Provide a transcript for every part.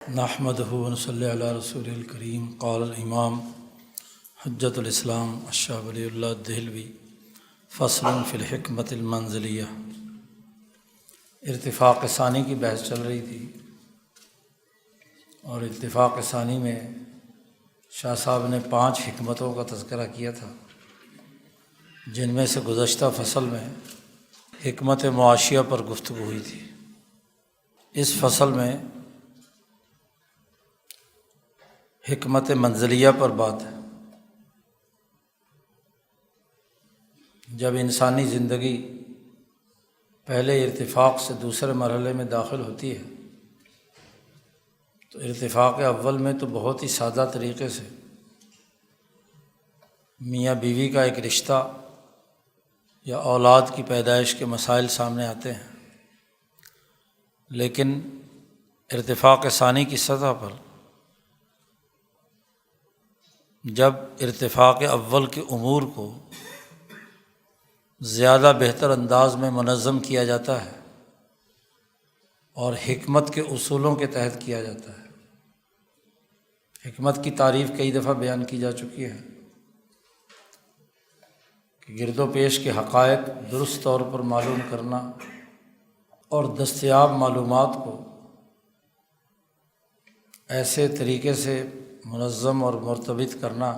نحمدہ ونصلی علی رسول الکریم قال الامام حجۃ الاسلام الشاہ ولی اللہ دہلوی فصل فی الحکمت المنزلیہ۔ ارتفاق ثانی کی بحث چل رہی تھی اور ارتفاق ثانی میں شاہ صاحب نے 5 حکمتوں کا تذکرہ کیا تھا، جن میں سے گزشتہ فصل میں حکمت معاشیہ پر گفتگو ہوئی تھی۔ اس فصل میں حکمت منزلیہ پر بات ہے۔ جب انسانی زندگی پہلے ارتفاق سے دوسرے مرحلے میں داخل ہوتی ہے تو ارتفاق اول میں تو بہت ہی سادہ طریقے سے میاں بیوی کا ایک رشتہ یا اولاد کی پیدائش کے مسائل سامنے آتے ہیں، لیکن ارتفاق ثانی کی سطح پر جب ارتفاق اول کے امور کو زیادہ بہتر انداز میں منظم کیا جاتا ہے اور حکمت کے اصولوں کے تحت کیا جاتا ہے۔ حکمت کی تعریف کئی دفعہ بیان کی جا چکی ہے کہ گرد و پیش کے حقائق درست طور پر معلوم کرنا اور دستیاب معلومات کو ایسے طریقے سے منظم اور مرتبط کرنا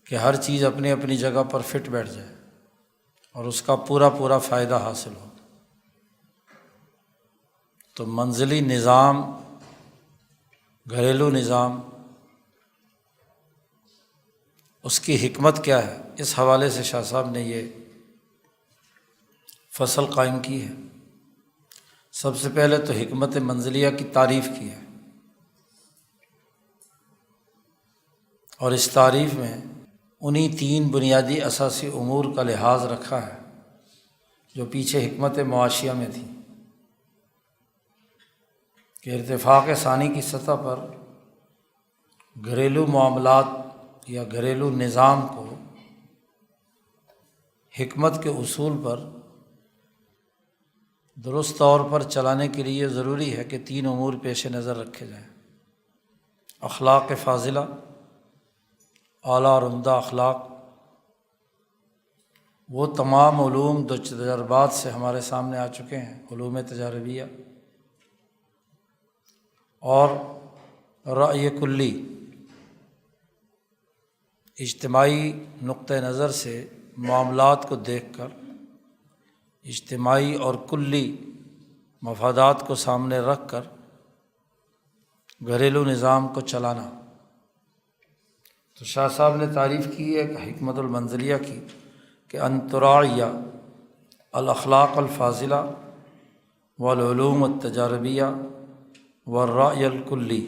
کہ ہر چیز اپنی اپنی جگہ پر فٹ بیٹھ جائے اور اس کا پورا فائدہ حاصل ہو۔ تو منزلی نظام، گھریلو نظام، اس کی حکمت کیا ہے، اس حوالے سے شاہ صاحب نے یہ فصل قائم کی ہے۔ سب سے پہلے تو حکمت منزلیہ کی تعریف کی ہے اور اس تعریف میں انہی 3 بنیادی اساسی امور کا لحاظ رکھا ہے جو پیچھے حکمت معاشیہ میں تھی، کہ ارتفاق ثانی کی سطح پر گھریلو معاملات یا گھریلو نظام کو حکمت کے اصول پر درست طور پر چلانے کے لیے ضروری ہے کہ 3 امور پیش نظر رکھے جائیں۔ اخلاق فاضلہ، اعلیٰ اور عمدہ اخلاق، وہ تمام علوم جو تجربات سے ہمارے سامنے آ چکے ہیں، علوم تجاربیہ، اور رأی کلی، اجتماعی نقطہ نظر سے معاملات کو دیکھ کر اجتماعی اور کلی مفادات کو سامنے رکھ کر گھریلو نظام کو چلانا۔ تو شاہ صاحب نے تعریف کی ہے حکمت المنزلیہ کی کہ ان تراعی الاخلاق الفاضلہ والعلوم التجاربیہ والرأی الکلی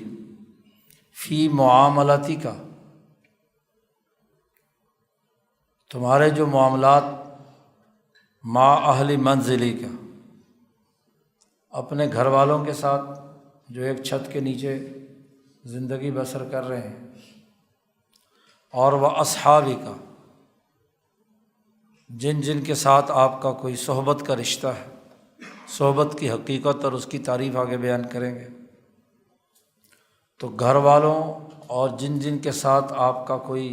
فی معاملاتی کا، تمہارے جو معاملات مع اہل منزلی کا، اپنے گھر والوں کے ساتھ جو ایک چھت کے نیچے زندگی بسر کر رہے ہیں، اور وہ اصحابی کا، جن کے ساتھ آپ کا کوئی صحبت کا رشتہ ہے، صحبت کی حقیقت اور اس کی تعریف آگے بیان کریں گے۔ تو گھر والوں اور جن کے ساتھ آپ کا کوئی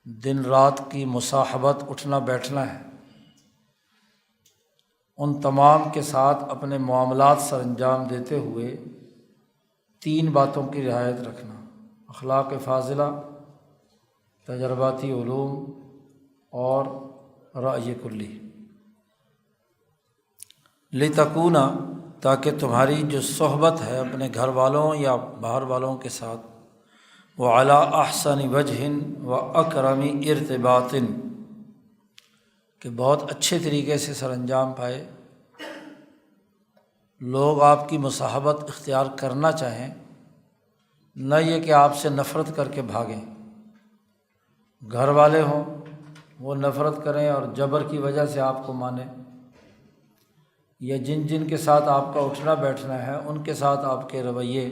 دن رات کی مصاحبت، اٹھنا بیٹھنا ہے، ان تمام کے ساتھ اپنے معاملات سر انجام دیتے ہوئے 3 باتوں کی رعایت رکھنا: اخلاق فاضلہ، تجرباتی علوم اور رأی کلی، لتکون، تاکہ تمہاری جو صحبت ہے اپنے گھر والوں یا باہر والوں کے ساتھ، وہ علی احسن وجہ و اکرم ارتباط، کہ بہت اچھے طریقے سے سر انجام پائے، لوگ آپ کی مصاحبت اختیار کرنا چاہیں، نہ یہ کہ آپ سے نفرت کر کے بھاگیں۔ گھر والے ہوں وہ نفرت کریں اور جبر کی وجہ سے آپ کو مانیں، یا جن کے ساتھ آپ کا اٹھنا بیٹھنا ہے ان کے ساتھ آپ کے رویے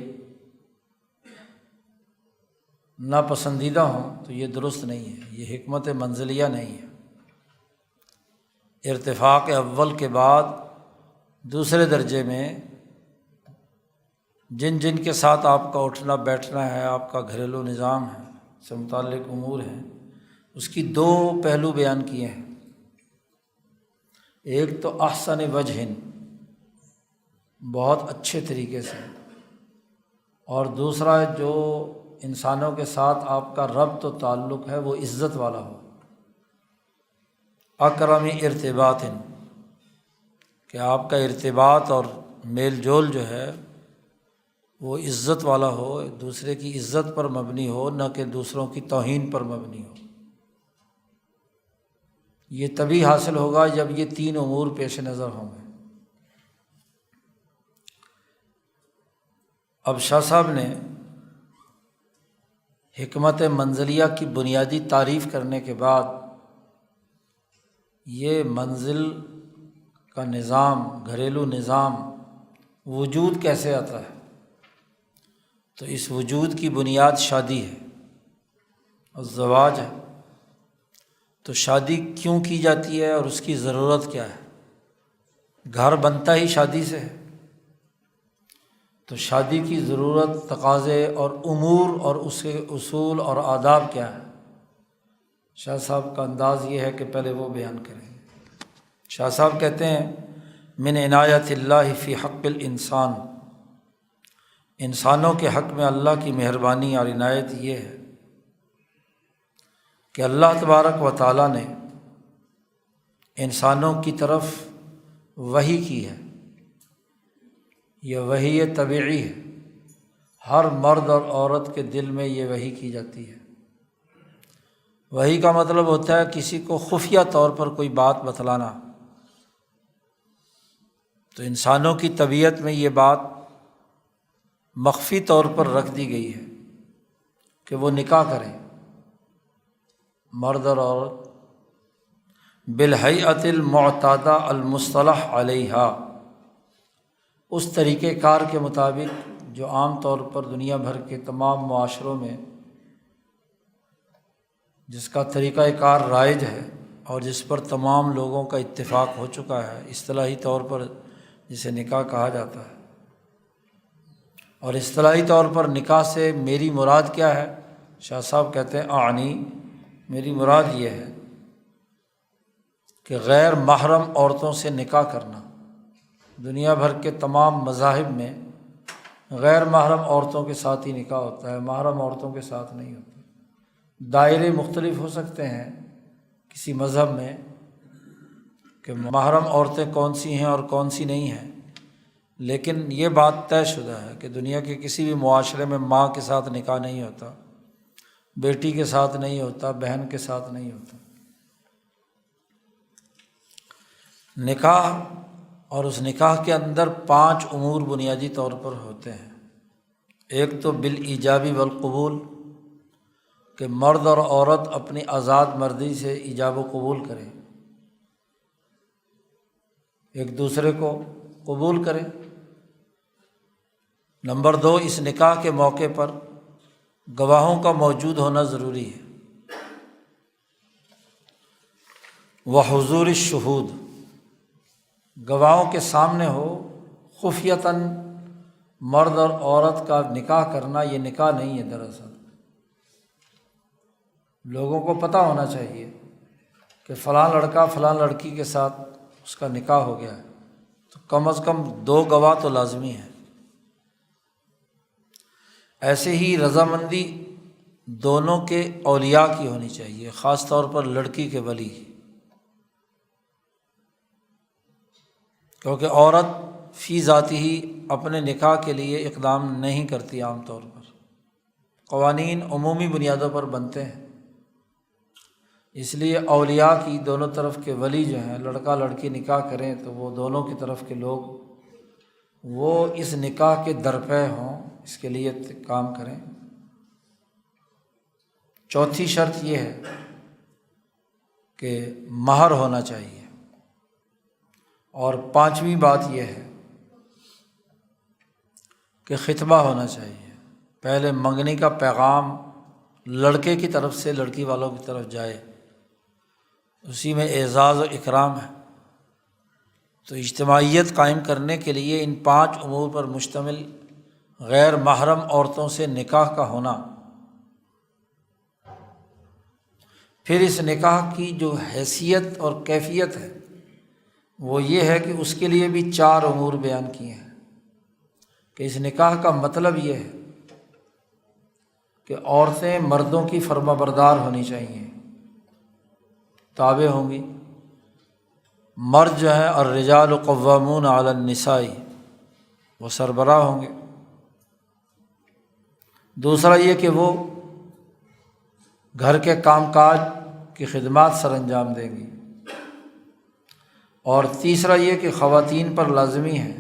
ناپسندیدہ ہوں، تو یہ درست نہیں ہے، یہ حکمت منزلیہ نہیں ہے۔ ارتفاق اول کے بعد دوسرے درجے میں جن جن کے ساتھ آپ کا اٹھنا بیٹھنا ہے، آپ کا گھریلو نظام ہے، سے متعلق امور ہیں، اس کی دو پہلو بیان کیے ہیں۔ ایک تو احسن وجہ، بہت اچھے طریقے سے، اور دوسرا جو انسانوں کے ساتھ آپ کا ربط و تعلق ہے وہ عزت والا ہو، اکرم ارتباط، کہ آپ کا ارتباط اور میل جول جو ہے وہ عزت والا ہو، دوسرے کی عزت پر مبنی ہو، نہ کہ دوسروں کی توہین پر مبنی ہو۔ یہ تبھی حاصل ہوگا جب یہ تین امور پیش نظر ہوں گے۔ اب شاہ صاحب نے حکمت منزلیہ کی بنیادی تعریف کرنے کے بعد یہ منزل کا نظام، گھریلو نظام وجود کیسے آتا ہے، تو اس وجود کی بنیاد شادی ہے اور زواج ہے۔ تو شادی کیوں کی جاتی ہے اور اس کی ضرورت کیا ہے؟ گھر بنتا ہی شادی سے ہے، تو شادی کی ضرورت، تقاضے اور امور اور اس کے اصول اور آداب کیا ہے؟ شاہ صاحب کا انداز یہ ہے کہ پہلے وہ بیان کریں۔ شاہ صاحب کہتے ہیں من عنایت اللہ فی حق الانسان، انسانوں کے حق میں اللہ کی مہربانی اور عنایت یہ ہے کہ اللہ تبارک و تعالیٰ نے انسانوں کی طرف وحی کی ہے۔ یہ وحی طبیعی ہے، ہر مرد اور عورت کے دل میں یہ وحی کی جاتی ہے۔ وحی کا مطلب ہوتا ہے کسی کو خفیہ طور پر کوئی بات بتلانا۔ تو انسانوں کی طبیعت میں یہ بات مخفی طور پر رکھ دی گئی ہے کہ وہ نکاح کریں، مرد اور عورت، بالہیئۃ المعتادہ المصطلح علیہا، اس طریقۂ کار کے مطابق جو عام طور پر دنیا بھر کے تمام معاشروں میں جس کا طریقۂ کار رائج ہے اور جس پر تمام لوگوں کا اتفاق ہو چکا ہے، اصطلاحی طور پر جسے نکاح کہا جاتا ہے۔ اور اصطلاحی طور پر نکاح سے میری مراد کیا ہے؟ شاہ صاحب کہتے ہیں اعنی، میری مراد یہ ہے کہ غیر محرم عورتوں سے نکاح کرنا۔ دنیا بھر کے تمام مذاہب میں غیر محرم عورتوں کے ساتھ ہی نکاح ہوتا ہے، محرم عورتوں کے ساتھ نہیں ہوتا۔ دائرے مختلف ہو سکتے ہیں کسی مذہب میں کہ محرم عورتیں کون سی ہیں اور کون سی نہیں ہیں، لیکن یہ بات طے شدہ ہے کہ دنیا کے کسی بھی معاشرے میں ماں کے ساتھ نکاح نہیں ہوتا، بیٹی کے ساتھ نہیں ہوتا، بہن کے ساتھ نہیں ہوتا۔ نکاح، اور اس نکاح کے اندر 5 امور بنیادی طور پر ہوتے ہیں۔ ایک تو بالایجاب والقبول، کہ مرد اور عورت اپنی آزاد مرضی سے ایجاب و قبول کریں، ایک دوسرے کو قبول کریں۔ نمبر 2، اس نکاح کے موقع پر گواہوں کا موجود ہونا ضروری ہے، وحضور الشہود، گواہوں کے سامنے ہو، خفیتاً مرد اور عورت کا نکاح کرنا یہ نکاح نہیں ہے۔ دراصل لوگوں کو پتہ ہونا چاہیے کہ فلاں لڑکا فلاں لڑکی کے ساتھ اس کا نکاح ہو گیا ہے، تو کم از کم 2 گواہ تو لازمی ہیں۔ ایسے ہی رضامندی دونوں کے اولیاء کی ہونی چاہیے، خاص طور پر لڑکی کے ولی، کیونکہ عورت فی ذاتی ہی اپنے نکاح کے لیے اقدام نہیں کرتی، عام طور پر قوانین عمومی بنیادوں پر بنتے ہیں، اس لیے اولیاء کی، دونوں طرف کے ولی جو ہیں، لڑکا لڑکی نکاح کریں تو وہ دونوں کی طرف کے لوگ وہ اس نکاح کے درپے ہوں، اس کے لیے کام کریں۔ چوتھی شرط یہ ہے کہ مہر ہونا چاہیے، اور 5ویں بات یہ ہے کہ خطبہ ہونا چاہیے۔ پہلے منگنی کا پیغام لڑکے کی طرف سے لڑکی والوں کی طرف جائے، اسی میں اعزاز و اکرام ہے۔ تو اجتماعیت قائم کرنے کے لیے ان 5 امور پر مشتمل غیر محرم عورتوں سے نکاح کا ہونا، پھر اس نکاح کی جو حیثیت اور کیفیت ہے وہ یہ ہے کہ اس کے لیے بھی 4 امور بیان کیے ہیں کہ اس نکاح کا مطلب یہ ہے کہ عورتیں مردوں کی فرما بردار ہونی چاہیے، تابع ہوں گی۔ مرد جو ہیں الرجال قوامون علی النساء، وہ سربراہ ہوں گے۔ دوسرا یہ کہ وہ گھر کے کام کاج کی خدمات سر انجام دیں گی۔ اور تیسرا یہ کہ خواتین پر لازمی ہے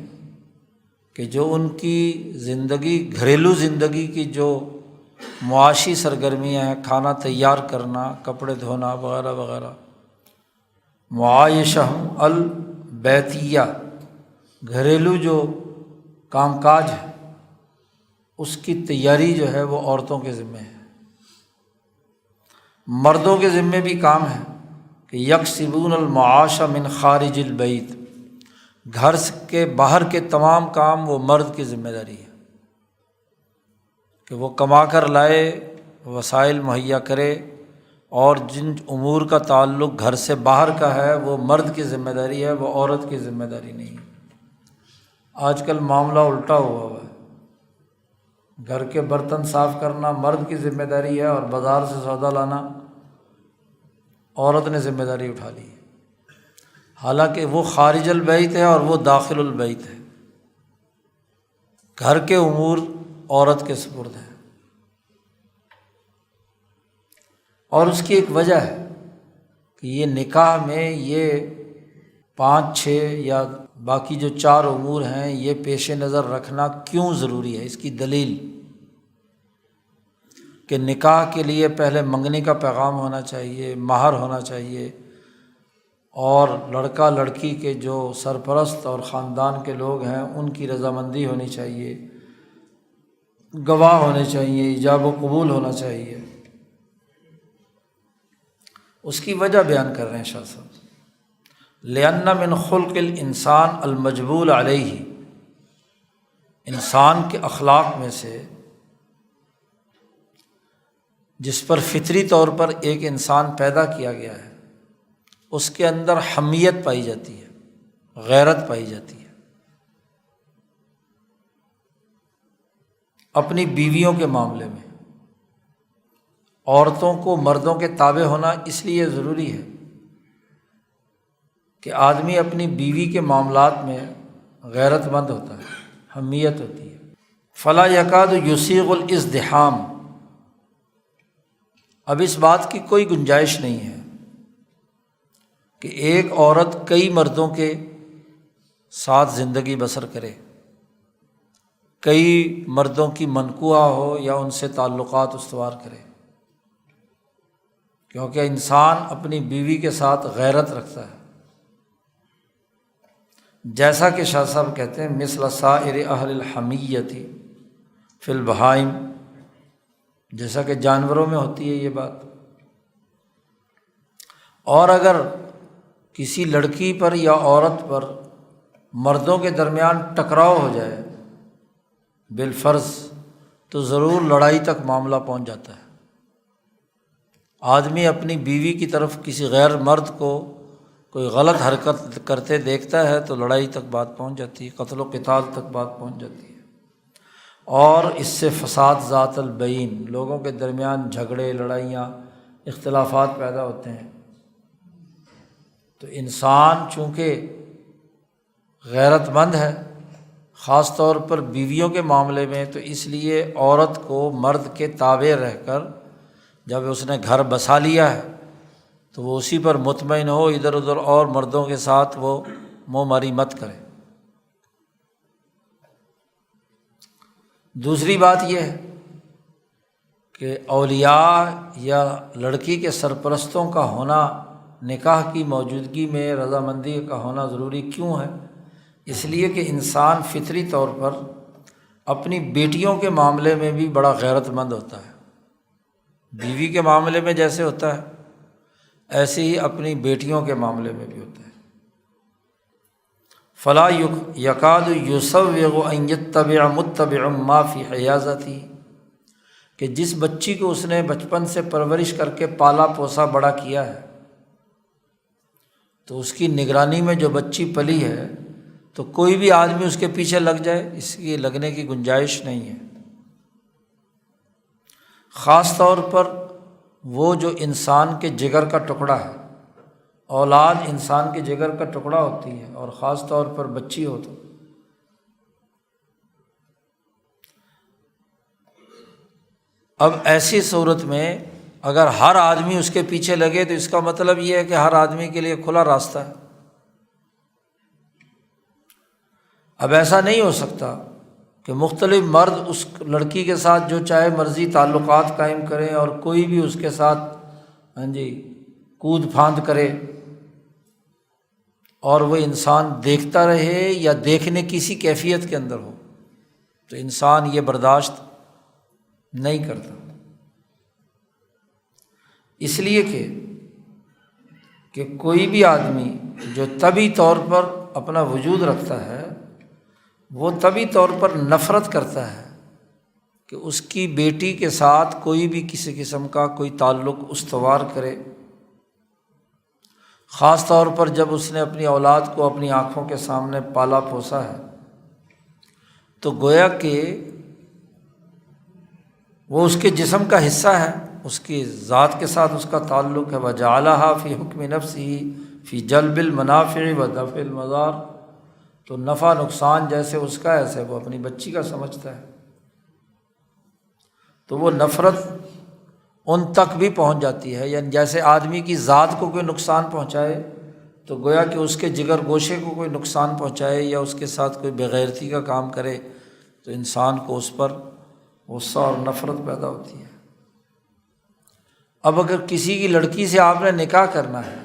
کہ جو ان کی زندگی، گھریلو زندگی کی جو معاشی سرگرمیاں ہیں، کھانا تیار کرنا، کپڑے دھونا وغیرہ وغیرہ، معایشہ البیتیہ، گھریلو جو کام کاج ہے اس کی تیاری جو ہے وہ عورتوں کے ذمہ ہے۔ مردوں کے ذمہ بھی کام ہے کہ یکسبون المعاش من خارج البیت، گھر کے باہر کے تمام کام وہ مرد کی ذمہ داری ہے کہ وہ کما کر لائے، وسائل مہیا کرے، اور جن امور کا تعلق گھر سے باہر کا ہے وہ مرد کی ذمہ داری ہے، وہ عورت کی ذمہ داری نہیں ہے۔ آج کل معاملہ الٹا ہوا ہے، گھر کے برتن صاف کرنا مرد کی ذمہ داری ہے اور بازار سے سودا لانا عورت نے ذمہ داری اٹھا لی ہے، حالانکہ وہ خارج البیت ہے اور وہ داخل البیت ہے۔ گھر کے امور عورت کے سپرد ہیں، اور اس کی ایک وجہ ہے کہ یہ نکاح میں یہ 5 6 یا باقی جو 4 امور ہیں یہ پیش نظر رکھنا کیوں ضروری ہے۔ اس کی دلیل کہ نکاح کے لیے پہلے منگنی کا پیغام ہونا چاہیے، مہر ہونا چاہیے، اور لڑکا لڑکی کے جو سرپرست اور خاندان کے لوگ ہیں ان کی رضامندی ہونی چاہیے، گواہ ہونے چاہیے، ایجاب و قبول ہونا چاہیے۔ اس کی وجہ بیان کر رہے ہیں شاہ صاحب، لأن من خلق الانسان المجبول علیہ، انسان کے اخلاق میں سے جس پر فطری طور پر ایک انسان پیدا کیا گیا ہے اس کے اندر حمیت پائی جاتی ہے، غیرت پائی جاتی ہے۔ اپنی بیویوں کے معاملے میں عورتوں کو مردوں کے تابع ہونا اس لیے ضروری ہے کہ آدمی اپنی بیوی کے معاملات میں غیرت مند ہوتا ہے، حمیت ہوتی ہے۔ فلا یکاد یسیغ الازدحام، اب اس بات کی کوئی گنجائش نہیں ہے کہ ایک عورت کئی مردوں کے ساتھ زندگی بسر کرے، کئی مردوں کی منکوحہ ہو یا ان سے تعلقات استوار کرے، کیونکہ انسان اپنی بیوی کے ساتھ غیرت رکھتا ہے۔ جیسا کہ شاہ صاحب کہتے ہیں مثل سائر اہل الحمیۃ فی البہائم، جیسا کہ جانوروں میں ہوتی ہے یہ بات۔ اور اگر کسی لڑکی پر یا عورت پر مردوں کے درمیان ٹکراؤ ہو جائے بالفرض تو ضرور لڑائی تک معاملہ پہنچ جاتا ہے۔ آدمی اپنی بیوی کی طرف کسی غیر مرد کو کوئی غلط حرکت کرتے دیکھتا ہے تو لڑائی تک بات پہنچ جاتی ہے، قتل و قتال تک بات پہنچ جاتی ہے، اور اس سے فساد ذات البین، لوگوں کے درمیان جھگڑے، لڑائیاں، اختلافات پیدا ہوتے ہیں۔ تو انسان چونکہ غیرت مند ہے، خاص طور پر بیویوں کے معاملے میں، تو اس لیے عورت کو مرد کے تابع رہ کر جب اس نے گھر بسا لیا ہے تو وہ اسی پر مطمئن ہو، ادھر ادھر اور مردوں کے ساتھ وہ منہ ماری مت کرے۔ دوسری بات یہ ہے کہ اولیاء یا لڑکی کے سرپرستوں کا ہونا نکاح کی موجودگی میں رضامندی کا ہونا ضروری کیوں ہے؟ اس لیے کہ انسان فطری طور پر اپنی بیٹیوں کے معاملے میں بھی بڑا غیرت مند ہوتا ہے، بیوی کے معاملے میں جیسے ہوتا ہے ایسے ہی اپنی بیٹیوں کے معاملے میں بھی ہوتا ہے۔ فلا یکاد یسوغ ان یتبع متبع ما فی حیازتی، کہ جس بچی کو اس نے بچپن سے پرورش کر کے پالا پوسا بڑا کیا ہے، تو اس کی نگرانی میں جو بچی پلی ہے، تو کوئی بھی آدمی اس کے پیچھے لگ جائے، اس کی لگنے کی گنجائش نہیں ہے۔ خاص طور پر وہ جو انسان کے جگر کا ٹکڑا ہے، اولاد انسان کے جگر کا ٹکڑا ہوتی ہے، اور خاص طور پر بچی ہو تو اب ایسی صورت میں اگر ہر آدمی اس کے پیچھے لگے تو اس کا مطلب یہ ہے کہ ہر آدمی کے لیے کھلا راستہ ہے۔ اب ایسا نہیں ہو سکتا کہ مختلف مرد اس لڑکی کے ساتھ جو چاہے مرضی تعلقات قائم کریں اور کوئی بھی اس کے ساتھ کود پھاند کرے، اور وہ انسان دیکھتا رہے یا دیکھنے کسی کیفیت کے اندر ہو، تو انسان یہ برداشت نہیں کرتا۔ اس لیے کہ کوئی بھی آدمی جو طبعی طور پر اپنا وجود رکھتا ہے، وہ طبعی طور پر نفرت کرتا ہے کہ اس کی بیٹی کے ساتھ کوئی بھی کسی قسم کا کوئی تعلق استوار کرے، خاص طور پر جب اس نے اپنی اولاد کو اپنی آنکھوں کے سامنے پالا پوسا ہے، تو گویا کہ وہ اس کے جسم کا حصہ ہے، اس کی ذات کے ساتھ اس کا تعلق ہے۔ وَجَعَلَهَا فِي حُكْمِ نَفْسِهِ فِي جَلْبِ الْمَنَافِعِ وَدَفْعِ الْمَضَارِ، تو نفع نقصان جیسے اس کا ایسے وہ اپنی بچی کا سمجھتا ہے، تو وہ نفرت ان تک بھی پہنچ جاتی ہے، یعنی جیسے آدمی کی ذات کو کوئی نقصان پہنچائے تو گویا کہ اس کے جگر گوشے کو کوئی نقصان پہنچائے یا اس کے ساتھ کوئی بغیرتی کا کام کرے تو انسان کو اس پر غصہ اور نفرت پیدا ہوتی ہے۔ اب اگر کسی کی لڑکی سے آپ نے نکاح کرنا ہے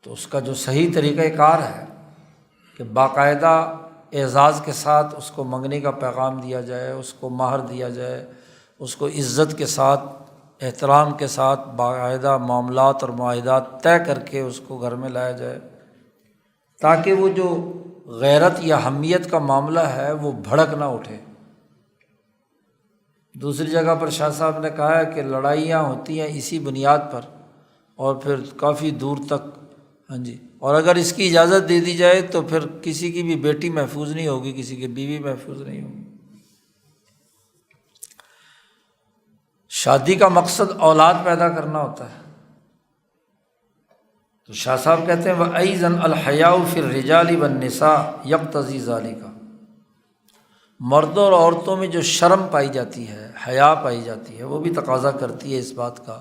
تو اس کا جو صحیح طریقہ کار ہے کہ باقاعدہ اعزاز کے ساتھ اس کو منگنی کا پیغام دیا جائے، اس کو مہر دیا جائے، اس کو عزت کے ساتھ احترام کے ساتھ باقاعدہ معاملات اور معاہدات طے کر کے اس کو گھر میں لایا جائے، تاکہ وہ جو غیرت یا حمیت کا معاملہ ہے وہ بھڑک نہ اٹھے۔ دوسری جگہ پر شاہ صاحب نے کہا ہے کہ لڑائیاں ہوتی ہیں اسی بنیاد پر، اور پھر کافی دور تک، اور اگر اس کی اجازت دے دی جائے تو پھر کسی کی بھی بیٹی محفوظ نہیں ہوگی، کسی کی بیوی محفوظ نہیں ہوگی۔ شادی کا مقصد اولاد پیدا کرنا ہوتا ہے، تو شاہ صاحب کہتے ہیں وَأَيْضًا الْحَيَاءُ فِي الرِّجَالِ وَالنِّسَاءِ يَقْتَضِي ذَلِكَ، مردوں اور عورتوں میں جو شرم پائی جاتی ہے، حیا پائی جاتی ہے، وہ بھی تقاضا کرتی ہے اس بات کا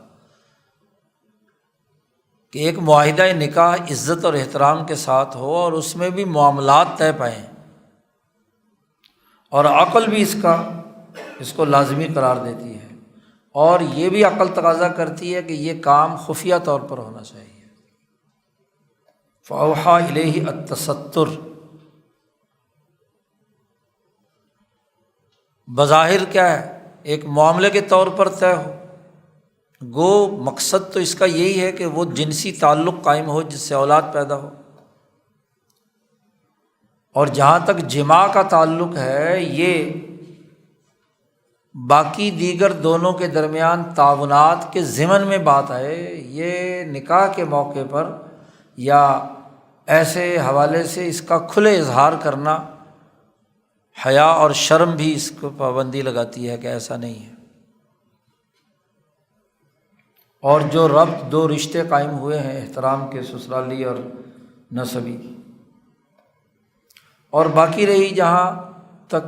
کہ ایک معاہدہ نکاح عزت اور احترام کے ساتھ ہو، اور اس میں بھی معاملات طے پائیں، اور عقل بھی اس کو لازمی قرار دیتی ہے، اور یہ بھی عقل تقاضا کرتی ہے کہ یہ کام خفیہ طور پر ہونا چاہیے۔ فَأَوْحَىٰ إِلَيْهِ التَّسَتُّرَ، بظاہر کیا ہے، ایک معاملے کے طور پر طے ہو، گو مقصد تو اس کا یہی ہے کہ وہ جنسی تعلق قائم ہو جس سے اولاد پیدا ہو، اور جہاں تک جماع کا تعلق ہے یہ باقی دیگر دونوں کے درمیان تعاونات کے ضمن میں بات ہے، یہ نکاح کے موقع پر یا ایسے حوالے سے اس کا کھلے اظہار کرنا، حیا اور شرم بھی اس کو پابندی لگاتی ہے کہ ایسا نہیں ہے۔ اور جو ربط دو رشتے قائم ہوئے ہیں احترام کے، سسرالی اور نسبی، اور باقی رہی جہاں تک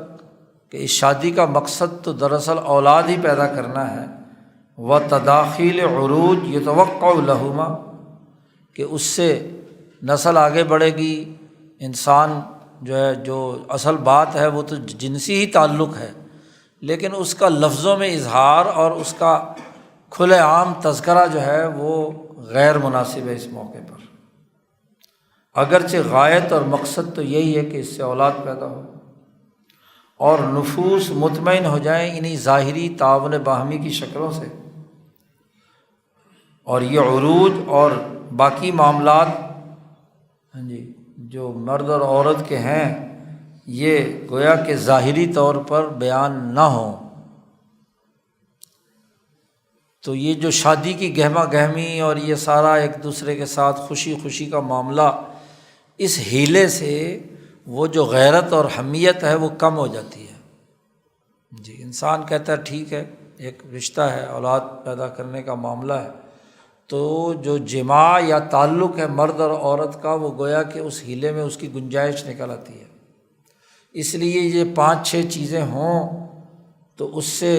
کہ اس شادی کا مقصد تو دراصل اولاد ہی پیدا کرنا ہے، وَتَدَاخِلِ عُرُوجِ يُتَوَقَّعُ لَهُمَا، کہ اس سے نسل آگے بڑھے گی، انسان جو اصل بات ہے وہ تو جنسی ہی تعلق ہے، لیکن اس کا لفظوں میں اظہار اور اس کا کھلے عام تذکرہ جو ہے وہ غیر مناسب ہے اس موقع پر، اگرچہ غایت اور مقصد تو یہی ہے کہ اس سے اولاد پیدا ہو اور نفوس مطمئن ہو جائیں انہی ظاہری تعاون باہمی کی شکلوں سے، اور یہ عروج اور باقی معاملات جو مرد اور عورت کے ہیں یہ گویا کہ ظاہری طور پر بیان نہ ہوں، تو یہ جو شادی کی گہما گہمی اور یہ سارا ایک دوسرے کے ساتھ خوشی خوشی کا معاملہ، اس ہیلے سے وہ جو غیرت اور حمیت ہے وہ کم ہو جاتی ہے۔ جی، انسان کہتا ہے ٹھیک ہے، ایک رشتہ ہے، اولاد پیدا کرنے کا معاملہ ہے، تو جو جماع یا تعلق ہے مرد اور عورت کا، وہ گویا کہ اس ہیلے میں اس کی گنجائش نکل آتی ہے۔ اس لیے یہ 5-6 چیزیں ہوں تو اس سے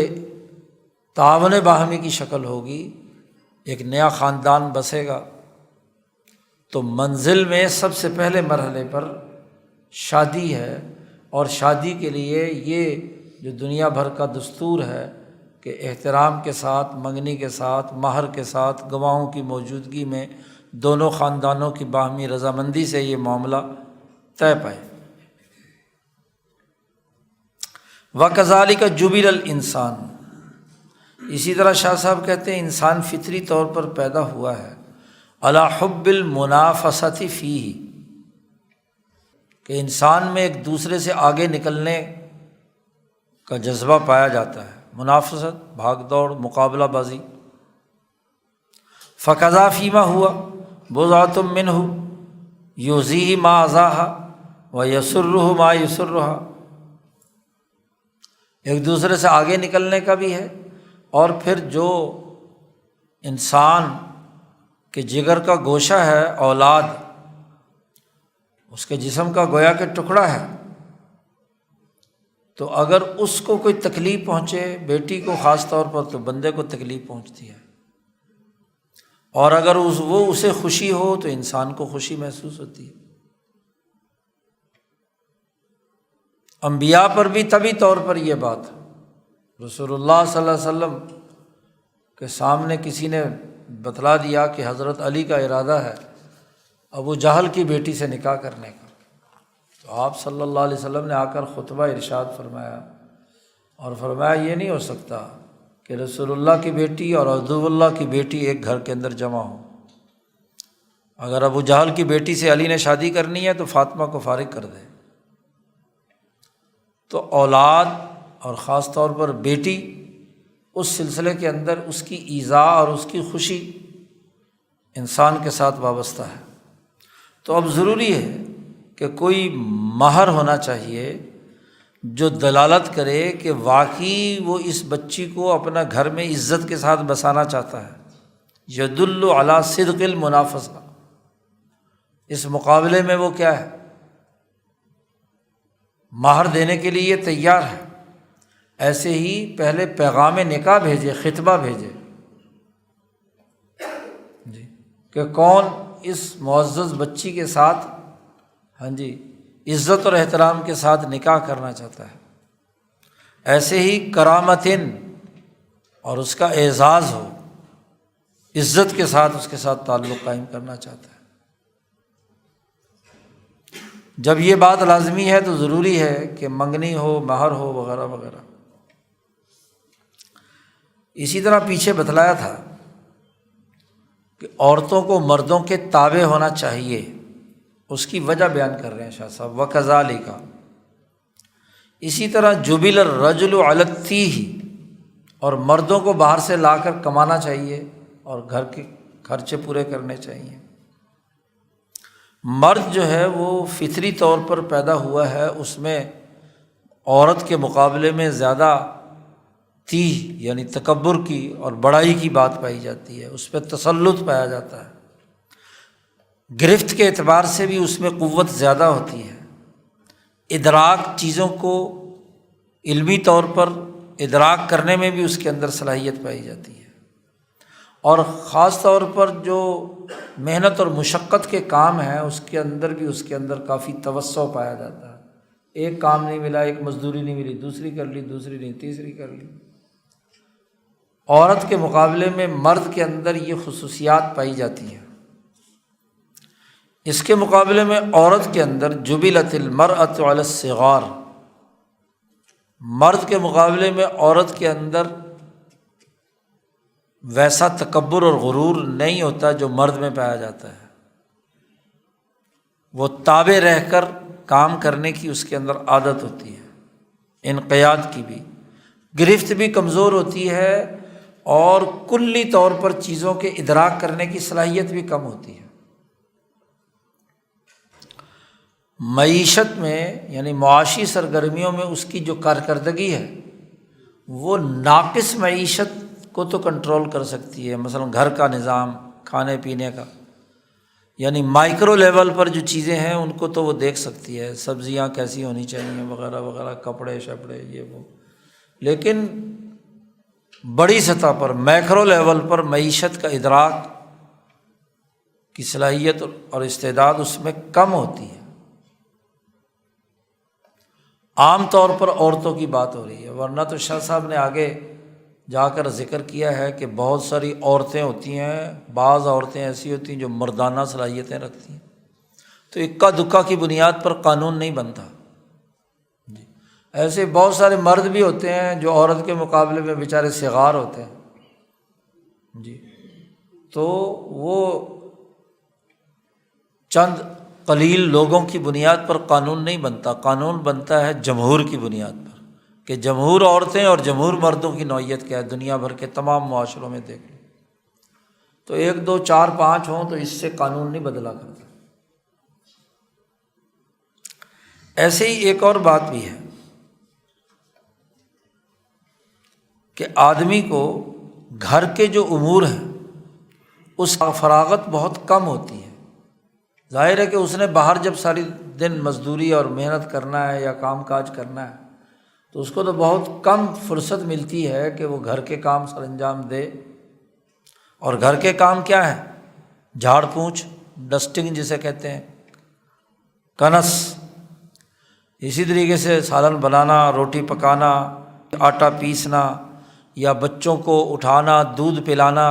تعاون باہمی کی شکل ہوگی، ایک نیا خاندان بسے گا۔ تو منزل میں سب سے پہلے مرحلے پر شادی ہے، اور شادی کے لیے یہ جو دنیا بھر کا دستور ہے کہ احترام کے ساتھ، منگنی کے ساتھ، مہر کے ساتھ، گواہوں کی موجودگی میں دونوں خاندانوں کی باہمی رضامندی سے یہ معاملہ طے پائے۔ وَكَذَلِكَ جُبِلَ الْإِنسَانُ، اسی طرح شاہ صاحب کہتے ہیں انسان فطری طور پر پیدا ہوا ہے علی حب المنافسۃ فیہ، کہ انسان میں ایک دوسرے سے آگے نکلنے کا جذبہ پایا جاتا ہے، منافست، بھاگ دوڑ، مقابلہ بازی۔ فَكَذَا فِيمَا ہوا بضعۃ منہ یؤذیہ ما اذاہا ویسرہ ما یسرہا، ایک دوسرے سے آگے نکلنے کا بھی ہے، اور پھر جو انسان کے جگر کا گوشہ ہے اولاد، اس کے جسم کا گویا کہ ٹکڑا ہے، تو اگر اس کو کوئی تکلیف پہنچے، بیٹی کو خاص طور پر، تو بندے کو تکلیف پہنچتی ہے، اور اگر وہ اسے خوشی ہو تو انسان کو خوشی محسوس ہوتی ہے۔ انبیاء پر بھی طبی طور پر یہ بات، رسول اللہ صلی اللہ علیہ وسلم کے سامنے کسی نے بتلا دیا کہ حضرت علی کا ارادہ ہے ابو جہل کی بیٹی سے نکاح کرنے کا، تو آپ صلی اللہ علیہ وسلم نے آ کر خطبہ ارشاد فرمایا، اور فرمایا یہ نہیں ہو سکتا کہ رسول اللہ کی بیٹی اور عدو اللہ کی بیٹی ایک گھر کے اندر جمع ہو۔ اگر ابو جہل کی بیٹی سے علی نے شادی کرنی ہے تو فاطمہ کو فارغ کر دے۔ تو اولاد اور خاص طور پر بیٹی، اس سلسلے کے اندر اس کی ایذا اور اس کی خوشی انسان کے ساتھ وابستہ ہے۔ تو اب ضروری ہے کہ کوئی مہر ہونا چاہیے جو دلالت کرے کہ واقعی وہ اس بچی کو اپنا گھر میں عزت کے ساتھ بسانا چاہتا ہے، یدل علی صدق المنافسہ، اس مقابلے میں وہ کیا ہے، مہر دینے کے لیے تیار ہے۔ ایسے ہی پہلے پیغام نکاح بھیجے، خطبہ بھیجے، جی، کہ کون اس معزز بچی کے ساتھ عزت اور احترام کے ساتھ نکاح کرنا چاہتا ہے۔ ایسے ہی کرامتن، اور اس کا اعزاز ہو، عزت کے ساتھ اس کے ساتھ تعلق قائم کرنا چاہتا ہے۔ جب یہ بات لازمی ہے تو ضروری ہے کہ منگنی ہو، مہر ہو، وغیرہ وغیرہ۔ اسی طرح پیچھے بتلایا تھا کہ عورتوں کو مردوں کے تابع ہونا چاہیے، اس کی وجہ بیان کر رہے ہیں شاہ صاحب، وَكَذَلِكَ، اسی طرح جُبِلَ الرَّجُلُ عَلَى التِّيهِ، اور مردوں کو باہر سے لا کر کمانا چاہیے اور گھر کے خرچے پورے کرنے چاہیے۔ مرد جو ہے وہ فطری طور پر پیدا ہوا ہے، اس میں عورت کے مقابلے میں زیادہ تیہ یعنی تکبر کی اور بڑائی کی بات پائی جاتی ہے، اس پہ تسلط پایا جاتا ہے، گرفت کے اعتبار سے بھی اس میں قوت زیادہ ہوتی ہے، ادراک، چیزوں کو علمی طور پر ادراک کرنے میں بھی اس کے اندر صلاحیت پائی جاتی ہے، اور خاص طور پر جو محنت اور مشقت کے کام ہیں اس کے اندر بھی اس کے اندر کافی توسع پایا جاتا ہے۔ ایک کام نہیں ملا، ایک مزدوری نہیں ملی، دوسری کر لی، دوسری نہیں، تیسری کر لی۔ عورت کے مقابلے میں مرد کے اندر یہ خصوصیات پائی جاتی ہیں۔ اس کے مقابلے میں عورت کے اندر جبلت المرأۃ علی الصغار، مرد کے مقابلے میں عورت کے اندر ویسا تکبر اور غرور نہیں ہوتا جو مرد میں پایا جاتا ہے۔ وہ تابع رہ کر کام کرنے کی اس کے اندر عادت ہوتی ہے، انقیاد کی بھی، گرفت بھی کمزور ہوتی ہے، اور کلی طور پر چیزوں کے ادراک کرنے کی صلاحیت بھی کم ہوتی ہے۔ معیشت میں یعنی معاشی سرگرمیوں میں اس کی جو کارکردگی ہے وہ ناقص معیشت کو تو کنٹرول کر سکتی ہے، مثلا گھر کا نظام، کھانے پینے کا، یعنی مائکرو لیول پر جو چیزیں ہیں ان کو تو وہ دیکھ سکتی ہے، سبزیاں کیسی ہونی چاہیے وغیرہ وغیرہ، کپڑے شپڑے یہ وہ، لیکن بڑی سطح پر میکرو لیول پر معیشت کا ادراک کی صلاحیت اور استعداد اس میں کم ہوتی ہے۔ عام طور پر عورتوں کی بات ہو رہی ہے، ورنہ تو شاہ صاحب نے آگے جا کر ذکر کیا ہے کہ بہت ساری عورتیں ہوتی ہیں، بعض عورتیں ایسی ہوتی ہیں جو مردانہ صلاحیتیں رکھتی ہیں، تو اکا دکا کی بنیاد پر قانون نہیں بنتا۔ جی، ایسے بہت سارے مرد بھی ہوتے ہیں جو عورت کے مقابلے میں بیچارے صغار ہوتے ہیں، جی، تو وہ چند قلیل لوگوں کی بنیاد پر قانون نہیں بنتا، قانون بنتا ہے جمہور کی بنیاد پر، کہ جمہور عورتیں اور جمہور مردوں کی نوعیت کیا ہے، دنیا بھر کے تمام معاشروں میں دیکھ لیں تو 1 2 4 5 ہوں تو اس سے قانون نہیں بدلا کرتا۔ ایسے ہی ایک اور بات بھی ہے کہ آدمی کو گھر کے جو امور ہیں اس کا فراغت بہت کم ہوتی ہے۔ ظاہر ہے کہ اس نے باہر جب ساری دن مزدوری اور محنت کرنا ہے یا کام کاج کرنا ہے تو اس کو تو بہت کم فرصت ملتی ہے کہ وہ گھر کے کام سر انجام دے، اور گھر کے کام کیا ہے؟ جھاڑ پونچھ، ڈسٹنگ جسے کہتے ہیں، کنس، اسی طریقے سے سالن بنانا، روٹی پکانا، آٹا پیسنا یا بچوں کو اٹھانا، دودھ پلانا،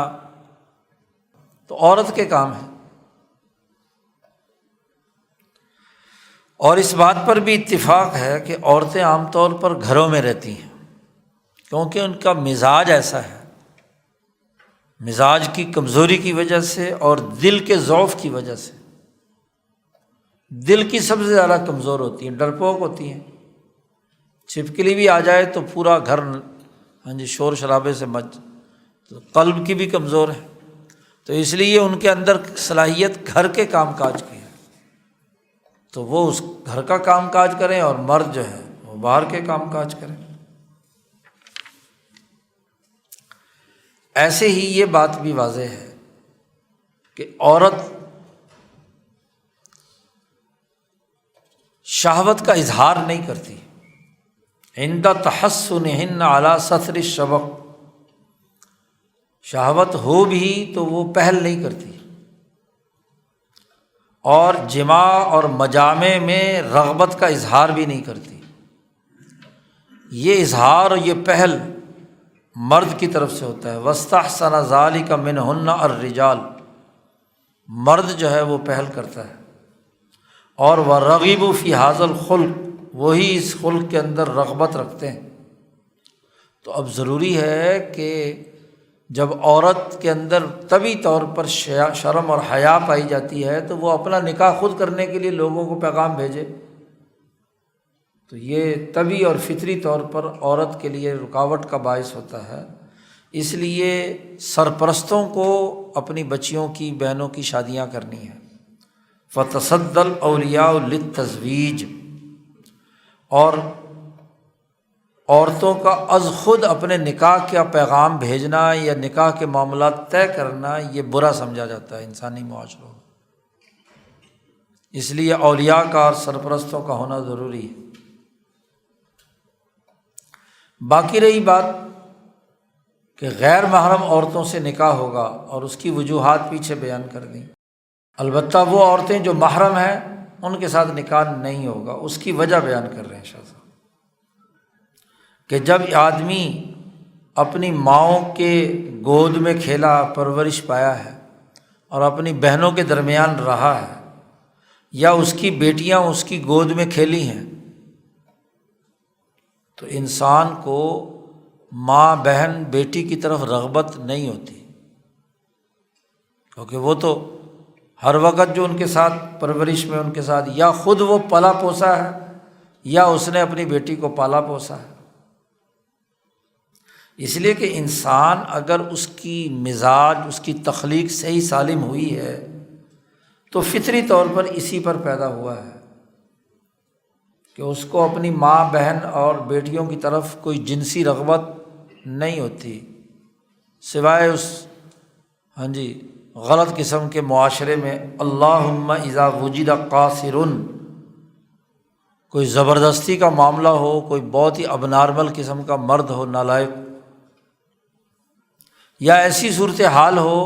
تو عورت کے کام ہیں۔ اور اس بات پر بھی اتفاق ہے کہ عورتیں عام طور پر گھروں میں رہتی ہیں کیونکہ ان کا مزاج ایسا ہے، مزاج کی کمزوری کی وجہ سے اور دل کے ضعف کی وجہ سے، دل کی سب سے زیادہ کمزور ہوتی ہیں، ڈرپوک ہوتی ہیں، چھپکلی بھی آ جائے تو پورا گھر شور شرابے سے تو قلب کی بھی کمزور ہے، تو اس لیے ان کے اندر صلاحیت گھر کے کام کاج کی ہے، تو وہ اس گھر کا کام کاج کریں، اور مرد جو ہے وہ باہر کے کام کاج کریں۔ ایسے ہی یہ بات بھی واضح ہے کہ عورت شہوت کا اظہار نہیں کرتی، عند تحسنہن علی سطر الشبق، شہوت ہو بھی تو وہ پہل نہیں کرتی، اور جماع اور مجامع میں رغبت کا اظہار بھی نہیں کرتی۔ یہ اظہار اور یہ پہل مرد کی طرف سے ہوتا ہے، واستحسن ذلک منہن الرجال، مرد جو ہے وہ پہل کرتا ہے، اور وَرَغِبُوا فِي هَذَا الْخُلْقِ، وہی اس خلق کے اندر رغبت رکھتے ہیں۔ تو اب ضروری ہے کہ جب عورت کے اندر طبعی طور پر شرم اور حیا پائی جاتی ہے تو وہ اپنا نکاح خود کرنے کے لیے لوگوں کو پیغام بھیجے، تو یہ طبعی اور فطری طور پر عورت کے لیے رکاوٹ کا باعث ہوتا ہے۔ اس لیے سرپرستوں کو اپنی بچیوں کی، بہنوں کی شادیاں کرنی ہیں، فَتَصَدَّى الْأَوْلِيَاءُ لِلتَّزْوِيجِ، اور عورتوں کا از خود اپنے نکاح کا پیغام بھیجنا یا نکاح کے معاملات طے کرنا یہ برا سمجھا جاتا ہے انسانی معاشروں میں، اس لیے اولیاء کا اور سرپرستوں کا ہونا ضروری ہے۔ باقی رہی بات کہ غیر محرم عورتوں سے نکاح ہوگا اور اس کی وجوہات پیچھے بیان کر دیں، البتہ وہ عورتیں جو محرم ہیں ان کے ساتھ نکاح نہیں ہوگا، اس کی وجہ بیان کر رہے ہیں شاہ صاحب کہ جب آدمی اپنی ماؤں کے گود میں کھیلا، پرورش پایا ہے اور اپنی بہنوں کے درمیان رہا ہے، یا اس کی بیٹیاں اس کی گود میں کھیلی ہیں، تو انسان کو ماں، بہن، بیٹی کی طرف رغبت نہیں ہوتی، کیونکہ وہ تو ہر وقت جو ان کے ساتھ پرورش میں ان کے ساتھ، یا خود وہ پلا پوسا ہے یا اس نے اپنی بیٹی کو پالا پوسا ہے۔ اس لیے کہ انسان اگر اس کی مزاج، اس کی تخلیق صحیح سالم ہوئی ہے تو فطری طور پر اسی پر پیدا ہوا ہے کہ اس کو اپنی ماں بہن اور بیٹیوں کی طرف کوئی جنسی رغبت نہیں ہوتی، سوائے اس غلط قسم کے معاشرے میں اللہم اذا وجد قاصر، کوئی زبردستی کا معاملہ ہو، کوئی بہت ہی اب نارمل قسم کا مرد ہو نالائق، یا ایسی صورتحال ہو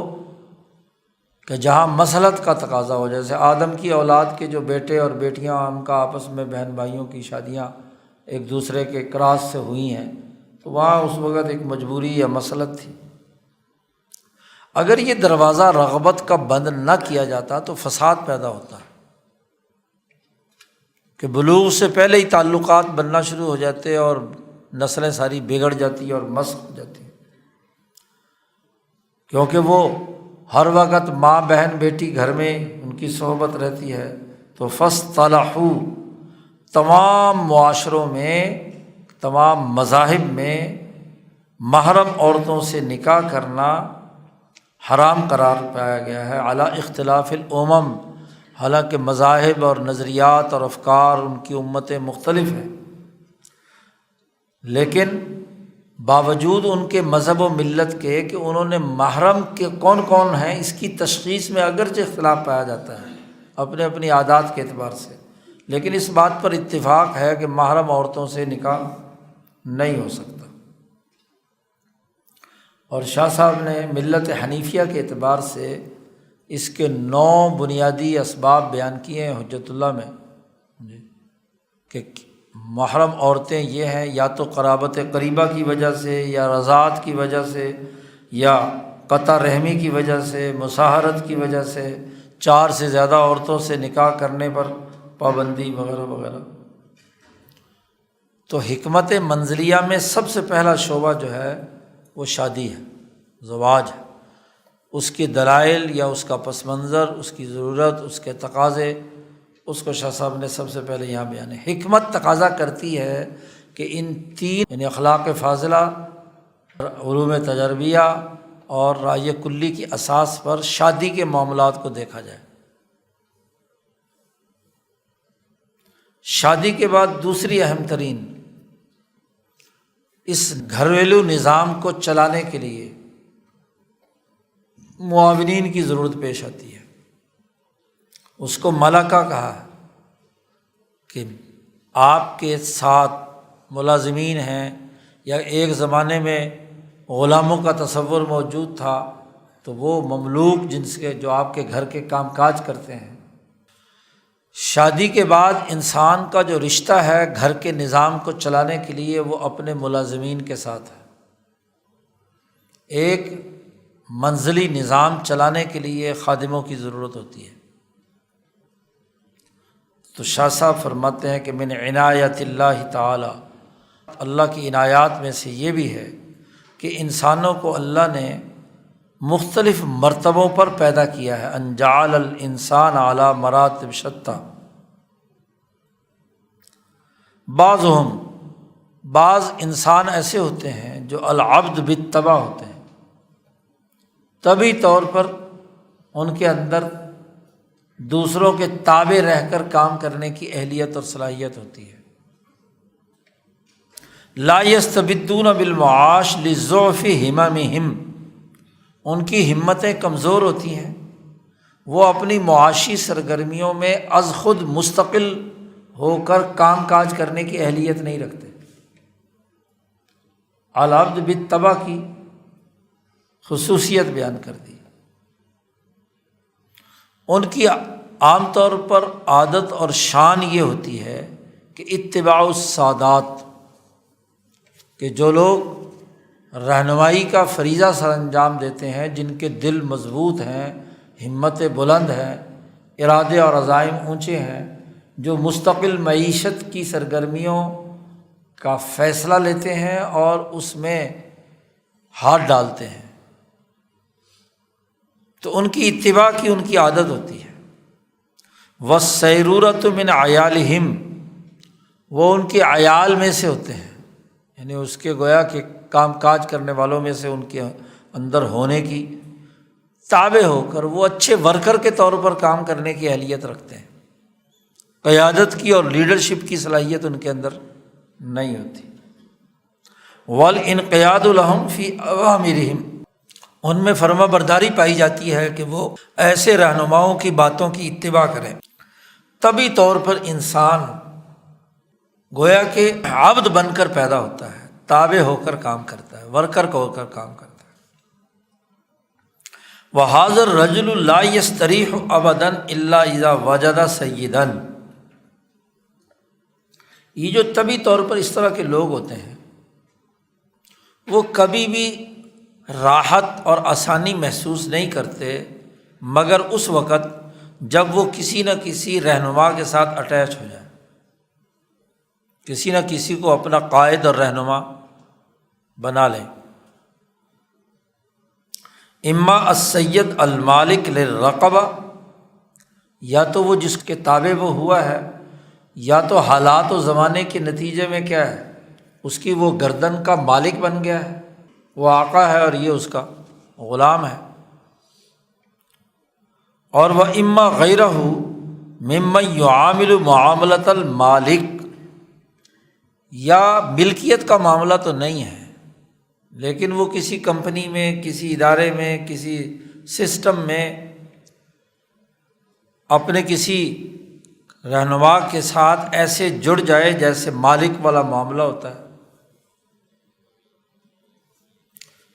کہ جہاں مصلحت کا تقاضا ہو، جیسے آدم کی اولاد کے جو بیٹے اور بیٹیاں، ان کا آپس میں بہن بھائیوں کی شادیاں ایک دوسرے کے کراس سے ہوئی ہیں، تو وہاں اس وقت ایک مجبوری یا مصلحت تھی۔ اگر یہ دروازہ رغبت کا بند نہ کیا جاتا تو فساد پیدا ہوتا ہے کہ بلوغ سے پہلے ہی تعلقات بننا شروع ہو جاتے اور نسلیں ساری بگڑ جاتی اور مسخ ہو جاتی، کیونکہ وہ ہر وقت ماں بہن بیٹی گھر میں ان کی صحبت رہتی ہے۔ تو فاصطلحوا، تمام معاشروں میں، تمام مذاہب میں محرم عورتوں سے نکاح کرنا حرام قرار پایا گیا ہے، علی اختلاف الامم، حالانکہ مذاہب اور نظریات اور افکار ان کی امتیں مختلف ہیں، لیکن باوجود ان کے مذہب و ملت کے کہ انہوں نے محرم کے کون کون ہیں اس کی تشخیص میں اگرچہ اختلاف پایا جاتا ہے اپنے اپنی عادات کے اعتبار سے، لیکن اس بات پر اتفاق ہے کہ محرم عورتوں سے نکاح نہیں ہو سکتا۔ اور شاہ صاحب نے ملت حنیفیہ کے اعتبار سے اس کے 9 بنیادی اسباب بیان کیے ہیں حجت اللہ میں، کہ محرم عورتیں یہ ہیں، یا تو قرابت قریبہ کی وجہ سے، یا رضاعت کی وجہ سے، یا قطع رحمی کی وجہ سے، مصاہرت کی وجہ سے، 4 سے زیادہ عورتوں سے نکاح کرنے پر پابندی وغیرہ وغیرہ۔ تو حکمت منزلیہ میں سب سے پہلا شعبہ جو ہے وہ شادی ہے، زواج ہے، اس کے دلائل یا اس کا پس منظر، اس کی ضرورت، اس کے تقاضے، اس کو شاہ صاحب نے سب سے پہلے یہاں بیان ہے۔ حکمت تقاضا کرتی ہے کہ ان 3 یعنی اخلاق فاضلہ، علوم تجربیہ اور رائے کلی کی اساس پر شادی کے معاملات کو دیکھا جائے۔ شادی کے بعد دوسری اہم ترین، اس گھریلو نظام کو چلانے کے لیے معاونین کی ضرورت پیش آتی ہے۔ اس کو ملکہ کہا ہے کہ آپ کے ساتھ ملازمین ہیں، یا ایک زمانے میں غلاموں کا تصور موجود تھا تو وہ مملوک جنس کے جو آپ کے گھر کے کام کاج کرتے ہیں۔ شادی کے بعد انسان کا جو رشتہ ہے گھر کے نظام کو چلانے کے لیے وہ اپنے ملازمین کے ساتھ ہے۔ ایک منزلی نظام چلانے کے لیے خادموں کی ضرورت ہوتی ہے۔ تو شاہ صاحب فرماتے ہیں کہ من عنایت اللہ تعالی، اللہ کی عنایات میں سے یہ بھی ہے کہ انسانوں کو اللہ نے مختلف مرتبوں پر پیدا کیا ہے، ان جعل الانسان علی مراتب شتیٰ، بعض انسان ایسے ہوتے ہیں جو العبد بالطبع ہوتے ہیں، طبعی طور پر ان کے اندر دوسروں کے تابع رہ کر کام کرنے کی اہلیت اور صلاحیت ہوتی ہے۔ لا یستبدون بالمعاش لضعف ہممہم، ان کی ہمتیں کمزور ہوتی ہیں، وہ اپنی معاشی سرگرمیوں میں از خود مستقل ہو کر کام کاج کرنے کی اہلیت نہیں رکھتے۔ العبد بالطبع کی خصوصیت بیان کر دی۔ ان کی عام طور پر عادت اور شان یہ ہوتی ہے کہ اتباع السادات، کہ جو لوگ رہنمائی کا فریضہ سر انجام دیتے ہیں، جن کے دل مضبوط ہیں، ہمتیں بلند ہیں، ارادے اور عزائم اونچے ہیں، جو مستقل معیشت کی سرگرمیوں کا فیصلہ لیتے ہیں اور اس میں ہاتھ ڈالتے ہیں، تو ان کی اتباع کی ان کی عادت ہوتی ہے۔ وَالسَّيْرُورَةُ مِنْ عَيَالِهِمْ، وہ ان کے عیال میں سے ہوتے ہیں، یعنی اس کے گویا کہ کام کاج کرنے والوں میں سے ان کے اندر ہونے کی تابع ہو کر وہ اچھے ورکر کے طور پر کام کرنے کی اہلیت رکھتے ہیں، قیادت کی اور لیڈرشپ کی صلاحیت ان کے اندر نہیں ہوتی۔ وَالْإِنْقِيَادُ لَهُمْ فِي أَوَامِرِهِمْ، ان میں فرما برداری پائی جاتی ہے کہ وہ ایسے رہنماؤں کی باتوں کی اتباع کریں۔ طبی طور پر انسان گویا کہ عبد بن کر پیدا ہوتا ہے، تابع ہو کر کام کرتا ہے، ورکر ہو کر کام کرتا ہے۔ وَهَذَا الرَّجُلُ لَا يَسْتَرِيحُ أَبَدًا إِلَّا إِذَا وَجَدَ سَيِّدًا، یہ جو طبی طور پر اس طرح کے لوگ ہوتے ہیں وہ کبھی بھی راحت اور آسانی محسوس نہیں کرتے مگر اس وقت جب وہ کسی نہ کسی رہنما کے ساتھ اٹیچ ہو جائے، کسی نہ کسی کو اپنا قائد اور رہنما بنا لیں۔ اما السید المالک للرقبہ، یا تو وہ جس کے تابع وہ ہوا ہے، یا تو حالات و زمانے کے نتیجے میں کیا ہے اس کی وہ گردن کا مالک بن گیا ہے، وہ آقا ہے اور یہ اس کا غلام ہے۔ اور وہ اما غیرہ ممن یعامل معاملۃ المالک، یا ملکیت کا معاملہ تو نہیں ہے لیکن وہ کسی کمپنی میں، کسی ادارے میں، کسی سسٹم میں اپنے کسی رہنما کے ساتھ ایسے جڑ جائے جیسے مالک والا معاملہ ہوتا ہے،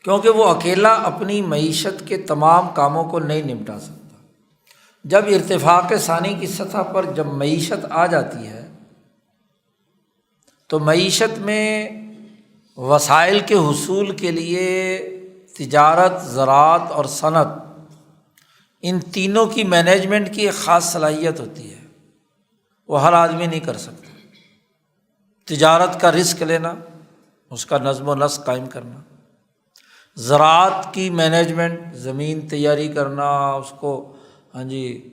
کیونکہ وہ اکیلا اپنی معیشت کے تمام کاموں کو نہیں نمٹا سکتا۔ جب ارتفاق ثانی کی سطح پر جب معیشت آ جاتی ہے تو معیشت میں وسائل کے حصول کے لیے تجارت، زراعت اور صنعت، ان تینوں کی مینجمنٹ کی ایک خاص صلاحیت ہوتی ہے، وہ ہر آدمی نہیں کر سکتا۔ تجارت کا رزق لینا، اس کا نظم و نسق قائم کرنا، زراعت کی مینجمنٹ، زمین تیاری کرنا، اس کو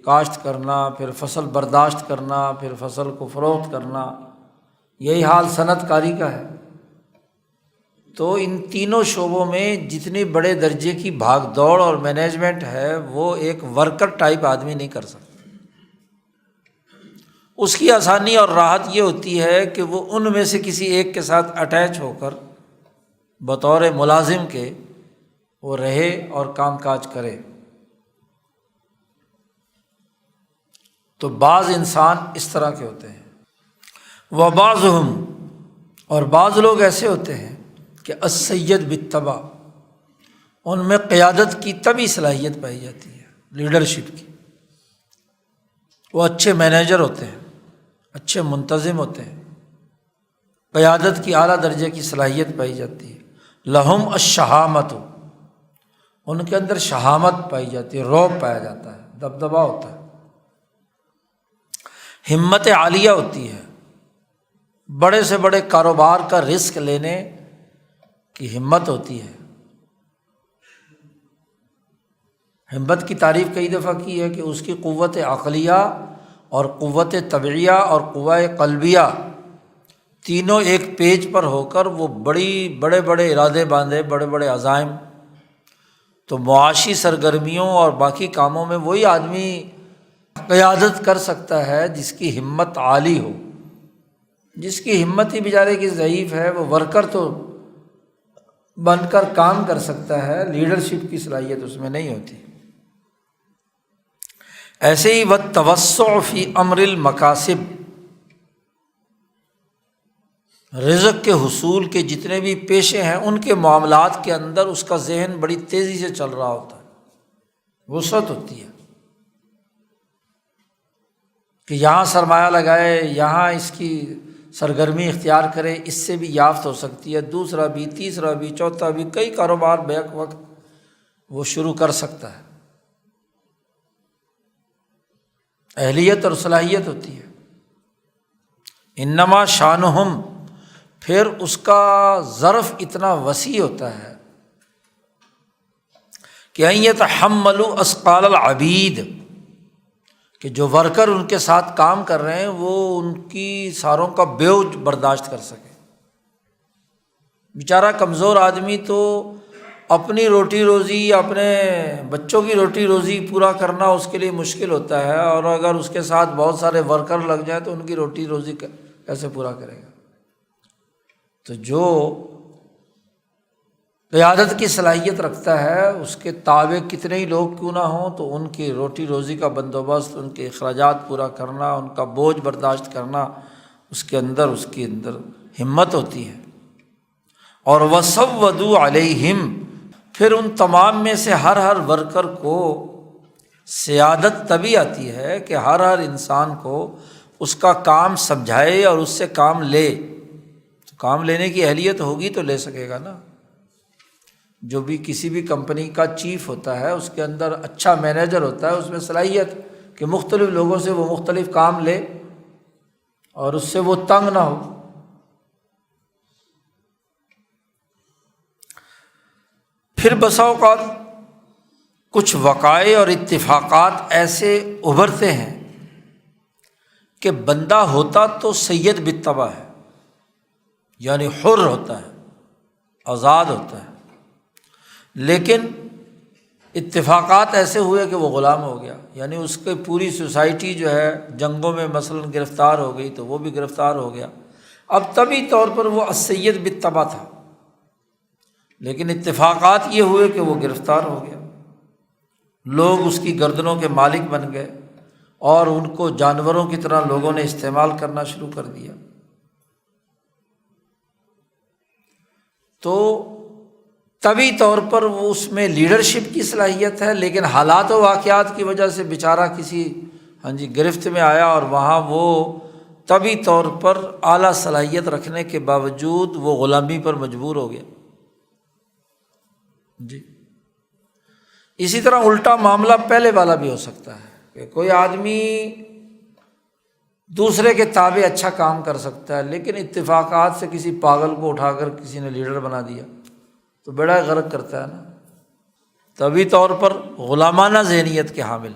کاشت کرنا، پھر فصل برداشت کرنا، پھر فصل کو فروخت کرنا، یہی حال صنعت کاری کا ہے۔ تو ان تینوں شعبوں میں جتنے بڑے درجے کی بھاگ دوڑ اور مینجمنٹ ہے وہ ایک ورکر ٹائپ آدمی نہیں کر سکتا۔ اس کی آسانی اور راحت یہ ہوتی ہے کہ وہ ان میں سے کسی ایک کے ساتھ اٹیچ ہو کر بطور ملازم کے وہ رہے اور کام کاج کرے۔ تو بعض انسان اس طرح کے ہوتے ہیں۔ وبعضهم، اور بعض لوگ ایسے ہوتے ہیں کہ السید بالطبع، ان میں قیادت کی طبعی صلاحیت پائی جاتی ہے، لیڈرشپ کی، وہ اچھے مینیجر ہوتے ہیں، اچھے منتظم ہوتے ہیں، قیادت کی اعلیٰ درجے کی صلاحیت پائی جاتی ہے۔ لہم الشہامت، ان کے اندر شہامت پائی جاتی ہے، رعب پایا جاتا ہے، دبدبا ہوتا ہے، ہمت عالیہ ہوتی ہے، بڑے سے بڑے کاروبار کا رسک لینے کی ہمت ہوتی ہے۔ ہمت کی تعریف کئی دفعہ کی ہے کہ اس کی قوت عقلیہ اور قوت طبعیہ اور قوہ قلبیہ تینوں ایک پیج پر ہو کر وہ بڑے بڑے ارادے باندھے، بڑے بڑے عزائم۔ تو معاشی سرگرمیوں اور باقی کاموں میں وہی آدمی قیادت کر سکتا ہے جس کی ہمت عالی ہو۔ جس کی ہمت ہی بیچارے کی ضعیف ہے وہ ورکر تو بن کر کام کر سکتا ہے، لیڈرشپ کی صلاحیت اس میں نہیں ہوتی۔ ایسے ہی والتوسع فی امر المکاسب، رزق کے حصول کے جتنے بھی پیشے ہیں ان کے معاملات کے اندر اس کا ذہن بڑی تیزی سے چل رہا ہوتا ہے، وسعت ہوتی ہے کہ یہاں سرمایہ لگائے، یہاں اس کی سرگرمی اختیار کرے، اس سے بھی یافت ہو سکتی ہے، دوسرا بھی، تیسرا بھی، چوتھا بھی، کئی کاروبار بیک وقت وہ شروع کر سکتا ہے۔ اہلیت اور صلاحیت ہوتی ہے۔ انما شانہم، پھر اس کا ظرف اتنا وسیع ہوتا ہے کہ ان یتحملوا اثقال العبید، کہ جو ورکر ان کے ساتھ کام کر رہے ہیں وہ ان کی ساروں کا بوجھ برداشت کر سکے۔ بیچارہ کمزور آدمی تو اپنی روٹی روزی، اپنے بچوں کی روٹی روزی پورا کرنا اس کے لیے مشکل ہوتا ہے، اور اگر اس کے ساتھ بہت سارے ورکر لگ جائیں تو ان کی روٹی روزی کیسے پورا کرے گا؟ تو جو قیادت کی صلاحیت رکھتا ہے، اس کے تابع کتنے ہی لوگ کیوں نہ ہوں، تو ان کی روٹی روزی کا بندوبست، ان کے اخراجات پورا کرنا، ان کا بوجھ برداشت کرنا، اس کے اندر ہمت ہوتی ہے۔ اور وَسَوَّدُوا عَلَيْهِمْ، پھر ان تمام میں سے ہر ورکر کو سیادت تبھی آتی ہے کہ ہر انسان کو اس کا کام سمجھائے اور اس سے کام لے۔ تو کام لینے کی اہلیت ہوگی تو لے سکے گا نا۔ جو بھی کسی بھی کمپنی کا چیف ہوتا ہے، اس کے اندر اچھا مینیجر ہوتا ہے، اس میں صلاحیت کہ مختلف لوگوں سے وہ مختلف کام لے اور اس سے وہ تنگ نہ ہو۔ پھر بسا اوقات کچھ وقائع اور اتفاقات ایسے ابھرتے ہیں کہ بندہ ہوتا تو سید بالطبع ہے، یعنی حر ہوتا ہے، آزاد ہوتا ہے، لیکن اتفاقات ایسے ہوئے کہ وہ غلام ہو گیا، یعنی اس کی پوری سوسائٹی جو ہے جنگوں میں مثلاً گرفتار ہو گئی تو وہ بھی گرفتار ہو گیا۔ اب طبعی طور پر وہ السید بالطبع تھا، لیکن اتفاقات یہ ہوئے کہ وہ گرفتار ہو گیا، لوگ اس کی گردنوں کے مالک بن گئے اور ان کو جانوروں کی طرح لوگوں نے استعمال کرنا شروع کر دیا۔ تو طبعی طور پر وہ اس میں لیڈرشپ کی صلاحیت ہے، لیکن حالات و واقعات کی وجہ سے بیچارہ کسی گرفت میں آیا، اور وہاں وہ طبعی طور پر اعلیٰ صلاحیت رکھنے کے باوجود وہ غلامی پر مجبور ہو گیا۔ اسی طرح الٹا معاملہ پہلے والا بھی ہو سکتا ہے کہ کوئی آدمی دوسرے کے تابع اچھا کام کر سکتا ہے، لیکن اتفاقات سے کسی پاگل کو اٹھا کر کسی نے لیڈر بنا دیا تو بڑا غرق کرتا ہے نا۔ طبعی طور پر غلامانہ ذہنیت کے حامل،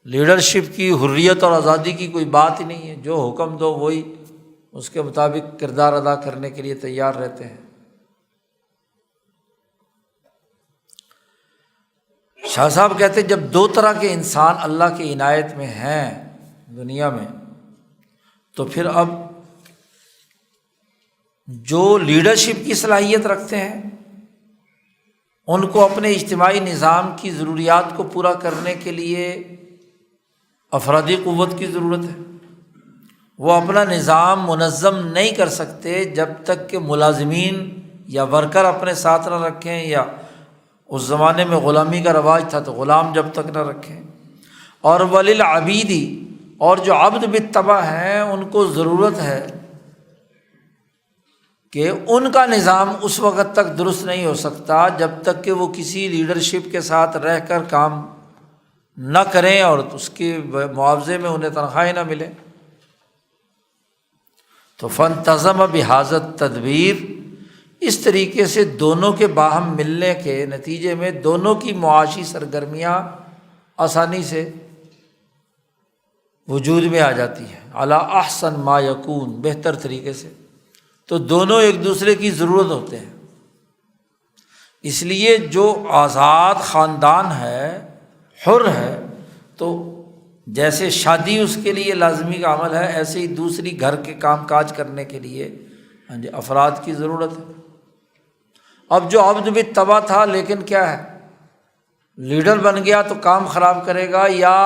لیڈرشپ کی حریت اور آزادی کی کوئی بات ہی نہیں ہے، جو حکم دو وہی اس کے مطابق کردار ادا کرنے کے لیے تیار رہتے ہیں۔ شاہ صاحب کہتے جب دو طرح کے انسان اللہ کی عنایت میں ہیں دنیا میں، تو پھر اب جو لیڈرشپ کی صلاحیت رکھتے ہیں ان کو اپنے اجتماعی نظام کی ضروریات کو پورا کرنے کے لیے افرادی قوت کی ضرورت ہے۔ وہ اپنا نظام منظم نہیں کر سکتے جب تک کہ ملازمین یا ورکر اپنے ساتھ نہ رکھیں، یا اس زمانے میں غلامی کا رواج تھا تو غلام جب تک نہ رکھیں۔ اور وللعبیدی، اور جو عبد بالطبع ہیں ان کو ضرورت ہے کہ ان کا نظام اس وقت تک درست نہیں ہو سکتا جب تک کہ وہ کسی لیڈرشپ کے ساتھ رہ کر کام نہ کریں اور اس کے معاوضے میں انہیں تنخواہیں نہ ملیں۔ تو فانتظم بہذا التدبیر، اس طریقے سے دونوں کے باہم ملنے کے نتیجے میں دونوں کی معاشی سرگرمیاں آسانی سے وجود میں آ جاتی ہیں، علی احسن ما یکون، بہتر طریقے سے۔ تو دونوں ایک دوسرے کی ضرورت ہوتے ہیں۔ اس لیے جو آزاد خاندان ہے، حر ہے، تو جیسے شادی اس کے لیے لازمی کا عمل ہے، ایسے ہی دوسری گھر کے کام کاج کرنے کے لیے افراد کی ضرورت ہے۔ اب جو عبد بالطبع تھا لیکن کیا ہے، لیڈر بن گیا تو کام خراب کرے گا، یا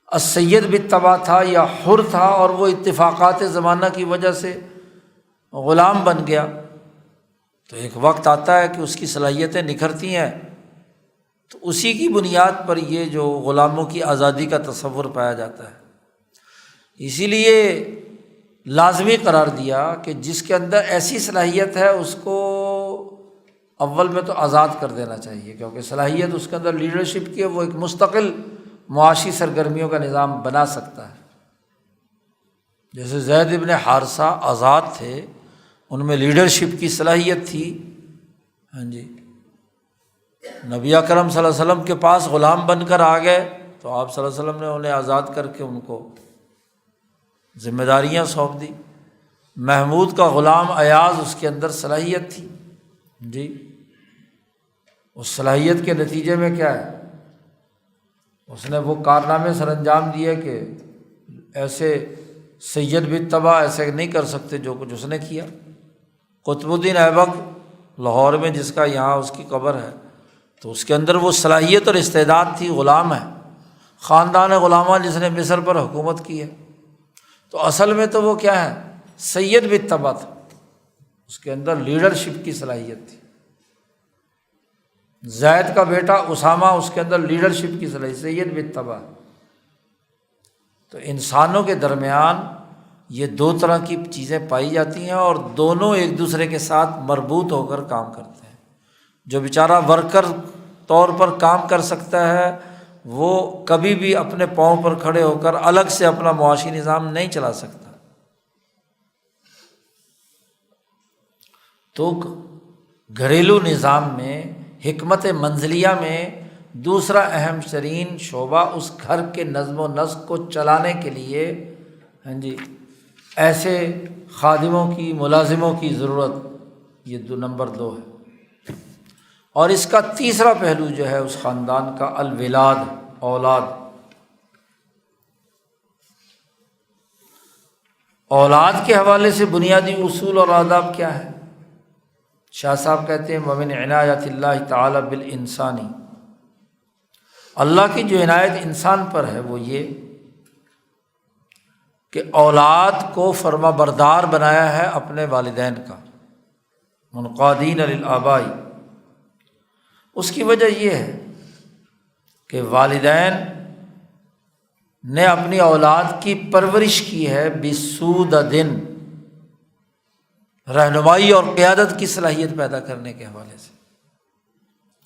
السید بالطبع تھا یا حر تھا اور وہ اتفاقات زمانہ کی وجہ سے غلام بن گیا، تو ایک وقت آتا ہے کہ اس کی صلاحیتیں نکھرتی ہیں، تو اسی کی بنیاد پر یہ جو غلاموں کی آزادی کا تصور پایا جاتا ہے۔ اسی لیے لازمی قرار دیا کہ جس کے اندر ایسی صلاحیت ہے اس کو اول میں تو آزاد کر دینا چاہیے، کیونکہ صلاحیت اس کے اندر لیڈرشپ کی ہے، وہ ایک مستقل معاشی سرگرمیوں کا نظام بنا سکتا ہے۔ جیسے زید ابن حارثہ آزاد تھے، ان میں لیڈرشپ کی صلاحیت تھی، نبی اکرم صلی اللہ علیہ وسلم کے پاس غلام بن کر آ گئے تو آپ صلی اللہ علیہ وسلم نے انہیں آزاد کر کے ان کو ذمہ داریاں سونپ دی۔ محمود کا غلام ایاز، اس کے اندر صلاحیت تھی جی، اس صلاحیت کے نتیجے میں کیا ہے، اس نے وہ کارنامے سر انجام دیے کہ ایسے سید بالطبع ایسے نہیں کر سکتے جو کچھ اس نے کیا۔ قطب الدین ایبک لاہور میں جس کا یہاں اس کی قبر ہے، تو اس کے اندر وہ صلاحیت اور استعداد تھی، غلام ہے، خاندان غلامہ جس نے مصر پر حکومت کی ہے، تو اصل میں تو وہ کیا ہے، سید بالطبع تھا، اس کے اندر لیڈرشپ کی صلاحیت تھی۔ زید کا بیٹا اسامہ، اس کے اندر لیڈرشپ کی صلاحیت، سید بالطبع۔ تو انسانوں کے درمیان یہ دو طرح کی چیزیں پائی جاتی ہیں اور دونوں ایک دوسرے کے ساتھ مربوط ہو کر کام کرتے ہیں۔ جو بیچارہ ورکر طور پر کام کر سکتا ہے وہ کبھی بھی اپنے پاؤں پر کھڑے ہو کر الگ سے اپنا معاشی نظام نہیں چلا سکتا۔ تو گھریلو نظام میں حکمت منزلیہ میں دوسرا اہم ترین شعبہ اس گھر کے نظم و نسق کو چلانے کے لیے ایسے خادموں کی، ملازموں کی ضرورت، یہ نمبر 2 ہے۔ اور اس کا تیسرا پہلو جو ہے اس خاندان کا، الولاد، اولاد۔ اولاد کے حوالے سے بنیادی اصول اور آداب کیا ہے؟ شاہ صاحب کہتے ہیں وَمِنْ عِنَایَةِ اللَّهِ تَعَالَى بِالْإِنسَانِ، اللہ کی جو عنایت انسان پر ہے وہ یہ کہ اولاد کو فرما بردار بنایا ہے اپنے والدین کا، منقادین للآباء۔ اس کی وجہ یہ ہے کہ والدین نے اپنی اولاد کی پرورش کی ہے بسودۃ، رہنمائی اور قیادت کی صلاحیت پیدا کرنے کے حوالے سے،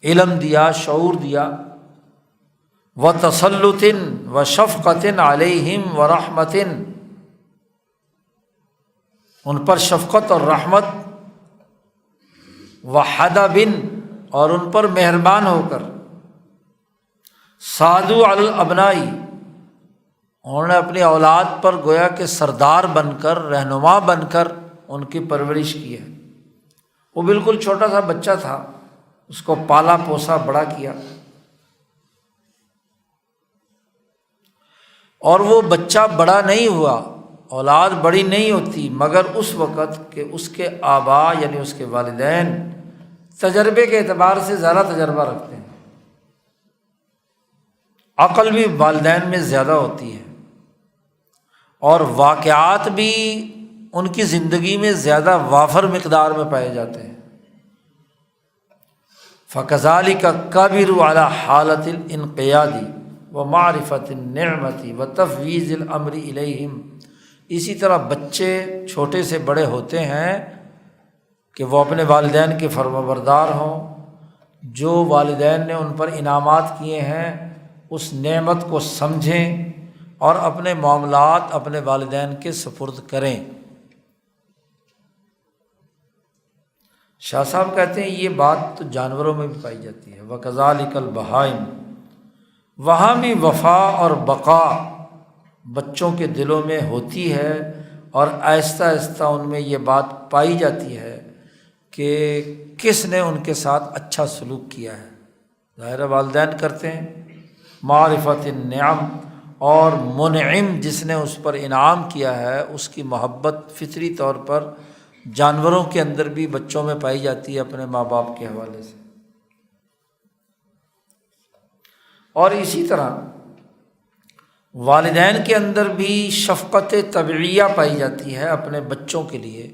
علم دیا، شعور دیا، وتسلط وشفقۃ علیہم ورحمۃ، ان پر شفقت اور رحمت، وحدب، اور ان پر مہربان ہو کر، سادوا علی الابناء، انہوں نے اپنی اولاد پر گویا کہ سردار بن کر، رہنما بن کر ان کی پرورش کی ہے۔ وہ بالکل چھوٹا سا بچہ تھا، اس کو پالا پوسا بڑا کیا، اور وہ بچہ بڑا نہیں ہوا، اولاد بڑی نہیں ہوتی مگر اس وقت کہ اس کے آباء یعنی اس کے والدین تجربے کے اعتبار سے زیادہ تجربہ رکھتے ہیں، عقل بھی والدین میں زیادہ ہوتی ہے، اور واقعات بھی ان کی زندگی میں زیادہ وافر مقدار میں پائے جاتے ہیں۔ فَكَذَلِكَ الكَّابِرُ عَلَى حَالَةِ الْإِنْقِيَادِ وَمَعْرِفَةِ النِّعْمَةِ وَتَفْوِيضِ الْأَمْرِ إِلَيْهِمْ۔ اسی طرح بچے چھوٹے سے بڑے ہوتے ہیں کہ وہ اپنے والدین کے فرمانبردار ہوں، جو والدین نے ان پر انعامات کیے ہیں اس نعمت کو سمجھیں اور اپنے معاملات اپنے والدین کے سپرد کریں۔ شاہ صاحب کہتے ہیں یہ بات تو جانوروں میں بھی پائی جاتی ہے، وَكَذَلِكَ الْبَهَائِمُ، وہاں بھی وفا اور بقا بچوں کے دلوں میں ہوتی ہے، اور آہستہ آہستہ ان میں یہ بات پائی جاتی ہے کہ کس نے ان کے ساتھ اچھا سلوک کیا ہے۔ ظاہر والدین کرتے ہیں، معرفت النعم، اور منعم جس نے اس پر انعام کیا ہے اس کی محبت فطری طور پر جانوروں کے اندر بھی بچوں میں پائی جاتی ہے اپنے ماں باپ کے حوالے سے۔ اور اسی طرح والدین کے اندر بھی شفقت طبعیہ پائی جاتی ہے اپنے بچوں کے لیے،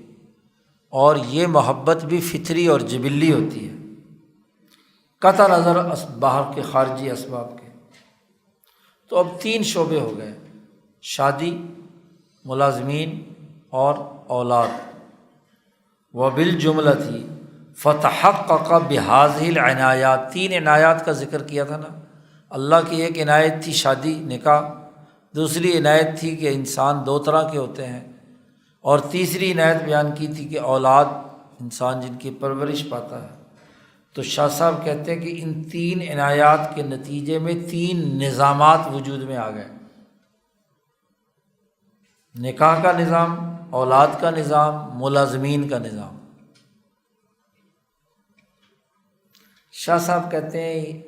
اور یہ محبت بھی فطری اور جبلی ہوتی ہے، قطع نظر باہر کے خارجی اسباب کے۔ تو اب 3 شعبے ہو گئے، شادی، ملازمین اور اولاد۔ وبالجملۃ فتحقق بہذہ العنایات، 3 عنایات کا ذکر کیا تھا نا۔ اللہ کی ایک عنایت تھی شادی، نکاح، دوسری عنایت تھی کہ انسان 2 طرح کے ہوتے ہیں، اور تیسری عنایت بیان کی تھی کہ اولاد، انسان جن کی پرورش پاتا ہے۔ تو شاہ صاحب کہتے ہیں کہ ان 3 عنایات کے نتیجے میں 3 نظامات وجود میں آ گئے، نکاح کا نظام، اولاد کا نظام، ملازمین کا نظام۔ شاہ صاحب کہتے ہیں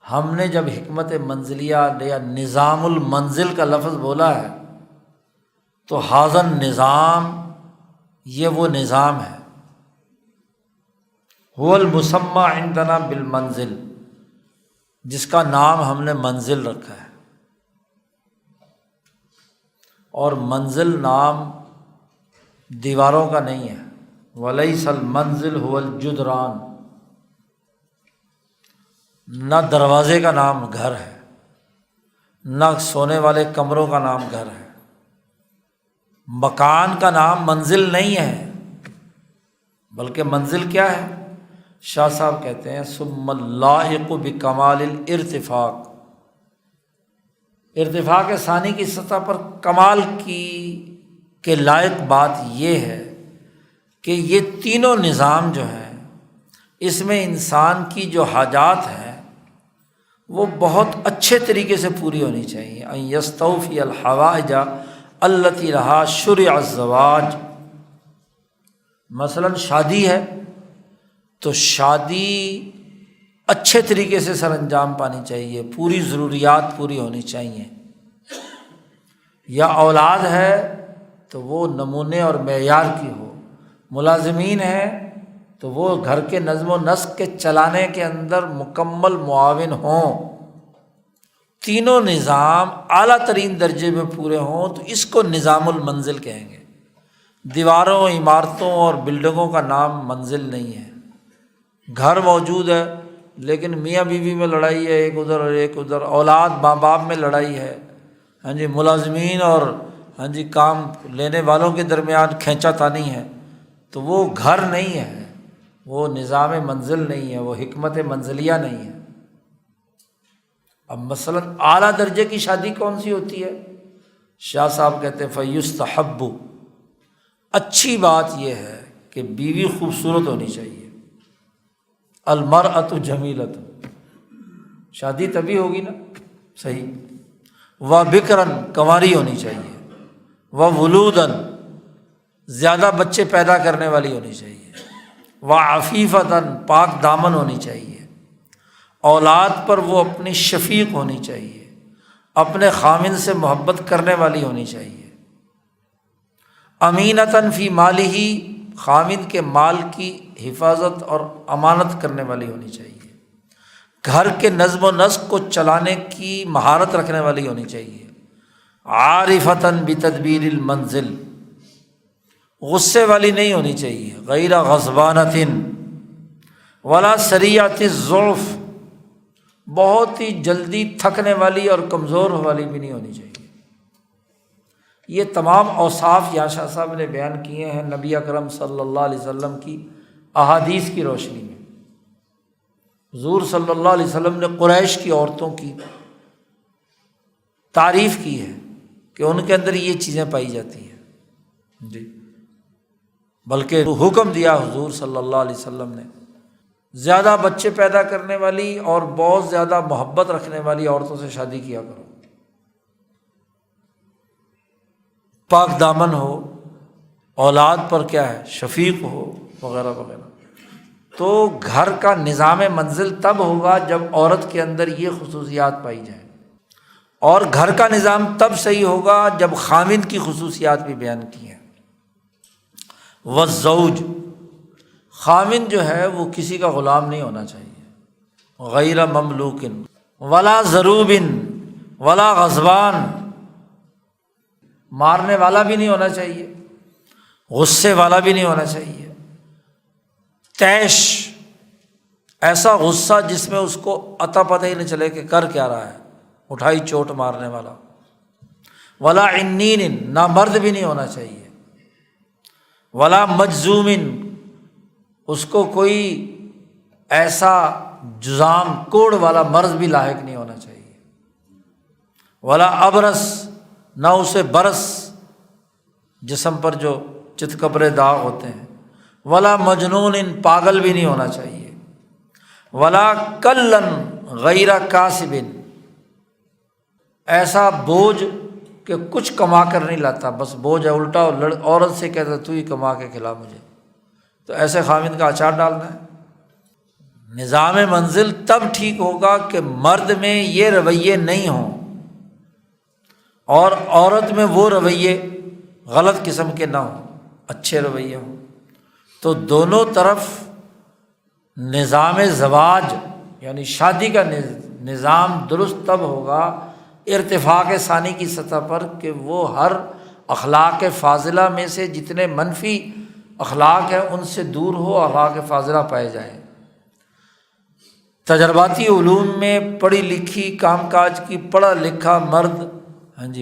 ہم نے جب حکمت منزلیہ یا نظام المنزل کا لفظ بولا ہے تو حاضن نظام، یہ وہ نظام ہے، هو المسمى عندنا بالمنزل، جس کا نام ہم نے منزل رکھا ہے۔ اور منزل نام دیواروں کا نہیں ہے، ولیس المنزل هو الجدران، نہ دروازے کا نام گھر ہے، نہ سونے والے کمروں کا نام گھر ہے، مکان کا نام منزل نہیں ہے، بلکہ منزل کیا ہے؟ شاہ صاحب کہتے ہیں ثم اللائق بکمال الارتفاق، ارتفاق ثانی کی سطح پر کمال کے لائق بات یہ ہے کہ یہ تینوں نظام جو ہیں اس میں انسان کی جو حاجات ہیں وہ بہت اچھے طریقے سے پوری ہونی چاہیے۔ ان یستوفی الحوائج التی لہا شرع الزواج، مثلاً شادی ہے تو شادی اچھے طریقے سے سر انجام پانی چاہیے، پوری ضروریات پوری ہونی چاہیے۔ یا اولاد ہے تو وہ نمونے اور معیار کی ہو، ملازمین ہے تو وہ گھر کے نظم و نسق کے چلانے کے اندر مکمل معاون ہوں، تینوں نظام اعلیٰ ترین درجے میں پورے ہوں تو اس کو نظام المنزل کہیں گے۔ دیواروں، عمارتوں اور بلڈنگوں کا نام منزل نہیں ہے۔ گھر موجود ہے لیکن میاں بیوی میں لڑائی ہے، ایک ادھر اور ایک ادھر، اولاد ماں باپ میں لڑائی ہے، ہاں جی، ملازمین اور ہاں جی کام لینے والوں کے درمیان کھینچا تانی ہے، تو وہ گھر نہیں ہے، وہ نظام منزل نہیں ہے، وہ حکمت منزلیہ نہیں ہے۔ اب مثلاً اعلیٰ درجے کی شادی کون سی ہوتی ہے؟ شاہ صاحب کہتے ہیں فیستحب، اچھی بات یہ ہے کہ بیوی خوبصورت ہونی چاہیے، المرأۃ جمیلۃ، شادی تبھی ہوگی نا صحیح، و بکرن، کنواری ہونی چاہیے، و ولودن، زیادہ بچے پیدا کرنے والی ہونی چاہیے، و عفیفتن، پاک دامن ہونی چاہیے، اولاد پر وہ اپنی شفیق ہونی چاہیے، اپنے خامن سے محبت کرنے والی ہونی چاہیے، امینتاً فی مالہ، خامن کے مال کی حفاظت اور امانت کرنے والی ہونی چاہیے، گھر کے نظم و نسق کو چلانے کی مہارت رکھنے والی ہونی چاہیے، عارفتاً بتدبیر المنزل، غصے والی نہیں ہونی چاہیے، غیر غضبانۃ ولا سریعۃ الضعف، بہت ہی جلدی تھکنے والی اور کمزور والی بھی نہیں ہونی چاہیے۔ یہ تمام اوصاف یہاں شاہ صاحب نے بیان کیے ہیں نبی اکرم صلی اللہ علیہ وسلم کی احادیث کی روشنی میں۔ حضور صلی اللہ علیہ وسلم نے قریش کی عورتوں کی تعریف کی ہے کہ ان کے اندر یہ چیزیں پائی جاتی ہیں جی، بلکہ حکم دیا حضور صلی اللہ علیہ وسلم نے زیادہ بچے پیدا کرنے والی اور بہت زیادہ محبت رکھنے والی عورتوں سے شادی کیا کرو، پاک دامن ہو، اولاد پر کیا ہے شفیق ہو، وغیرہ وغیرہ۔ تو گھر کا نظام منزل تب ہوگا جب عورت کے اندر یہ خصوصیات پائی جائیں، اور گھر کا نظام تب صحیح ہوگا جب خامند کی خصوصیات بھی بیان کی ہیں۔ والزوج، خامند جو ہے وہ کسی کا غلام نہیں ہونا چاہیے، غیر مملوک ولا ضروب ولا غضبان، مارنے والا بھی نہیں ہونا چاہیے، غصے والا بھی نہیں ہونا چاہیے، تیش، ایسا غصہ جس میں اس کو عطا پتہ ہی نہیں چلے کہ کر کیا رہا ہے، اٹھائی چوٹ مارنے والا، ولا عنین، نامرد بھی نہیں ہونا چاہیے، ولا مجذوم، اس کو کوئی ایسا جزام کوڑ والا مرض بھی لاحق نہیں ہونا چاہیے، ولا ابرس، نہ اسے برس، جسم پر جو چت کبرے داغ ہوتے ہیں، ولا مجنون، پاگل بھی نہیں ہونا چاہیے، ولا کلن غیر کاسب، ایسا بوجھ کہ کچھ کما کر نہیں لاتا، بس بوجھ ہے الٹا، عورت سے کہتا تو ہی کما کے کھلا مجھے، تو ایسے خامد کا اچار ڈالنا ہے۔ نظام منزل تب ٹھیک ہوگا کہ مرد میں یہ رویے نہیں ہوں اور عورت میں وہ رویے غلط قسم کے نہ ہوں، اچھے رویے ہوں، تو دونوں طرف نظام زواج یعنی شادی کا نظام درست تب ہوگا ارتفاق ثانی کی سطح پر کہ وہ ہر اخلاق فاضلہ میں سے جتنے منفی اخلاق ہیں ان سے دور ہو، اخلاق فاضلہ پائے جائیں۔ تجرباتی علوم میں پڑھی لکھی کام کاج کی پڑھا لکھا مرد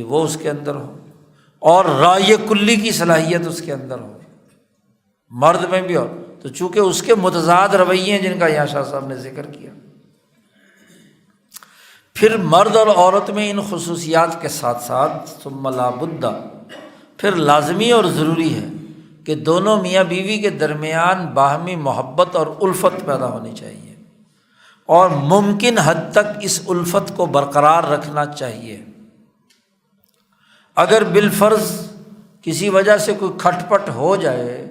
وہ اس کے اندر ہو، اور رائے کلی کی صلاحیت اس کے اندر ہو، مرد میں بھی ہو، تو چونکہ اس کے متضاد رویے ہیں جن کا یہاں شاہ صاحب نے ذکر کیا۔ پھر مرد اور عورت میں ان خصوصیات کے ساتھ ساتھ ثم لا بد، پھر لازمی اور ضروری ہے کہ دونوں میاں بیوی کے درمیان باہمی محبت اور الفت پیدا ہونی چاہیے، اور ممکن حد تک اس الفت کو برقرار رکھنا چاہیے۔ اگر بالفرض کسی وجہ سے کوئی کھٹ پٹ ہو جائے،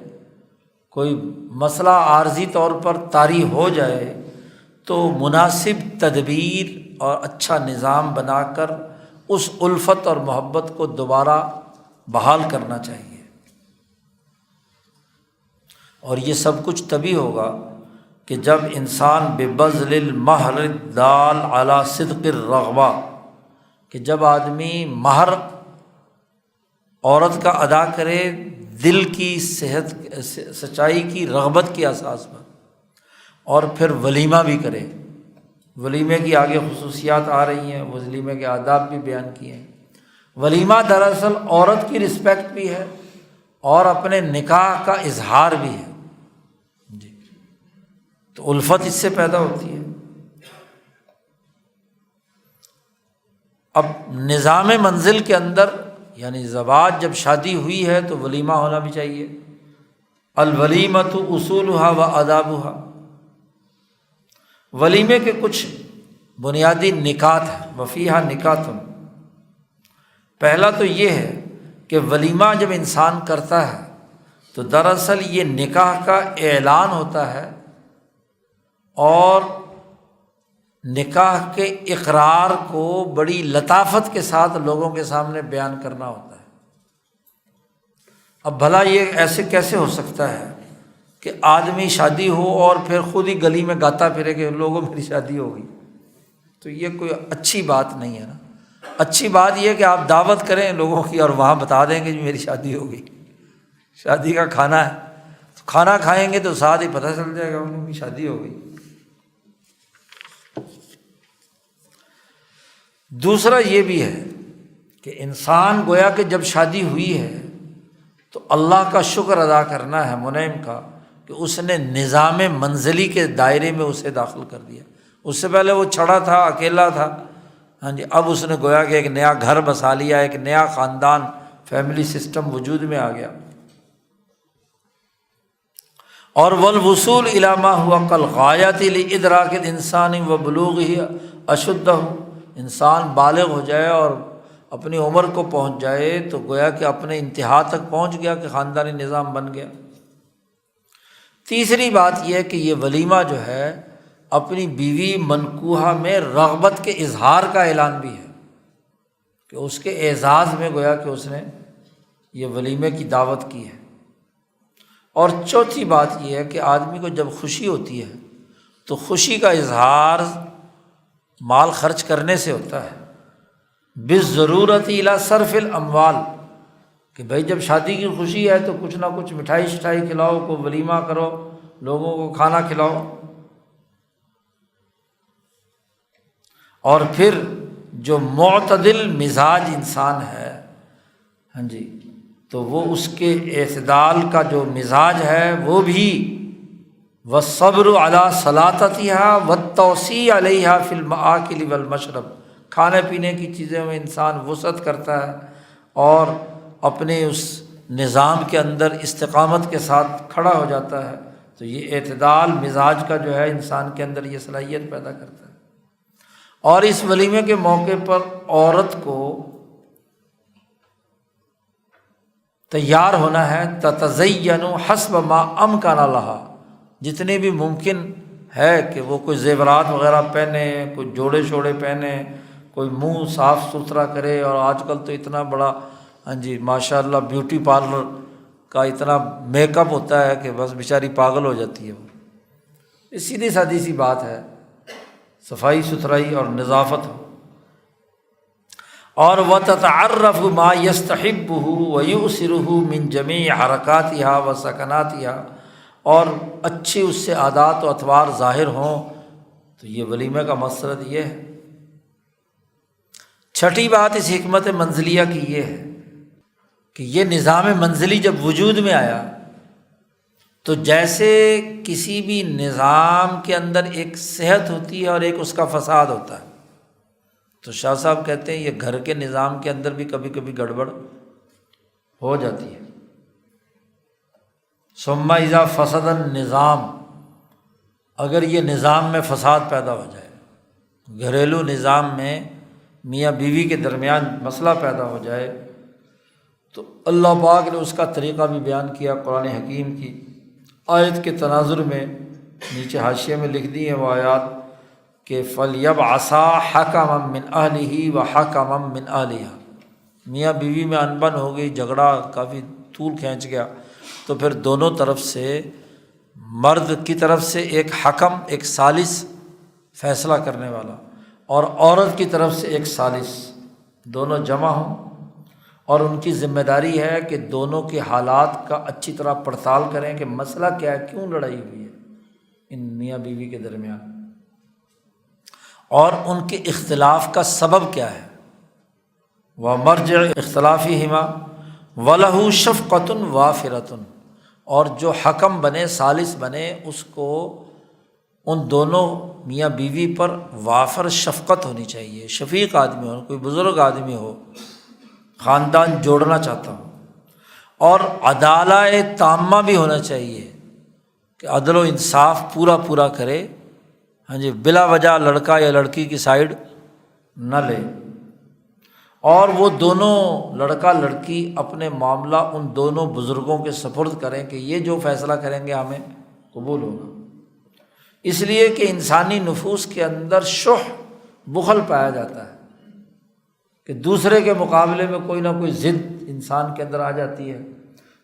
کوئی مسئلہ عارضی طور پر طاری ہو جائے، تو مناسب تدبیر اور اچھا نظام بنا کر اس الفت اور محبت کو دوبارہ بحال کرنا چاہیے۔ اور یہ سب کچھ تبھی ہوگا کہ جب انسان ببذل المہر الدال علی صدق الرغبہ، کہ جب آدمی مہر عورت کا ادا کرے دل کی صحت سچائی کی رغبت کی اساس پر، اور پھر ولیمہ بھی کرے۔ ولیمے کی آگے خصوصیات آ رہی ہیں، ولیمے کے آداب بھی بیان کیے ہیں۔ ولیمہ دراصل عورت کی رسپیکٹ بھی ہے اور اپنے نکاح کا اظہار بھی ہے، تو الفت اس سے پیدا ہوتی ہے۔ اب نظام منزل کے اندر یعنی زواج جب شادی ہوئی ہے تو ولیمہ ہونا بھی چاہیے۔ الولیمۃ اصولھا و آدابھا، ولیمے کے کچھ بنیادی نکات ہیں، وفیھا نکات۔ پہلا تو یہ ہے کہ ولیمہ جب انسان کرتا ہے تو دراصل یہ نکاح کا اعلان ہوتا ہے، اور نکاح کے اقرار کو بڑی لطافت کے ساتھ لوگوں کے سامنے بیان کرنا ہوتا ہے۔ اب بھلا یہ ایسے کیسے ہو سکتا ہے کہ آدمی شادی ہو اور پھر خود ہی گلی میں گاتا پھرے کہ لوگوں میری شادی ہو گئی؟ تو یہ کوئی اچھی بات نہیں ہے نا۔ اچھی بات یہ ہے کہ آپ دعوت کریں لوگوں کی اور وہاں بتا دیں کہ میری شادی ہو گئی، شادی کا کھانا ہے، تو کھانا کھائیں گے تو ساتھ ہی پتہ چل جائے گا ان کی شادی ہو گئی۔ دوسرا یہ بھی ہے کہ انسان گویا کہ جب شادی ہوئی ہے تو اللہ کا شکر ادا کرنا ہے منعم کا کہ اس نے نظام منزلی کے دائرے میں اسے داخل کر دیا۔ اس سے پہلے وہ چھڑا تھا، اکیلا تھا، اب اس نے گویا کہ ایک نیا گھر بسا لیا، ایک نیا خاندان، فیملی سسٹم وجود میں آ گیا۔ اور والوصول الی ما هو کالغایۃ لادراک الانسان وبلوغہ اشدہ، انسان بالغ ہو جائے اور اپنی عمر کو پہنچ جائے تو گویا کہ اپنے انتہا تک پہنچ گیا کہ خاندانی نظام بن گیا۔ تیسری بات یہ ہے کہ یہ ولیمہ جو ہے اپنی بیوی منکوحہ میں رغبت کے اظہار کا اعلان بھی ہے، کہ اس کے اعزاز میں گویا کہ اس نے یہ ولیمے کی دعوت کی ہے۔ اور چوتھی بات یہ ہے کہ آدمی کو جب خوشی ہوتی ہے تو خوشی کا اظہار مال خرچ کرنے سے ہوتا ہے، بالضرورت الی صرف الاموال، کہ بھائی جب شادی کی خوشی ہے تو کچھ نہ کچھ مٹھائی شٹائی کھلاؤ، کو ولیمہ کرو، لوگوں کو کھانا کھلاؤ۔ اور پھر جو معتدل مزاج انسان ہے تو وہ اس کے اعتدال کا جو مزاج ہے وہ بھی والصبر علی سلاطتها والتوسیع علیہا فی المآکل والمشرب، کھانے پینے کی چیزوں میں انسان وسعت کرتا ہے اور اپنے اس نظام کے اندر استقامت کے ساتھ کھڑا ہو جاتا ہے تو یہ اعتدال مزاج کا جو ہے انسان کے اندر یہ صلاحیت پیدا کرتا ہے۔ اور اس ولیمے کے موقع پر عورت کو تیار ہونا ہے، تتزین حسب ما امکن لہا، جتنے بھی ممکن ہے کہ وہ کوئی زیورات وغیرہ پہنے، کوئی جوڑے شوڑے پہنے، کوئی منہ صاف ستھرا کرے۔ اور آج کل تو اتنا بڑا ماشاء اللہ بیوٹی پارلر کا اتنا میک اپ ہوتا ہے کہ بس بیچاری پاگل ہو جاتی ہے۔ وہ یہ سیدھی سادی سی بات ہے، صفائی ستھرائی اور نظافت ہو۔ اور وَتَتَعَرَّفُ مَا يَسْتَحِبُّهُ وَيُؤْثِرُهُ مِن جَمِيعِ حَرَكَاتِهَا وَسَكَنَاتِهَا، اور اچھی اس سے عادات و اطوار ظاہر ہوں۔ تو یہ ولیمہ کا مقصد یہ ہے۔ چھٹی بات اس حکمت منزلیہ کی یہ ہے کہ یہ نظام منزلی جب وجود میں آیا تو جیسے کسی بھی نظام کے اندر ایک صحت ہوتی ہے اور ایک اس کا فساد ہوتا ہے، تو شاہ صاحب کہتے ہیں یہ گھر کے نظام کے اندر بھی کبھی کبھی گڑبڑ ہو جاتی ہے۔ ثم اذا فسد النظام، اگر یہ نظام میں فساد پیدا ہو جائے، گھریلو نظام میں میاں بیوی کے درمیان مسئلہ پیدا ہو جائے، تو اللہ پاک نے اس کا طریقہ بھی بیان کیا قرآن حکیم کی آیت کے تناظر میں، نیچے حاشیے میں لکھ دی ہیں وہ آیات کہ فَلْيَبْعَثَا حَكَمًا مِّنْ أَهْلِهِ وَحَكَمًا مِّنْ أَهْلِهَا، میاں بیوی میں انبن ہو گئی، جھگڑا کافی طول کھینچ گیا، تو پھر دونوں طرف سے، مرد کی طرف سے ایک حکم، ایک ثالث فیصلہ کرنے والا، اور عورت کی طرف سے ایک ثالث، دونوں جمع ہوں، اور ان کی ذمہ داری ہے کہ دونوں کے حالات کا اچھی طرح پڑتال کریں کہ مسئلہ کیا ہے، کیوں لڑائی ہوئی ہے ان میاں بیوی کے درمیان، اور ان کے اختلاف کا سبب کیا ہے۔ وَمَرْجِعُ اخْتِلَافِهِمَا وَلَهُ شَفْقَةٌ وَافِرَةٌ، اور جو حکم بنے، ثالث بنے، اس کو ان دونوں میاں بیوی پر وافر شفقت ہونی چاہیے، شفیق آدمی ہو، کوئی بزرگ آدمی ہو، خاندان جوڑنا چاہتا ہو، اور عدالہ تامہ بھی ہونا چاہیے کہ عدل و انصاف پورا کرے، بلا وجہ لڑکا یا لڑکی کی سائیڈ نہ لے، اور وہ دونوں لڑکا لڑکی اپنے معاملہ ان دونوں بزرگوں کے سپرد کریں کہ یہ جو فیصلہ کریں گے ہمیں قبول ہوگا۔ اس لیے کہ انسانی نفوس کے اندر شح، بخل پایا جاتا ہے کہ دوسرے کے مقابلے میں کوئی نہ کوئی ضد انسان کے اندر آ جاتی ہے،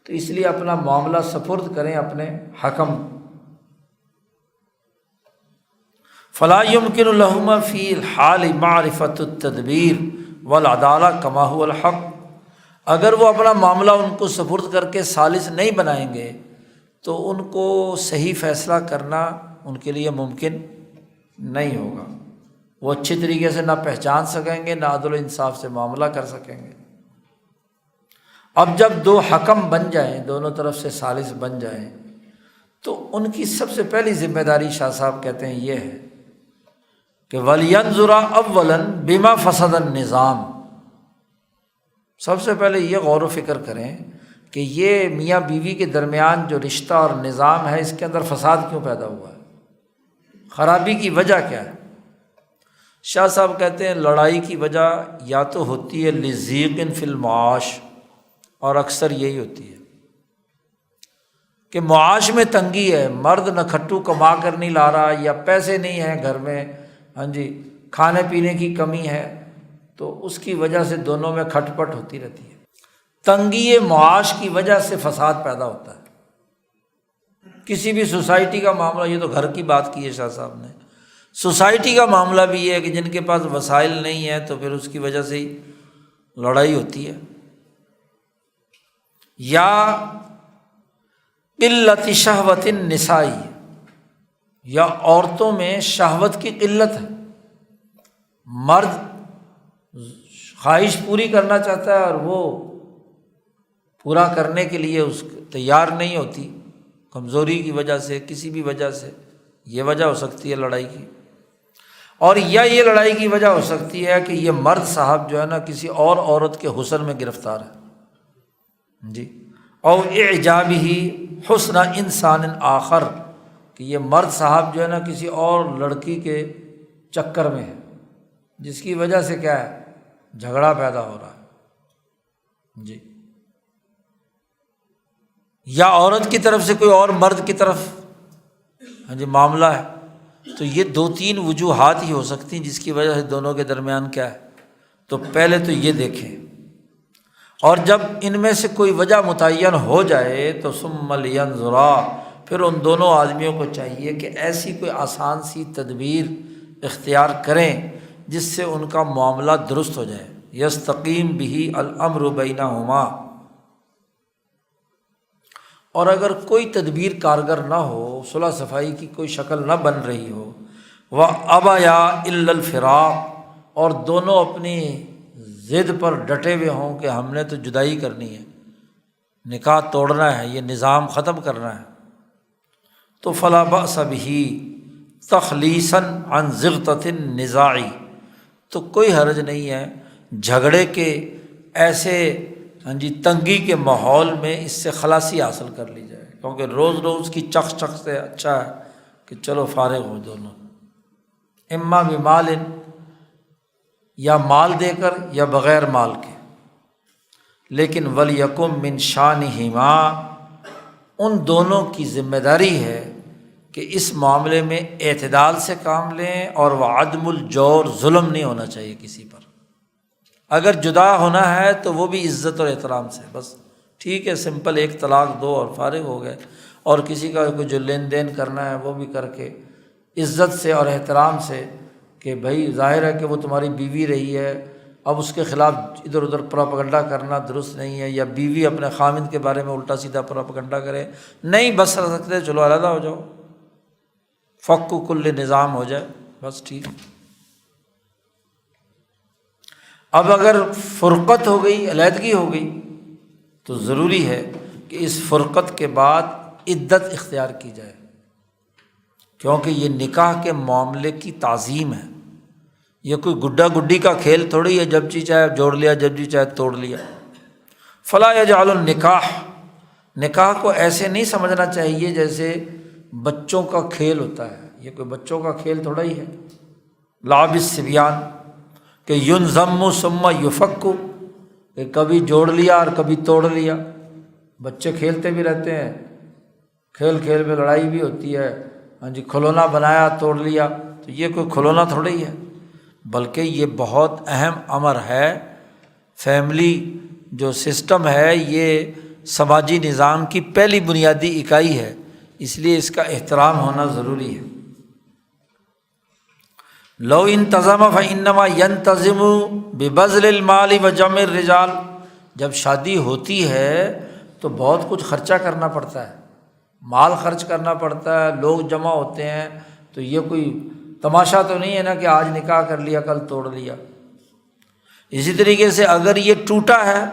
تو اس لیے اپنا معاملہ سپرد کریں اپنے حکم۔ فلا يمكن لهما في الحال معرفة التدبیر والعدالہ كما هو الحق، اگر وہ اپنا معاملہ ان کو سپرد کر کے ثالث نہیں بنائیں گے تو ان کو صحیح فیصلہ کرنا ان کے لیے ممکن نہیں ہوگا، وہ اچھی طریقے سے نہ پہچان سکیں گے، نہ عدل و انصاف سے معاملہ کر سکیں گے۔ اب جب دو حکم بن جائیں، دونوں طرف سے ثالث بن جائیں، تو ان کی سب سے پہلی ذمہ داری شاہ صاحب کہتے ہیں یہ ہے کہ وَلْيَنْظُرَ أَوَّلًا بِمَا فَسَدَ النِّظَامُ، سب سے پہلے یہ غور و فکر کریں کہ یہ میاں بیوی کے درمیان جو رشتہ اور نظام ہے، اس کے اندر فساد کیوں پیدا ہوا ہے، خرابی کی وجہ کیا ہے۔ شاہ صاحب کہتے ہیں لڑائی کی وجہ یا تو ہوتی ہے لِضِيقٍ فِي الْمُعَاش، اور اکثر یہی ہوتی ہے کہ معاش میں تنگی ہے، مرد نہ کھٹو کما کر نہیں لا رہا، یا پیسے نہیں ہیں گھر میں، کھانے پینے کی کمی ہے، تو اس کی وجہ سے دونوں میں کھٹ پٹ ہوتی رہتی ہے۔ تنگی معاش کی وجہ سے فساد پیدا ہوتا ہے۔ کسی بھی سوسائٹی کا معاملہ، یہ تو گھر کی بات کی ہے شاہ صاحب نے، سوسائٹی کا معاملہ بھی یہ ہے کہ جن کے پاس وسائل نہیں ہیں تو پھر اس کی وجہ سے ہی لڑائی ہوتی ہے۔ یا قلت شہوت النساء، یا عورتوں میں شہوت کی قلت ہے، مرد خواہش پوری کرنا چاہتا ہے اور وہ پورا کرنے کے لیے اس تیار نہیں ہوتی، کمزوری کی وجہ سے، کسی بھی وجہ سے، یہ وجہ ہو سکتی ہے لڑائی کی۔ اور یا یہ لڑائی کی وجہ ہو سکتی ہے کہ یہ مرد صاحب جو ہے نا کسی اور عورت کے حسن میں گرفتار ہے، او اعجابہ حسن انسان آخر، کہ یہ مرد صاحب جو ہے نا کسی اور لڑکی کے چکر میں ہے، جس کی وجہ سے کیا ہے جھگڑا پیدا ہو رہا ہے جی، یا عورت کی طرف سے کوئی اور مرد کی طرف ہاں جی معاملہ ہے، تو یہ 2-3 وجوہات ہی ہو سکتی ہیں جس کی وجہ سے دونوں کے درمیان کیا ہے۔ تو پہلے تو یہ دیکھیں، اور جب ان میں سے کوئی وجہ متعین ہو جائے تو ثم لینظرا، پھر ان دونوں آدمیوں کو چاہیے کہ ایسی کوئی آسان سی تدبیر اختیار کریں جس سے ان کا معاملہ درست ہو جائے، یستقیم بہ الامر بینہما۔ اور اگر کوئی تدبیر کارگر نہ ہو، صلح صفائی کی کوئی شکل نہ بن رہی ہو، وَأَبَيَا إِلَّا الْفِرَاقَ، اور دونوں اپنی ضد پر ڈٹے ہوئے ہوں کہ ہم نے تو جدائی کرنی ہے، نکاح توڑنا ہے، یہ نظام ختم کرنا ہے، تو فَلَا بَأْسَ بِهِ تَخْلِيصًا عَنْ زِغْطَةِ النِّزَاعِ، تو کوئی حرج نہیں ہے جھگڑے کے ایسے ہاں جی تنگی کے ماحول میں اس سے خلاصی حاصل کر لی جائے، کیونکہ روز روز کی چخ چخ سے اچھا ہے کہ چلو فارغ ہو دونوں، اما بمال، یا مال دے کر یا بغیر مال کے، لیکن وَلْيَكُن مِّن شَأْنِهِمَا، ان دونوں کی ذمہ داری ہے کہ اس معاملے میں اعتدال سے کام لیں، اور وعدم الجور، ظلم نہیں ہونا چاہیے کسی پر۔ اگر جدا ہونا ہے تو وہ بھی عزت اور احترام سے، بس ٹھیک ہے سمپل ایک طلاق دو اور فارغ ہو گئے، اور کسی کا کوئی جو لین دین کرنا ہے وہ بھی کر کے عزت سے اور احترام سے، کہ بھائی ظاہر ہے کہ وہ تمہاری بیوی رہی ہے، اب اس کے خلاف ادھر ادھر پروپیگنڈا کرنا درست نہیں ہے، یا بیوی اپنے خامند کے بارے میں الٹا سیدھا پروپیگنڈا کرے، نہیں بس کر سکتے چلو علیحدہ ہو جاؤ، فک کل نظام ہو جائے، بس ٹھیک۔ اب اگر فرقت ہو گئی، علیحدگی ہو گئی، تو ضروری ہے کہ اس فرقت کے بعد عدت اختیار کی جائے، کیونکہ یہ نکاح کے معاملے کی تعظیم ہے، یہ کوئی گڈا گڈی کا کھیل تھوڑی ہے، جب جی چاہے جوڑ لیا، جب جی چاہے توڑ لیا۔ فلا یجعل النکاح، نکاح کو ایسے نہیں سمجھنا چاہیے جیسے بچوں کا کھیل ہوتا ہے، یہ کوئی بچوں کا کھیل تھوڑا ہی ہے، لعب الصبیان، کہ ینضم ثم یفک، کہ کبھی جوڑ لیا اور کبھی توڑ لیا، بچے کھیلتے بھی رہتے ہیں، کھیل کھیل میں لڑائی بھی ہوتی ہے، ہاں جی کھلونا بنایا توڑ لیا، تو یہ کوئی کھلونا تھوڑا ہی ہے، بلکہ یہ بہت اہم امر ہے۔ فیملی جو سسٹم ہے یہ سماجی نظام کی پہلی بنیادی اکائی ہے، اس لیے اس کا احترام ہونا ضروری ہے۔ لو انتظم فانما ينتظم ببذل المال وجمع الرجال، جب شادی ہوتی ہے تو بہت کچھ خرچہ کرنا پڑتا ہے، مال خرچ کرنا پڑتا ہے، لوگ جمع ہوتے ہیں، تو یہ کوئی تماشا تو نہیں ہے نا کہ آج نکاح کر لیا کل توڑ لیا۔ اسی طریقے سے اگر یہ ٹوٹا ہے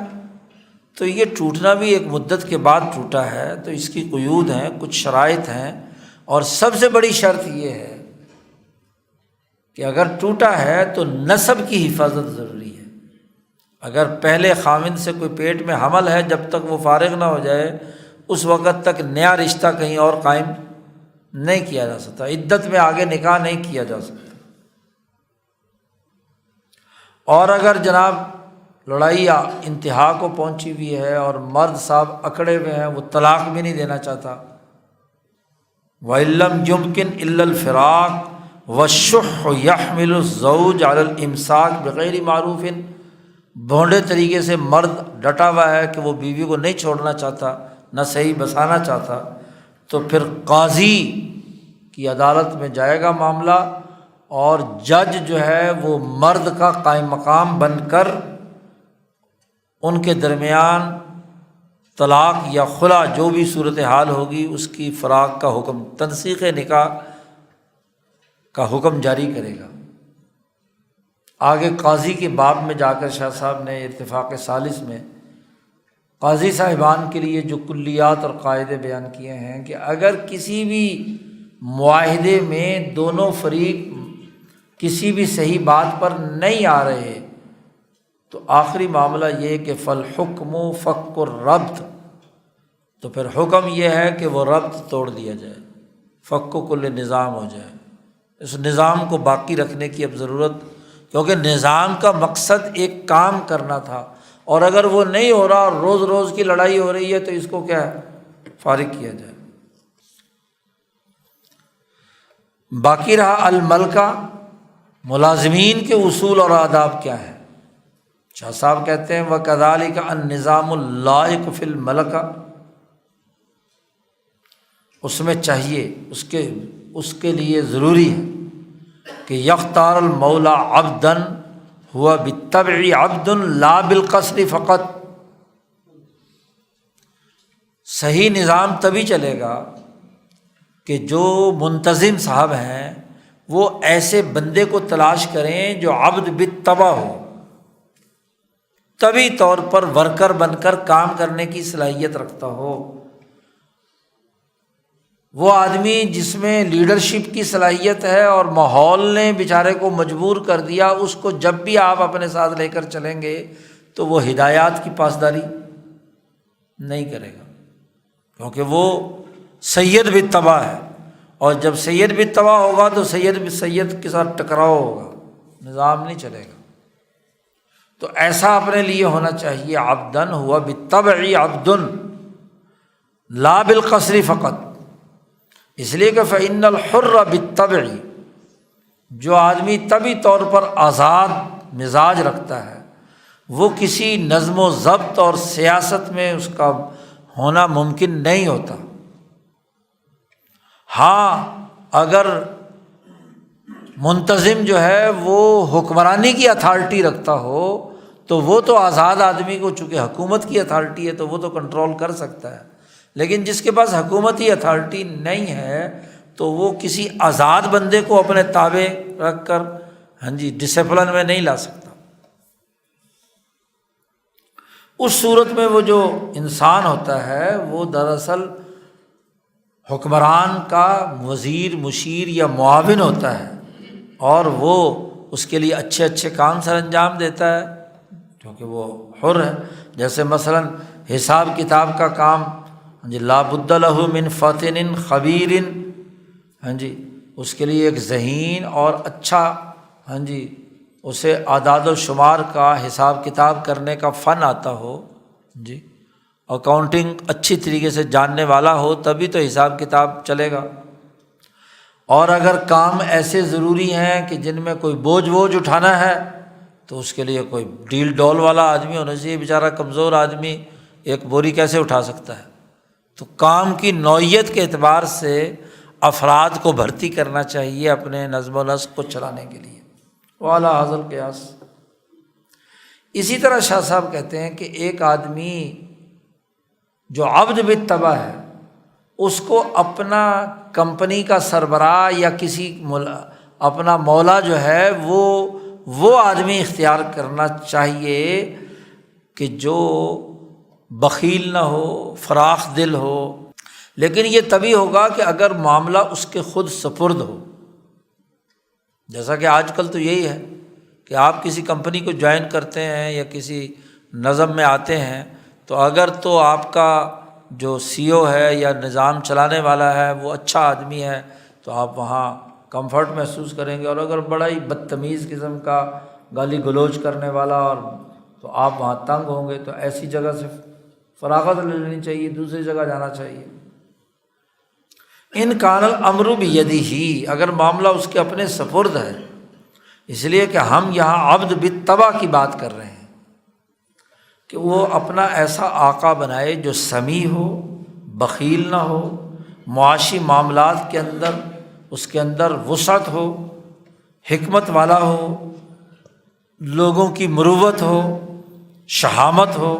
تو یہ ٹوٹنا بھی ایک مدت کے بعد ٹوٹا ہے، تو اس کی قیود ہیں، کچھ شرائط ہیں، اور سب سے بڑی شرط یہ ہے کہ اگر ٹوٹا ہے تو نسب کی حفاظت ضروری ہے۔ اگر پہلے خامند سے کوئی پیٹ میں حمل ہے، جب تک وہ فارغ نہ ہو جائے اس وقت تک نیا رشتہ کہیں اور قائم نہیں کیا جا سکتا، عدت میں آگے نکاح نہیں کیا جا سکتا۔ اور اگر جناب لڑائی انتہا کو پہنچی ہوئی ہے اور مرد صاحب اکڑے ہوئے ہیں، وہ طلاق بھی نہیں دینا چاہتا، وَإِن لَّمْ يُمْكِنْ إِلَّا الْفِرَاقُ وَالشُّحُّ يَحْمِلُ الزَّوْجَ عَلَى الْإِمْسَاكِ بِغَيْرِ مَعْرُوفٍ، بھونڈے طریقے سے مرد ڈٹا ہوا ہے کہ وہ بیوی کو نہیں چھوڑنا چاہتا، نہ صحیح بسانا چاہتا، تو پھر قاضی کی عدالت میں جائے گا معاملہ، اور جج جو ہے وہ مرد کا قائم مقام بن کر ان کے درمیان طلاق یا خلا جو بھی صورتحال ہوگی اس کی فراق کا حکم، تنسیخ نکاح کا حکم جاری کرے گا۔ آگے قاضی کے باب میں جا کر شاہ صاحب نے اتفاق ثالث میں قاضی صاحبان کے لیے جو کلیات اور قاعدے بیان کیے ہیں کہ اگر کسی بھی معاہدے میں دونوں فریق کسی بھی صحیح بات پر نہیں آ رہے تو آخری معاملہ یہ کہ فالحکم فک الربط، تو پھر حکم یہ ہے کہ وہ ربط توڑ دیا جائے، فک و کل نظام ہو جائے۔ اس نظام کو باقی رکھنے کی اب ضرورت، کیونکہ نظام کا مقصد ایک کام کرنا تھا، اور اگر وہ نہیں ہو رہا اور روز روز کی لڑائی ہو رہی ہے تو اس کو کیا ہے، فارغ کیا جائے۔ باقی رہا الملکہ، ملازمین کے اصول اور آداب کیا ہیں۔ شاہ صاحب کہتے ہیں وَكَذَلِكَ النِّظَامُ اللَّائِقُ فِي الْمَلَكَةِ، اس میں چاہیے، اس کے لیے ضروری ہے کہ یختار المولا عبدا ہوا بالطبع عبد لا بالقصد فقط۔ صحیح نظام تبھی چلے گا کہ جو منتظم صاحب ہیں وہ ایسے بندے کو تلاش کریں جو عبد بالطبع ہو، طبعی طور پر ورکر بن کر کام کرنے کی صلاحیت رکھتا ہو۔ وہ آدمی جس میں لیڈرشپ کی صلاحیت ہے اور ماحول نے بیچارے کو مجبور کر دیا، اس کو جب بھی آپ اپنے ساتھ لے کر چلیں گے تو وہ ہدایات کی پاسداری نہیں کرے گا، کیونکہ وہ سید بالطبع ہے، اور جب سید بالطبع ہوگا تو سید کے ساتھ ٹکراؤ ہوگا، نظام نہیں چلے گا۔ تو ایسا اپنے لیے ہونا چاہیے، عبدن ہوا بالطبع عبد لا بالقصر فقط، اس لیے کہ فإن الحر بالطبع، جو آدمی طبعی طور پر آزاد مزاج رکھتا ہے وہ کسی نظم و ضبط اور سیاست میں اس کا ہونا ممکن نہیں ہوتا۔ ہاں اگر منتظم جو ہے وہ حکمرانی کی اتھارٹی رکھتا ہو تو وہ تو آزاد آدمی کو، چونکہ حکومت کی اتھارٹی ہے تو وہ تو کنٹرول کر سکتا ہے، لیکن جس کے پاس حکومتی اتھارٹی نہیں ہے تو وہ کسی آزاد بندے کو اپنے تابع رکھ کر ڈسپلن میں نہیں لا سکتا۔ اس صورت میں وہ جو انسان ہوتا ہے وہ دراصل حکمران کا وزیر، مشیر یا معاون ہوتا ہے، اور وہ اس کے لیے اچھے اچھے کام سر انجام دیتا ہے کیونکہ وہ حر ہے۔ جیسے مثلاً حساب کتاب کا کام، لا بد لہ من فطن خبیر، اس کے لیے ایک ذہین اور اچھا اسے اعداد و شمار کا حساب کتاب کرنے کا فن آتا ہو، اکاؤنٹنگ اچھی طریقے سے جاننے والا ہو، تبھی تو حساب کتاب چلے گا۔ اور اگر کام ایسے ضروری ہیں کہ جن میں کوئی بوجھ اٹھانا ہے تو اس کے لیے کوئی ڈیل ڈول والا آدمی ہونا چاہیے، بیچارہ کمزور آدمی ایک بوری کیسے اٹھا سکتا ہے۔ تو کام کی نوعیت کے اعتبار سے افراد کو بھرتی کرنا چاہیے اپنے نظم و نسق کو چلانے کے لیے، وعلیٰ ھذا القیاس۔ اسی طرح شاہ صاحب کہتے ہیں کہ ایک آدمی جو عبد بالطبع ہے اس کو اپنا کمپنی کا سربراہ یا کسی اپنا مولا جو ہے وہ آدمی اختیار کرنا چاہیے کہ جو بخیل نہ ہو، فراخ دل ہو، لیکن یہ تبھی ہوگا کہ اگر معاملہ اس کے خود سپرد ہو۔ جیسا کہ آج کل تو یہی ہے کہ آپ کسی کمپنی کو جوائن کرتے ہیں یا کسی نظم میں آتے ہیں تو اگر تو آپ کا جو سی او ہے یا نظام چلانے والا ہے وہ اچھا آدمی ہے تو آپ وہاں کمفرٹ محسوس کریں گے، اور اگر بڑا ہی بدتمیز قسم کا گالی گلوچ کرنے والا اور تو آپ وہاں تنگ ہوں گے۔ تو ایسی جگہ سے فراغت لے لینی چاہیے، دوسری جگہ جانا چاہیے۔ ان کان الامر بیدہ، اگر معاملہ اس کے اپنے سپرد ہے، اس لیے کہ ہم یہاں عبد بالطبع کی بات کر رہے ہیں کہ وہ اپنا ایسا آقا بنائے جو سمیع ہو، بخیل نہ ہو، معاشی معاملات کے اندر اس کے اندر وسعت ہو، حکمت والا ہو، لوگوں کی مروت ہو، شہامت ہو۔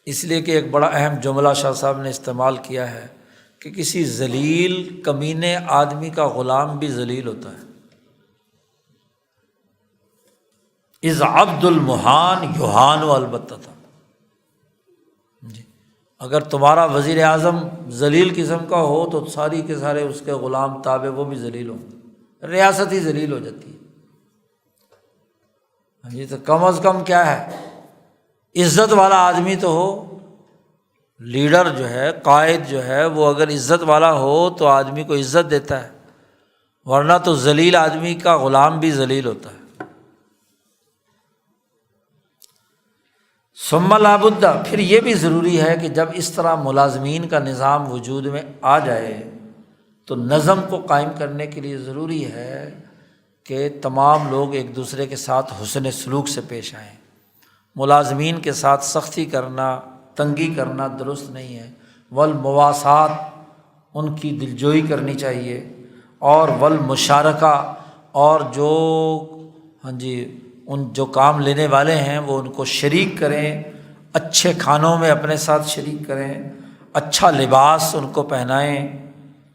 اس لیے کہ ایک بڑا اہم جملہ شاہ صاحب نے استعمال کیا ہے کہ کسی ذلیل کمینے آدمی کا غلام بھی ذلیل ہوتا ہے۔ اذ عبد المحان یہان و البتہ تھا۔ اگر تمہارا وزیر اعظم ذلیل قسم کا ہو تو ساری کے سارے اس کے غلام تابع وہ بھی ذلیل ہوں گے، ریاست ہی ذلیل ہو جاتی ہے۔ تو کم از کم کیا ہے، عزت والا آدمی تو ہو لیڈر جو ہے، قائد جو ہے، وہ اگر عزت والا ہو تو آدمی کو عزت دیتا ہے، ورنہ تو ذلیل آدمی کا غلام بھی ذلیل ہوتا ہے۔ ثم لا بد، پھر یہ بھی ضروری ہے کہ جب اس طرح ملازمین کا نظام وجود میں آ جائے تو نظم کو قائم کرنے کے لیے ضروری ہے کہ تمام لوگ ایک دوسرے کے ساتھ حسن سلوک سے پیش آئیں۔ ملازمین کے ساتھ سختی کرنا، تنگی کرنا درست نہیں ہے۔ والمواسات، ان کی دلجوئی کرنی چاہیے، اور والمشارکہ، اور جو ان جو کام لینے والے ہیں وہ ان کو شریک کریں، اچھے کھانوں میں اپنے ساتھ شریک کریں، اچھا لباس ان کو پہنائیں،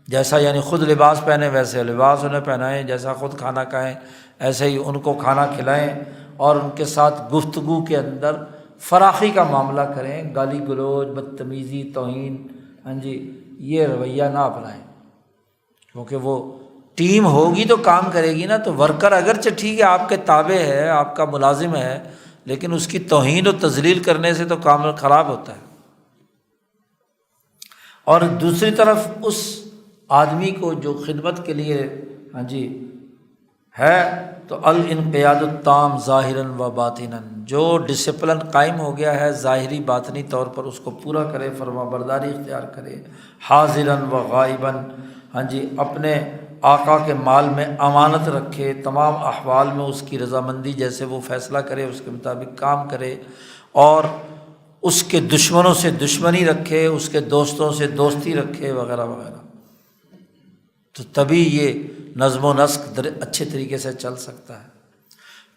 جیسا یعنی خود لباس پہنیں ویسے لباس انہیں پہنائیں، جیسا خود کھانا کھائیں ایسے ہی ان کو کھانا کھلائیں، اور ان کے ساتھ گفتگو کے اندر فراخی کا معاملہ کریں، گالی گلوچ، بدتمیزی، توہین، یہ رویہ نہ اپنائیں، کیونکہ وہ ٹیم ہوگی تو کام کرے گی نا۔ تو ورکر اگرچہ ٹھیک ہے آپ کے تابع ہے، آپ کا ملازم ہے، لیکن اس کی توہین و تذلیل کرنے سے تو کام خراب ہوتا ہے۔ اور دوسری طرف اس آدمی کو جو خدمت کے لیے ہے تو الانقیاد التام ظاہراً و باطناً، جو ڈسپلن قائم ہو گیا ہے ظاہری باطنی طور پر اس کو پورا کرے، فرما برداری اختیار کرے، حاضراً و غائباً، اپنے آقا کے مال میں امانت رکھے، تمام احوال میں اس کی رضامندی جیسے وہ فیصلہ کرے اس کے مطابق کام کرے، اور اس کے دشمنوں سے دشمنی رکھے، اس کے دوستوں سے دوستی رکھے، وغیرہ وغیرہ، تو تبھی یہ نظم و نسق اچھے طریقے سے چل سکتا ہے۔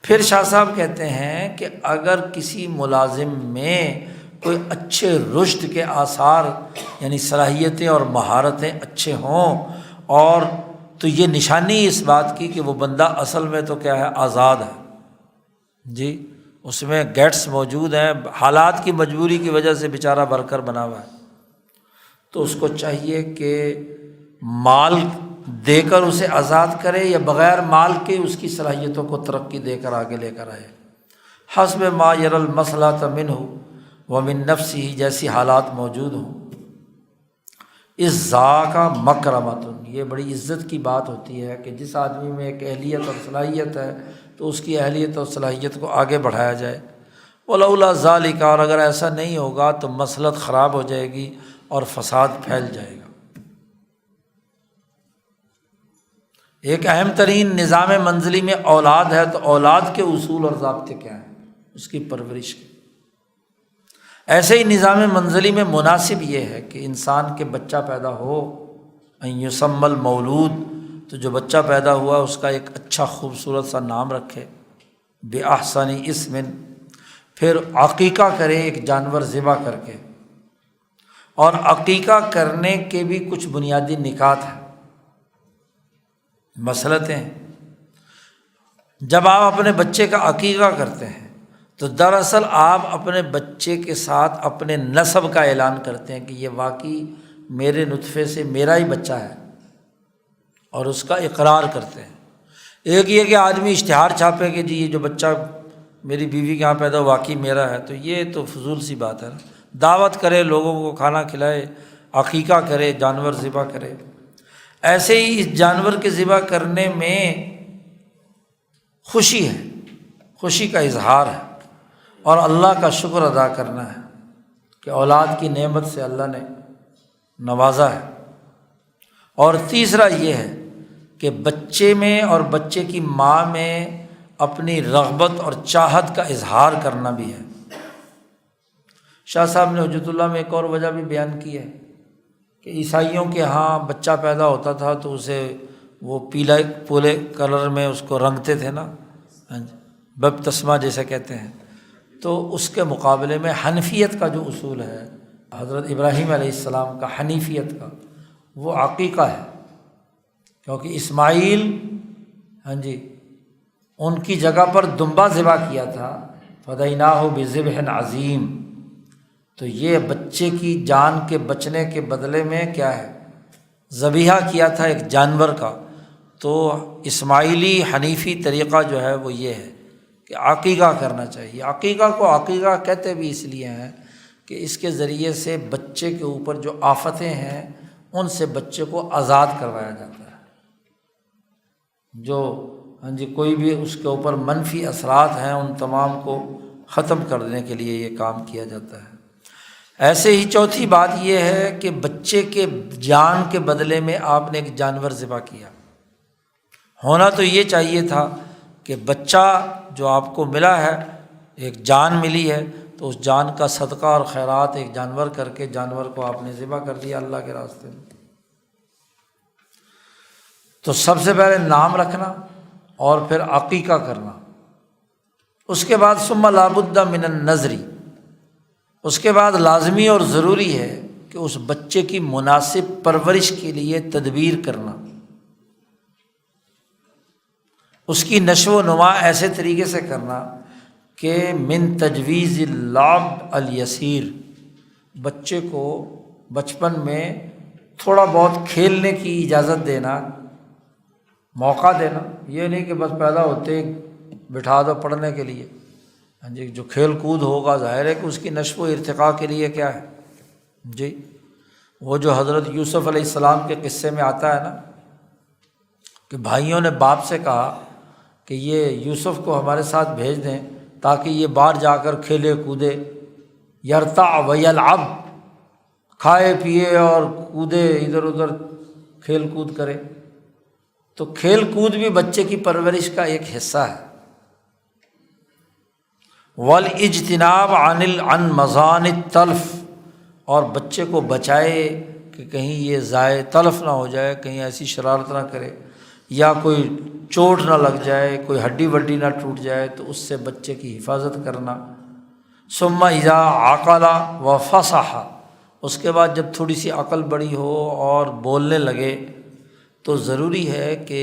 پھر شاہ صاحب کہتے ہیں کہ اگر کسی ملازم میں کوئی اچھے رشد کے آثار یعنی صلاحیتیں اور مہارتیں اچھے ہوں، اور تو یہ نشانی اس بات کی کہ وہ بندہ اصل میں تو کیا ہے، آزاد ہے، اس میں گیٹس موجود ہیں، حالات کی مجبوری کی وجہ سے بیچارہ ورکر بنا ہوا ہے، تو اس کو چاہیے کہ مال دے کر اسے آزاد کرے یا بغیر مال کے اس کی صلاحیتوں کو ترقی دے کر آگے لے کر آئے، حسب ما یر المصلحۃ منہ ومن نفسہ، جیسی حالات موجود ہوں۔ اس ذاک مکرمۃ، یہ بڑی عزت کی بات ہوتی ہے کہ جس آدمی میں ایک اہلیت اور صلاحیت ہے تو اس کی اہلیت اور صلاحیت کو آگے بڑھایا جائے۔ ولولا ذالک، اور اگر ایسا نہیں ہوگا تو مصلحت خراب ہو جائے گی اور فساد پھیل جائے گا۔ ایک اہم ترین نظام منزلی میں اولاد ہے، تو اولاد کے اصول اور ضابطے کیا ہیں، اس کی پرورش کی۔ ایسے ہی نظام منزلی میں مناسب یہ ہے کہ انسان کے بچہ پیدا ہو، ان یسمی المولود، تو جو بچہ پیدا ہوا اس کا ایک اچھا خوبصورت سا نام رکھے، بِأَحْسَنِ اسم، پھر عقیقہ کرے ایک جانور ذبح کر کے۔ اور عقیقہ کرنے کے بھی کچھ بنیادی نکات ہیں، مسلطیں۔ جب آپ اپنے بچے کا عقیقہ کرتے ہیں تو دراصل آپ اپنے بچے کے ساتھ اپنے نسب کا اعلان کرتے ہیں کہ یہ واقعی میرے نطفے سے میرا ہی بچہ ہے، اور اس کا اقرار کرتے ہیں۔ ایک یہ کہ آدمی اشتہار چھاپے کہ جی یہ جو بچہ میری بیوی کے یہاں پیدا واقعی میرا ہے، تو یہ تو فضول سی بات ہے نا۔ دعوت کرے، لوگوں کو کھانا کھلائے، عقیقہ کرے، جانور ذبح کرے۔ ایسے ہی اس جانور کے ذبح کرنے میں خوشی ہے، خوشی کا اظہار ہے، اور اللہ کا شکر ادا کرنا ہے کہ اولاد کی نعمت سے اللہ نے نوازا ہے۔ اور تیسرا یہ ہے کہ بچے میں اور بچے کی ماں میں اپنی رغبت اور چاہت کا اظہار کرنا بھی ہے۔ شاہ صاحب نے حجت اللہ میں ایک اور وجہ بھی بیان کی ہے کہ عیسائیوں کے ہاں بچہ پیدا ہوتا تھا تو اسے وہ پولے کلر میں اس کو رنگتے تھے نا، بپتسمہ جیسے کہتے ہیں، تو اس کے مقابلے میں حنفیت کا جو اصول ہے، حضرت ابراہیم علیہ السلام کا حنیفیت کا، وہ عقیقہ ہے، کیونکہ اسماعیل ان کی جگہ پر دمبا ذبح کیا تھا، فدیناہ بذبح عظیم، تو یہ بچے کی جان کے بچنے کے بدلے میں کیا ہے، ذبیحہ کیا تھا ایک جانور کا۔ تو اسماعیلی حنیفی طریقہ جو ہے وہ یہ ہے کہ عقیقہ کرنا چاہیے۔ عقیقہ کو عقیقہ کہتے بھی اس لیے ہیں کہ اس کے ذریعے سے بچے کے اوپر جو آفتیں ہیں ان سے بچے کو آزاد کروایا جاتا ہے، جو کوئی بھی اس کے اوپر منفی اثرات ہیں ان تمام کو ختم کرنے کے لیے یہ کام کیا جاتا ہے۔ ایسے ہی چوتھی بات یہ ہے کہ بچے کے جان کے بدلے میں آپ نے ایک جانور ذبح کیا۔ ہونا تو یہ چاہیے تھا کہ بچہ جو آپ کو ملا ہے، ایک جان ملی ہے، تو اس جان کا صدقہ اور خیرات ایک جانور کر کے جانور کو آپ نے ذبح کر دیا اللہ کے راستے میں۔ تو سب سے پہلے نام رکھنا اور پھر عقیقہ کرنا، اس کے بعد ثم لا بد من النظر، اس کے بعد لازمی اور ضروری ہے کہ اس بچے کی مناسب پرورش کے لیے تدبیر کرنا، اس کی نشو و نما ایسے طریقے سے کرنا کہ من تجویز اللعب الیسیر، بچے کو بچپن میں تھوڑا بہت کھیلنے کی اجازت دینا، موقع دینا، یہ نہیں کہ بس پیدا ہوتے بٹھا دو پڑھنے کے لیے۔ جو کھیل کود ہوگا ظاہر ہے کہ اس کی نشو و ارتقاء کے لیے کیا ہے وہ جو حضرت یوسف علیہ السلام کے قصے میں آتا ہے نا کہ بھائیوں نے باپ سے کہا کہ یہ یوسف کو ہمارے ساتھ بھیج دیں تاکہ یہ باہر جا کر کھیلے کودے، یرتع ویلعب، کھائے پیے اور کودے، ادھر ادھر کھیل کود کرے۔ تو کھیل کود بھی بچے کی پرورش کا ایک حصہ ہے۔ والاجتناب عن مضان التلف، اور بچے کو بچائے کہ کہیں یہ ضائع تلف نہ ہو جائے، کہیں ایسی شرارت نہ کرے یا کوئی چوٹ نہ لگ جائے، کوئی ہڈی وڈی نہ ٹوٹ جائے، تو اس سے بچے کی حفاظت کرنا۔ ثم اذا عقل وفصح، اس کے بعد جب تھوڑی سی عقل بڑی ہو اور بولنے لگے تو ضروری ہے کہ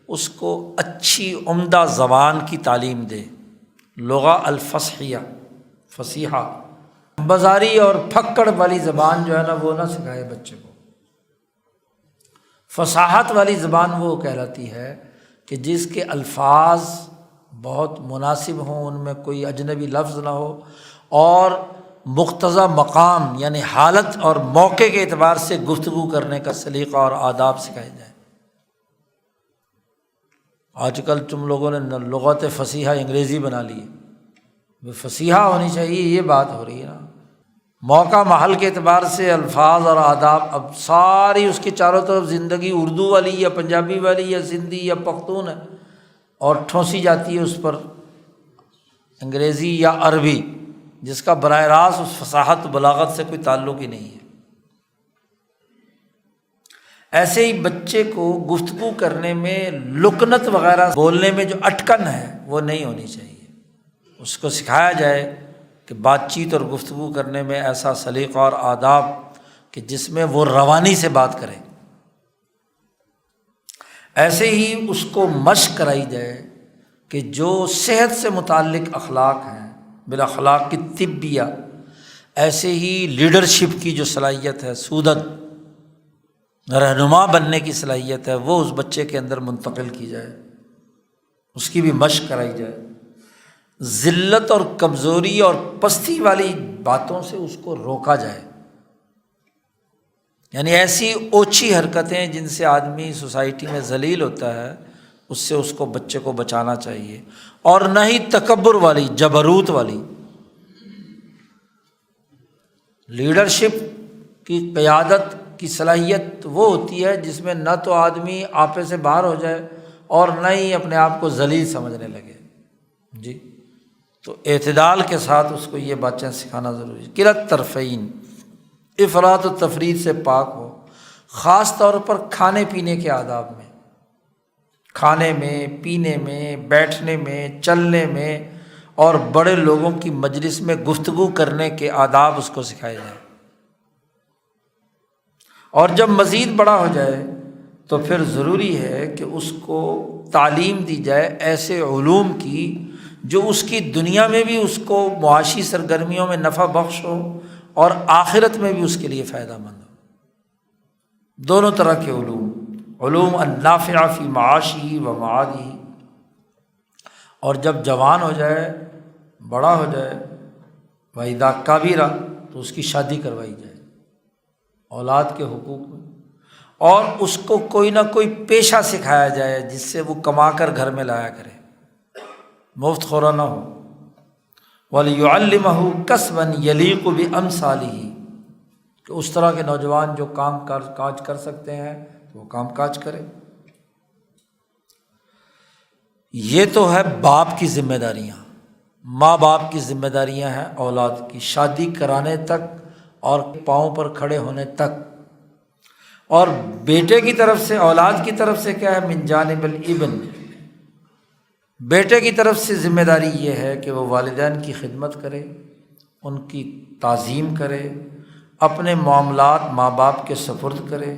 اس کو اچھی عمدہ زبان کی تعلیم دے، لغہ الفصحیہ، فصیحہ، بازاری اور پھکڑ والی زبان جو ہے نا وہ نہ سکھائے بچے کو۔ فصاحت والی زبان وہ کہلاتی ہے کہ جس کے الفاظ بہت مناسب ہوں، ان میں کوئی اجنبی لفظ نہ ہو، اور مقتضی مقام یعنی حالت اور موقع کے اعتبار سے گفتگو کرنے کا سلیقہ اور آداب سکھائے جائیں۔ آج کل تم لوگوں نے لغت فصیحہ انگریزی بنا لی ہے، فصیحہ ہونی چاہیے، یہ بات ہو رہی ہے نا۔ موقع محل کے اعتبار سے الفاظ اور آداب، اب ساری اس کے چاروں طرف زندگی اردو والی یا پنجابی والی یا سندھی یا پختون ہے، اور ٹھونسی جاتی ہے اس پر انگریزی یا عربی، جس کا براہ راست اس فصاحت و بلاغت سے کوئی تعلق ہی نہیں ہے۔ ایسے ہی بچے کو گفتگو کرنے میں لکنت وغیرہ بولنے میں جو اٹکن ہے وہ نہیں ہونی چاہیے، اس کو سکھایا جائے کہ بات چیت اور گفتگو کرنے میں ایسا سلیقہ اور آداب کہ جس میں وہ روانی سے بات کرے۔ ایسے ہی اس کو مشق کرائی جائے کہ جو صحت سے متعلق اخلاق ہیں، بالاخلاق کی طبیہ، ایسے ہی لیڈرشپ کی جو صلاحیت ہے، سودت، رہنما بننے کی صلاحیت ہے، وہ اس بچے کے اندر منتقل کی جائے، اس کی بھی مشق کرائی جائے۔ ذلت اور کمزوری اور پستی والی باتوں سے اس کو روکا جائے، یعنی ایسی اوچھی حرکتیں جن سے آدمی سوسائٹی میں ذلیل ہوتا ہے، اس سے اس کو بچے کو بچانا چاہیے، اور نہ ہی تکبر والی، جبروت والی۔ لیڈرشپ کی قیادت کی صلاحیت وہ ہوتی ہے جس میں نہ تو آدمی آپے سے باہر ہو جائے اور نہ ہی اپنے آپ کو ذلیل سمجھنے لگے۔ تو اعتدال کے ساتھ اس کو یہ باتیں سکھانا ضروری ہے۔ کلت طرفین، افراط و تفریط سے پاک ہو، خاص طور پر کھانے پینے کے آداب میں، کھانے میں، پینے میں، بیٹھنے میں، چلنے میں، اور بڑے لوگوں کی مجلس میں گفتگو کرنے کے آداب اس کو سکھائے جائیں۔ اور جب مزید بڑا ہو جائے تو پھر ضروری ہے کہ اس کو تعلیم دی جائے ایسے علوم کی جو اس کی دنیا میں بھی اس کو معاشی سرگرمیوں میں نفع بخش ہو اور آخرت میں بھی اس کے لیے فائدہ مند ہو۔ دونوں طرح کے علوم النافعہ فی معاشی و معادی۔ اور جب جوان ہو جائے، بڑا ہو جائے، وَإِذَا كَبِرَ، تو اس کی شادی کروائی جائے اولاد کے حقوق میں، اور اس کو کوئی نہ کوئی پیشہ سکھایا جائے جس سے وہ کما کر گھر میں لایا کرے، مفت خورا نہ ہو۔ وَلْيُعَلِّمَهُ كَسْبًا يَلِيقُ بِأَمْثَالِهِ، کہ اس طرح کے نوجوان جو کاج کر سکتے ہیں وہ کام کاج کرے۔ یہ تو ہے باپ کی ذمہ داریاں، ماں باپ کی ذمہ داریاں ہیں اولاد کی، شادی کرانے تک اور پاؤں پر کھڑے ہونے تک۔ اور بیٹے کی طرف سے، اولاد کی طرف سے کیا ہے؟ من جانب الابن، بیٹے کی طرف سے ذمہ داری یہ ہے کہ وہ والدین کی خدمت کرے، ان کی تعظیم کرے، اپنے معاملات ماں باپ کے سپرد کرے،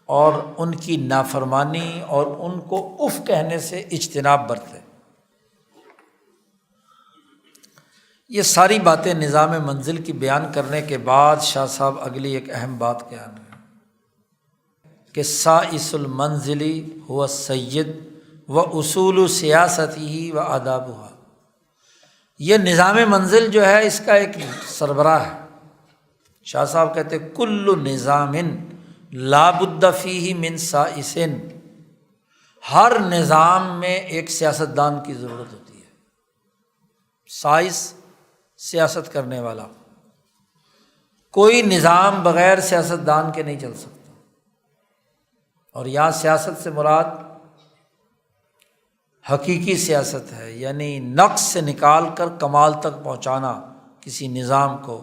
اور ان کی نافرمانی اور ان کو اف کہنے سے اجتناب برتے۔ یہ ساری باتیں نظام منزل کی بیان کرنے کے بعد شاہ صاحب اگلی ایک اہم بات بیان کریں کہ سائس المنزل هو السید و اصول سیاستہ و آدابہ۔ یہ نظام منزل جو ہے اس کا ایک سربراہ ہے۔ شاہ صاحب کہتے کل نظام لا بد فیہ من سائس، ہر نظام میں ایک سیاستدان کی ضرورت ہوتی ہے۔ سائس سیاست کرنے والا، کوئی نظام بغیر سیاستدان کے نہیں چل سکتا۔ اور یہاں سیاست سے مراد حقیقی سیاست ہے، یعنی نقص سے نکال کر کمال تک پہنچانا کسی نظام کو،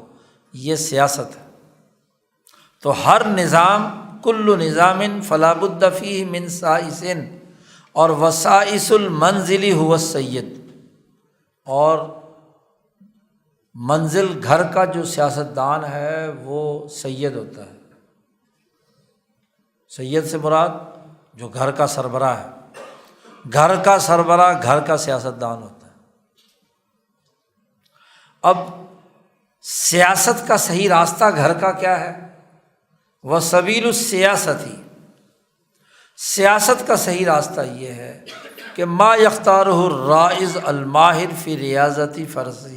یہ سیاست ہے۔ تو ہر نظام، کل نظام فلا بد فیہ من سائس، اور وسائس المنزل هو السید، اور منزل گھر کا جو سیاستدان ہے وہ سید ہوتا ہے۔ سید سے مراد جو گھر کا سربراہ ہے، گھر کا سربراہ گھر کا سیاستدان ہوتا ہے۔ اب سیاست کا صحیح راستہ گھر کا کیا ہے؟ وسبیل السیاستی، سیاست کا صحیح راستہ یہ ہے کہ ما یختارہ الرائز الماہر فی ریاضت فرسہ،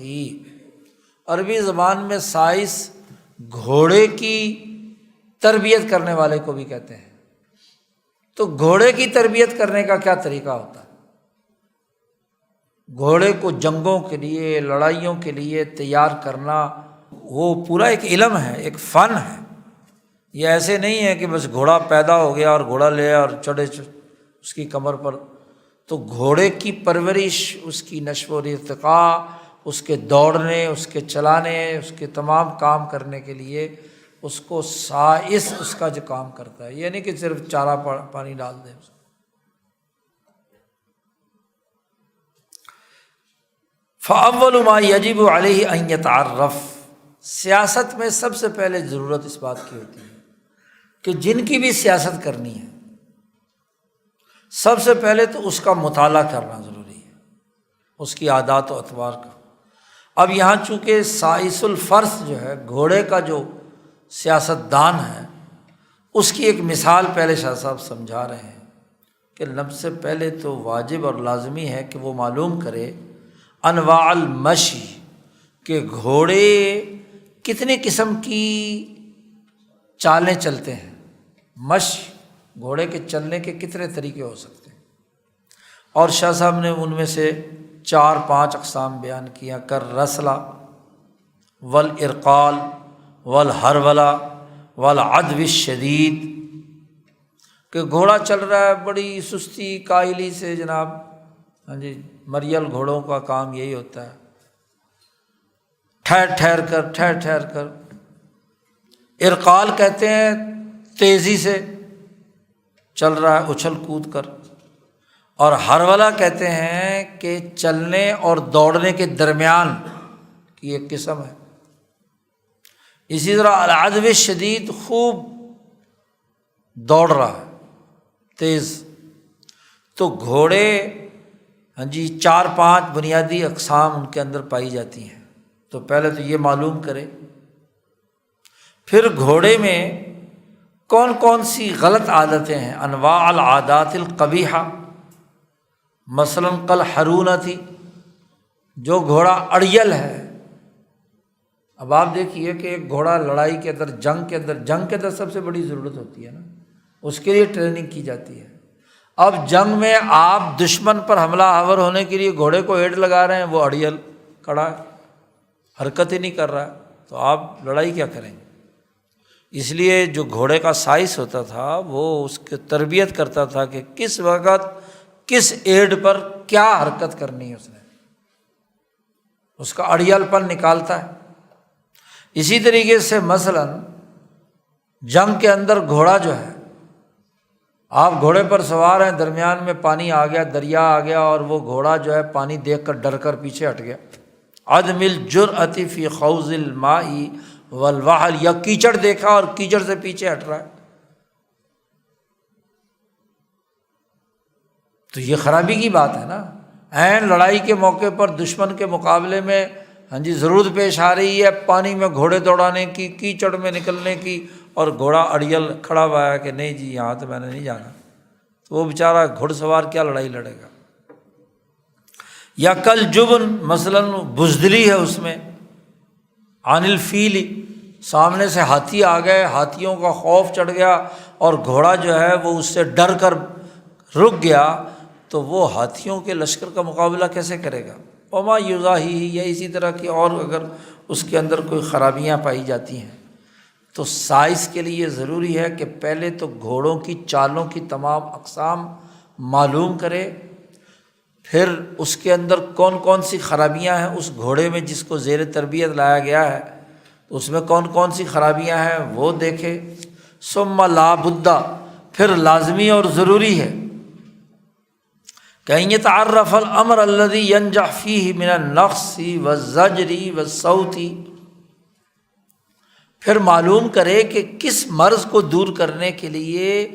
عربی زبان میں سائس گھوڑے کی تربیت کرنے والے کو بھی کہتے ہیں۔ تو گھوڑے کی تربیت کرنے کا کیا طریقہ ہوتا ہے؟ گھوڑے کو جنگوں کے لیے، لڑائیوں کے لیے تیار کرنا، وہ پورا ایک علم ہے، ایک فن ہے۔ یہ ایسے نہیں ہے کہ بس گھوڑا پیدا ہو گیا اور گھوڑا لے اور چڑھے اس کی کمر پر۔ تو گھوڑے کی پرورش، اس کی نشو و ارتقاء، اس کے دوڑنے، اس کے چلانے، اس کے تمام کام کرنے کے لیے اس کو سائس اس کا جو کام کرتا ہے، یہ نہیں کہ صرف چارہ پانی ڈال دے۔ فَأَوَّلُ مَا يَجِبُ عَلَيْهِ أَن يَتَعَرَّفْ، سیاست میں سب سے پہلے ضرورت اس بات کی ہوتی ہے کہ جن کی بھی سیاست کرنی ہے، سب سے پہلے تو اس کا مطالعہ کرنا ضروری ہے، اس کی عادات و اطوار کا۔ اب یہاں چونکہ سائس الفرس جو ہے، گھوڑے کا جو سیاست دان ہے، اس کی ایک مثال پہلے شاہ صاحب سمجھا رہے ہیں کہ سب سے پہلے تو واجب اور لازمی ہے کہ وہ معلوم کرے انواع المشی، کہ گھوڑے کتنے قسم کی چالیں چلتے ہیں۔ مشی، گھوڑے کے چلنے کے کتنے طریقے ہو سکتے ہیں، اور شاہ صاحب نے ان میں سے 4-5 اقسام بیان کیا، کر رسلہ والارقال والحرولہ والعدو الشدید، کہ گھوڑا چل رہا ہے بڑی سستی کاہلی سے جناب، ہاں جی، مریل گھوڑوں کا کام یہی ہوتا ہے، ٹھہر کر۔ ارقال کہتے ہیں تیزی سے چل رہا ہے، اچھل کود کر۔ اور ہرولہ کہتے ہیں کہ چلنے اور دوڑنے کے درمیان کی ایک قسم ہے۔ اسی طرح العدو شدید، خوب دوڑ رہا ہے، تیز۔ تو گھوڑے، ہاں جی، 4-5 بنیادی اقسام ان کے اندر پائی جاتی ہیں۔ تو پہلے تو یہ معلوم کرے، پھر گھوڑے میں کون کون سی غلط عادتیں ہیں، انواع العادات القبیحہ، مثلاً کل حرونتی، جو گھوڑا اڑیل ہے، اب آپ دیکھیے کہ ایک گھوڑا لڑائی کے اندر، جنگ کے اندر سب سے بڑی ضرورت ہوتی ہے نا، اس کے لیے ٹریننگ کی جاتی ہے۔ اب جنگ میں آپ دشمن پر حملہ آور ہونے کے لیے گھوڑے کو ایڑ لگا رہے ہیں، وہ اڑیل کھڑا ہے، حرکت ہی نہیں کر رہا ہے، تو آپ لڑائی کیا کریں گے؟ اس لیے جو گھوڑے کا سائز ہوتا تھا وہ اس کی تربیت کرتا تھا کہ کس وقت کس ایڑ پر کیا حرکت کرنی ہے، اس کا اڑیل پن نکالتا ہے۔ اسی طریقے سے مثلاً جنگ کے اندر گھوڑا جو ہے، آپ گھوڑے پر سوار ہیں، درمیان میں پانی آ گیا، دریا آ گیا، اور وہ گھوڑا جو ہے پانی دیکھ کر ڈر کر پیچھے ہٹ گیا، عدم الجرأۃ فی خوض الماء والوحل، یا کیچڑ دیکھا اور کیچڑ سے پیچھے ہٹ رہا ہے، تو یہ خرابی کی بات ہے نا۔ عین لڑائی کے موقع پر دشمن کے مقابلے میں ضرورت پیش آ رہی ہے پانی میں گھوڑے دوڑانے کی، کیچڑ میں نکلنے کی، اور گھوڑا اڑیل کھڑا ہوا ہے کہ نہیں جی یہاں تو میں نے نہیں جانا، تو وہ بیچارہ گھڑ سوار کیا لڑائی لڑے گا؟ یا کل جبن، مثلاً بزدلی ہے اس میں، عن الفیل، سامنے سے ہاتھی آ گئے، ہاتھیوں کا خوف چڑھ گیا اور گھوڑا جو ہے وہ اس سے ڈر کر رک گیا، تو وہ ہاتھیوں کے لشکر کا مقابلہ کیسے کرے گا؟ وما یضاہی، یا اسی طرح کی اور اگر اس کے اندر کوئی خرابیاں پائی جاتی ہیں، تو سائز کے لیے ضروری ہے کہ پہلے تو گھوڑوں کی چالوں کی تمام اقسام معلوم کرے، پھر اس کے اندر کون کون سی خرابیاں ہیں اس گھوڑے میں جس کو زیر تربیت لایا گیا ہے، تو اس میں کون کون سی خرابیاں ہیں وہ دیکھے۔ ثم لا بد، پھر لازمی اور ضروری ہے کہ ان یتعرف الامر الذی ینجح فیہ من النقص والزجر والصوت، پھر معلوم کرے کہ کس مرض کو دور کرنے کے لیے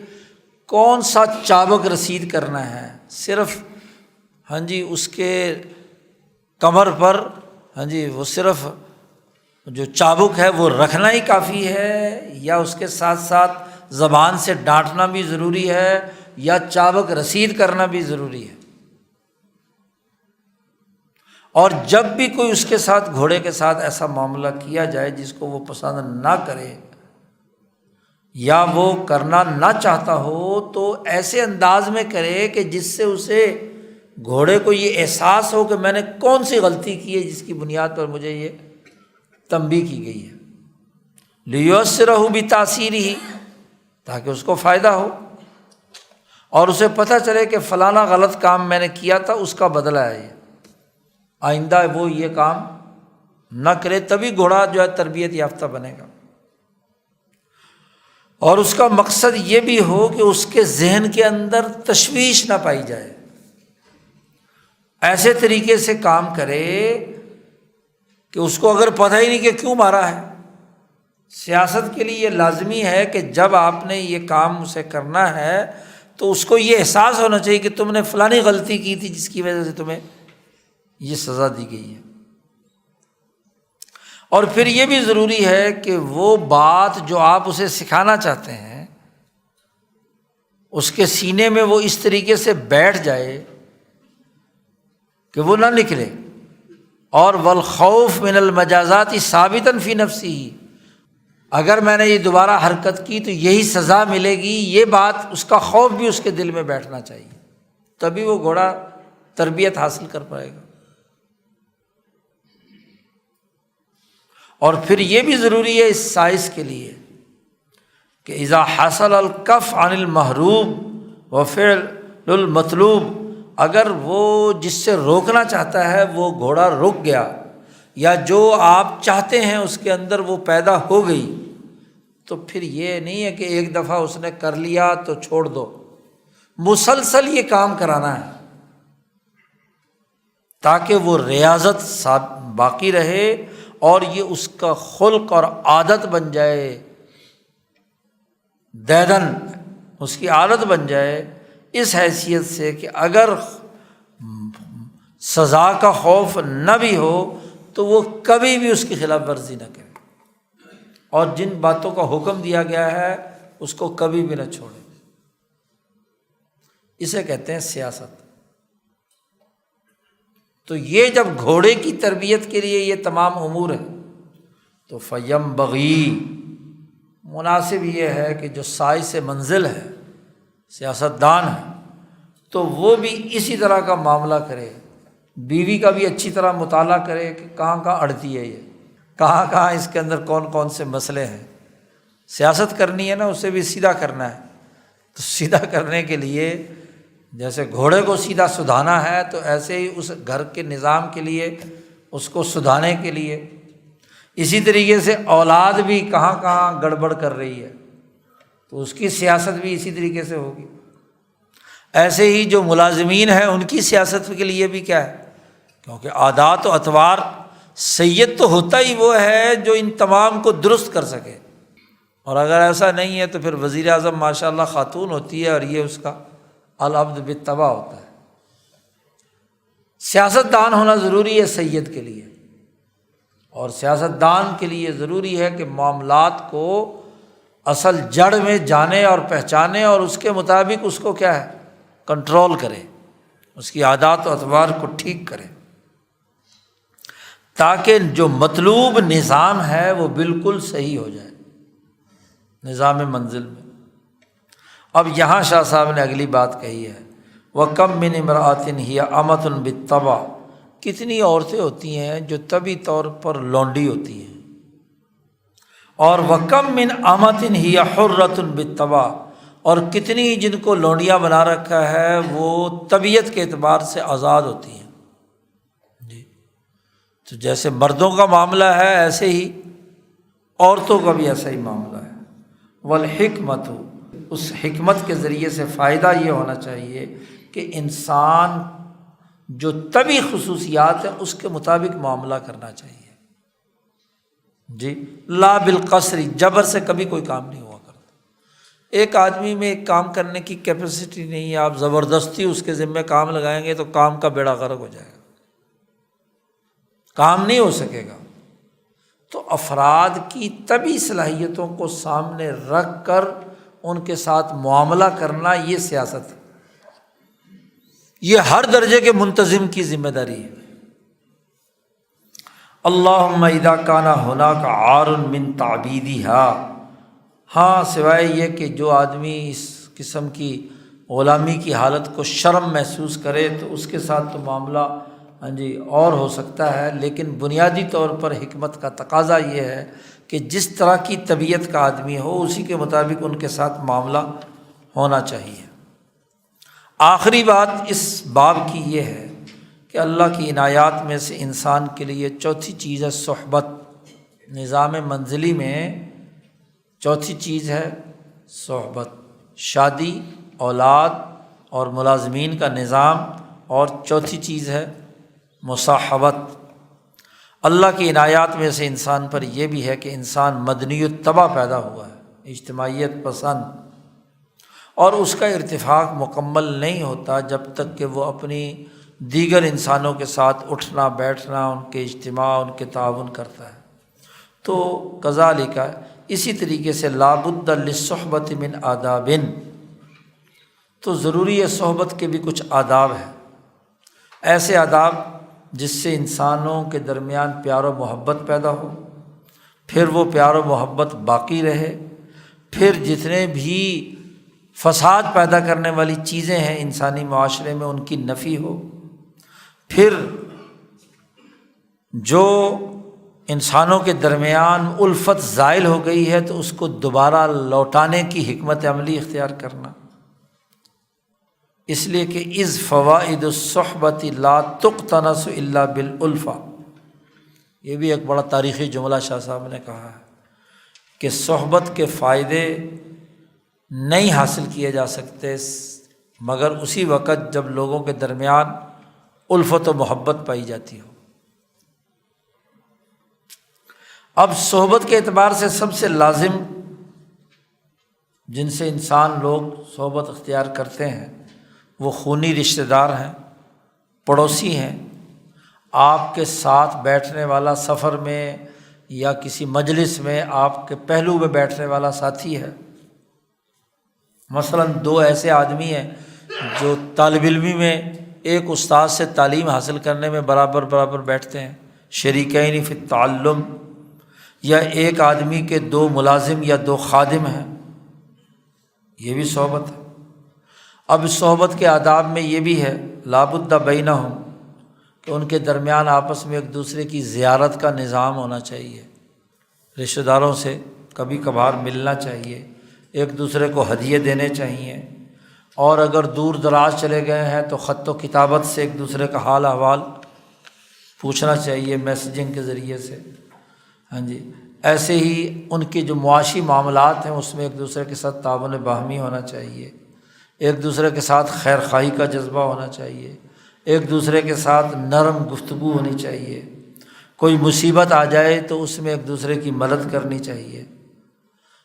کون سا چابک رسید کرنا ہے۔ صرف اس کے کمر پر وہ صرف جو چابک ہے وہ رکھنا ہی کافی ہے، یا اس کے ساتھ ساتھ زبان سے ڈانٹنا بھی ضروری ہے، یا چابک رسید کرنا بھی ضروری ہے؟ اور جب بھی کوئی اس کے ساتھ، گھوڑے کے ساتھ ایسا معاملہ کیا جائے جس کو وہ پسند نہ کرے یا وہ کرنا نہ چاہتا ہو، تو ایسے انداز میں کرے کہ جس سے اسے، گھوڑے کو یہ احساس ہو کہ میں نے کون سی غلطی کی ہے جس کی بنیاد پر مجھے یہ تنبیہ کی گئی ہے، لیسرہ بتاثیرہ، تاکہ اس کو فائدہ ہو اور اسے پتہ چلے کہ فلانا غلط کام میں نے کیا تھا، اس کا بدلہ ہے یہ، آئندہ وہ یہ کام نہ کرے، تبھی گھوڑا جو ہے تربیت یافتہ بنے گا۔ اور اس کا مقصد یہ بھی ہو کہ اس کے ذہن کے اندر تشویش نہ پائی جائے، ایسے طریقے سے کام کرے کہ اس کو اگر پتہ ہی نہیں کہ کیوں مارا ہے۔ سیاست کے لیے یہ لازمی ہے کہ جب آپ نے یہ کام اسے کرنا ہے تو اس کو یہ احساس ہونا چاہیے کہ تم نے فلانی غلطی کی تھی جس کی وجہ سے تمہیں یہ سزا دی گئی ہے۔ اور پھر یہ بھی ضروری ہے کہ وہ بات جو آپ اسے سکھانا چاہتے ہیں اس کے سینے میں وہ اس طریقے سے بیٹھ جائے کہ وہ نہ نکلے۔ اور والخوف من المجازات ثابتا فی نفسہ، اگر میں نے یہ دوبارہ حرکت کی تو یہی سزا ملے گی، یہ بات، اس کا خوف بھی اس کے دل میں بیٹھنا چاہیے، تبھی وہ گھوڑا تربیت حاصل کر پائے گا۔ اور پھر یہ بھی ضروری ہے اس سائز کے لیے کہ اذا حصل الکف عن المحروب وفعل المطلوب، اگر وہ جس سے روکنا چاہتا ہے وہ گھوڑا رک گیا، یا جو آپ چاہتے ہیں اس کے اندر وہ پیدا ہو گئی، تو پھر یہ نہیں ہے کہ ایک دفعہ اس نے کر لیا تو چھوڑ دو، مسلسل یہ کام کرانا ہے تاکہ وہ ریاضت باقی رہے اور یہ اس کا خلق اور عادت بن جائے، دیدن اس کی عادت بن جائے، اس حیثیت سے کہ اگر سزا کا خوف نہ بھی ہو تو وہ کبھی بھی اس کی خلاف ورزی نہ کرے، اور جن باتوں کا حکم دیا گیا ہے اس کو کبھی بھی نہ چھوڑے۔ اسے کہتے ہیں سیاست۔ تو یہ جب گھوڑے کی تربیت کے لیے یہ تمام امور ہیں تو فینبغی مناسب یہ ہے کہ جو سائز منزل ہے، سیاستدان ہے، تو وہ بھی اسی طرح کا معاملہ کرے، بیوی کا بھی اچھی طرح مطالعہ کرے کہ کہاں کہاں اڑتی ہے، یہ کہاں کہاں اس کے اندر کون کون سے مسئلے ہیں۔ سیاست کرنی ہے نا، اسے بھی سیدھا کرنا ہے، تو سیدھا کرنے کے لیے جیسے گھوڑے کو سیدھا سدھانا ہے، تو ایسے ہی اس گھر کے نظام کے لیے اس کو سدھانے کے لیے، اسی طریقے سے اولاد بھی کہاں کہاں گڑبڑ کر رہی ہے تو اس کی سیاست بھی اسی طریقے سے ہوگی۔ ایسے ہی جو ملازمین ہیں ان کی سیاست کے لیے بھی کیا ہے، کیونکہ عادات و اطوار سید تو ہوتا ہی وہ ہے جو ان تمام کو درست کر سکے، اور اگر ایسا نہیں ہے تو پھر وزیر اعظم ماشاء اللہ خاتون ہوتی ہے اور یہ اس کا العبد بالتبع ہوتا ہے۔ سیاست دان ہونا ضروری ہے سید کے لیے، اور سیاست دان کے لیے ضروری ہے کہ معاملات کو اصل جڑ میں جانے اور پہچانے، اور اس کے مطابق اس کو کیا ہے کنٹرول کرے، اس کی عادات و اطوار کو ٹھیک کرے، تاکہ جو مطلوب نظام ہے وہ بالکل صحیح ہو جائے نظام منزل میں۔ اب یہاں شاہ صاحب نے اگلی بات کہی ہے، وَكَمْ مِنْ امْرَأَةٍ هِيَ أَمَةٌ بِالطَّبْعِ، کتنی عورتیں ہوتی ہیں جو طبعی طور پر لونڈی ہوتی ہیں، اور وَكَمْ مِنْ أَمَةٍ هِيَ حُرَّةٌ بِالطَّبْعِ، اور کتنی جن کو لونڈیاں بنا رکھا ہے وہ طبیعت کے اعتبار سے آزاد ہوتی ہیں۔ جی، تو جیسے مردوں کا معاملہ ہے ایسے ہی عورتوں کا بھی ایسا ہی معاملہ ہے۔ والحکمت، اس حکمت کے ذریعے سے فائدہ یہ ہونا چاہیے کہ انسان جو طبعی خصوصیات ہیں اس کے مطابق معاملہ کرنا چاہیے۔ جی، لا بالقصر، جبر سے کبھی کوئی کام نہیں ہوا کرتا۔ ایک آدمی میں ایک کام کرنے کی کیپیسٹی نہیں ہے، آپ زبردستی اس کے ذمہ کام لگائیں گے تو کام کا بیڑا غرق ہو جائے گا، کام نہیں ہو سکے گا۔ تو افراد کی طبعی صلاحیتوں کو سامنے رکھ کر ان کے ساتھ معاملہ کرنا، یہ سیاست ہے، یہ ہر درجے کے منتظم کی ذمہ داری ہے۔ اللہم اذا کان ہناک عار من تعبیدہا، ہاں سوائے یہ کہ جو آدمی اس قسم کی غلامی کی حالت کو شرم محسوس کرے تو اس کے ساتھ تو معاملہ اور ہو سکتا ہے، لیکن بنیادی طور پر حکمت کا تقاضا یہ ہے کہ جس طرح کی طبیعت کا آدمی ہو اسی کے مطابق ان کے ساتھ معاملہ ہونا چاہیے۔ آخری بات اس باب کی یہ ہے کہ اللہ کی عنایات میں سے انسان کے لیے چوتھی چیز ہے صحبت۔ نظام منزلی میں چوتھی چیز ہے صحبت، شادی، اولاد اور ملازمین کا نظام، اور چوتھی چیز ہے مصاحبت۔ اللہ کی عنایات میں سے انسان پر یہ بھی ہے کہ انسان مدنی الطبع پیدا ہوا ہے، اجتماعیت پسند، اور اس کا ارتفاق مکمل نہیں ہوتا جب تک کہ وہ اپنی دیگر انسانوں کے ساتھ اٹھنا بیٹھنا، ان کے اجتماع، ان کے تعاون کرتا ہے۔ تو کذالک، اسی طریقے سے لا بد للصحبۃ من آداب، تو ضروری ہے صحبت کے بھی کچھ آداب ہیں، ایسے آداب جس سے انسانوں کے درمیان پیار و محبت پیدا ہو، پھر وہ پیار و محبت باقی رہے، پھر جتنے بھی فساد پیدا کرنے والی چیزیں ہیں انسانی معاشرے میں ان کی نفی ہو، پھر جو انسانوں کے درمیان الفت زائل ہو گئی ہے تو اس کو دوبارہ لوٹانے کی حکمت عملی اختیار کرنا، اس لیے کہ اذ فوائد الصحبۃ لا تقتنس الا بالالفہ، یہ بھی ایک بڑا تاریخی جملہ شاہ صاحب نے کہا ہے کہ صحبت کے فائدے نہیں حاصل کیے جا سکتے مگر اسی وقت جب لوگوں کے درمیان الفت و محبت پائی جاتی ہو۔ اب صحبت کے اعتبار سے سب سے لازم جن سے انسان لوگ صحبت اختیار کرتے ہیں وہ خونی رشتہ دار ہیں، پڑوسی ہیں، آپ کے ساتھ بیٹھنے والا سفر میں یا کسی مجلس میں آپ کے پہلو میں بیٹھنے والا ساتھی ہے۔ مثلاً دو ایسے آدمی ہیں جو طالب علمی میں ایک استاد سے تعلیم حاصل کرنے میں برابر بیٹھتے ہیں، شریکین فی التعلم، یا ایک آدمی کے 2 ملازم یا 2 خادم ہیں، یہ بھی صحبت ہے۔ اب صحبت کے آداب میں یہ بھی ہے لابد بینہم کہ ان کے درمیان آپس میں ایک دوسرے کی زیارت کا نظام ہونا چاہیے، رشتہ داروں سے کبھی کبھار ملنا چاہیے، ایک دوسرے کو ہدیے دینے چاہیے، اور اگر دور دراز چلے گئے ہیں تو خط و کتابت سے ایک دوسرے کا حال احوال پوچھنا چاہیے، میسیجنگ کے ذریعے سے۔ ہاں جی، ایسے ہی ان کے جو معاشی معاملات ہیں اس میں ایک دوسرے کے ساتھ تعاون باہمی ہونا چاہیے، ایک دوسرے کے ساتھ خیر خواہی کا جذبہ ہونا چاہیے، ایک دوسرے کے ساتھ نرم گفتگو ہونی چاہیے، کوئی مصیبت آ جائے تو اس میں ایک دوسرے کی مدد کرنی چاہیے،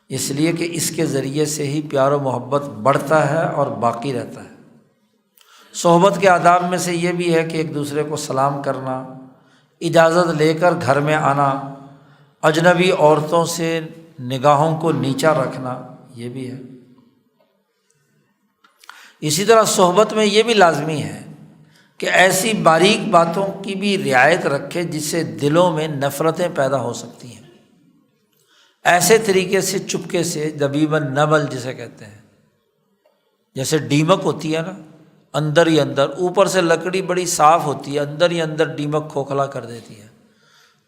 اس لیے کہ اس کے ذریعے سے ہی پیار و محبت بڑھتا ہے اور باقی رہتا ہے۔ صحبت کے آداب میں سے یہ بھی ہے کہ ایک دوسرے کو سلام کرنا، اجازت لے کر گھر میں آنا، اجنبی عورتوں سے نگاہوں کو نیچا رکھنا، یہ بھی ہے۔ اسی طرح صحبت میں یہ بھی لازمی ہے کہ ایسی باریک باتوں کی بھی رعایت رکھے جس سے دلوں میں نفرتیں پیدا ہو سکتی ہیں، ایسے طریقے سے چپکے سے دبیباً نبل جسے کہتے ہیں، جیسے ڈیمک ہوتی ہے نا، اندر ہی اندر، اوپر سے لکڑی بڑی صاف ہوتی ہے، اندر ہی اندر ڈیمک کھوکھلا کر دیتی ہے،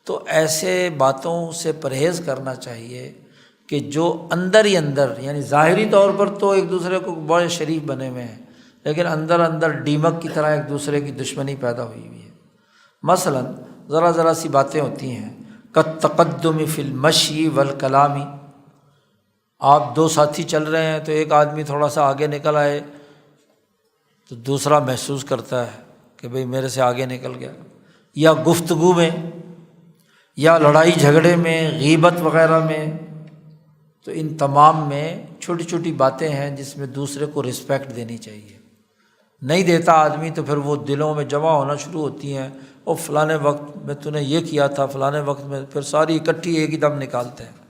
تو ایسے باتوں سے پرہیز کرنا چاہیے کہ جو اندر ہی اندر، یعنی ظاہری طور پر تو ایک دوسرے کو بڑے شریف بنے ہوئے ہیں لیکن اندر اندر ڈیمک کی طرح ایک دوسرے کی دشمنی پیدا ہوئی ہوئی ہے۔ مثلاً ذرا سی باتیں ہوتی ہیں، کالتقدم فی المشی والکلام، آپ 2 ساتھی چل رہے ہیں تو ایک آدمی تھوڑا سا آگے نکل آئے تو دوسرا محسوس کرتا ہے کہ بھئی میرے سے آگے نکل گیا، یا گفتگو میں یا لڑائی جھگڑے میں، غیبت وغیرہ میں، تو ان تمام میں چھوٹی چھوٹی باتیں ہیں جس میں دوسرے کو رسپیکٹ دینی چاہیے۔ نہیں دیتا آدمی تو پھر وہ دلوں میں جمع ہونا شروع ہوتی ہیں، اور فلانے وقت میں تو نے یہ کیا تھا، فلانے وقت میں، پھر ساری اکٹھی ایک ہی دم نکالتے ہیں۔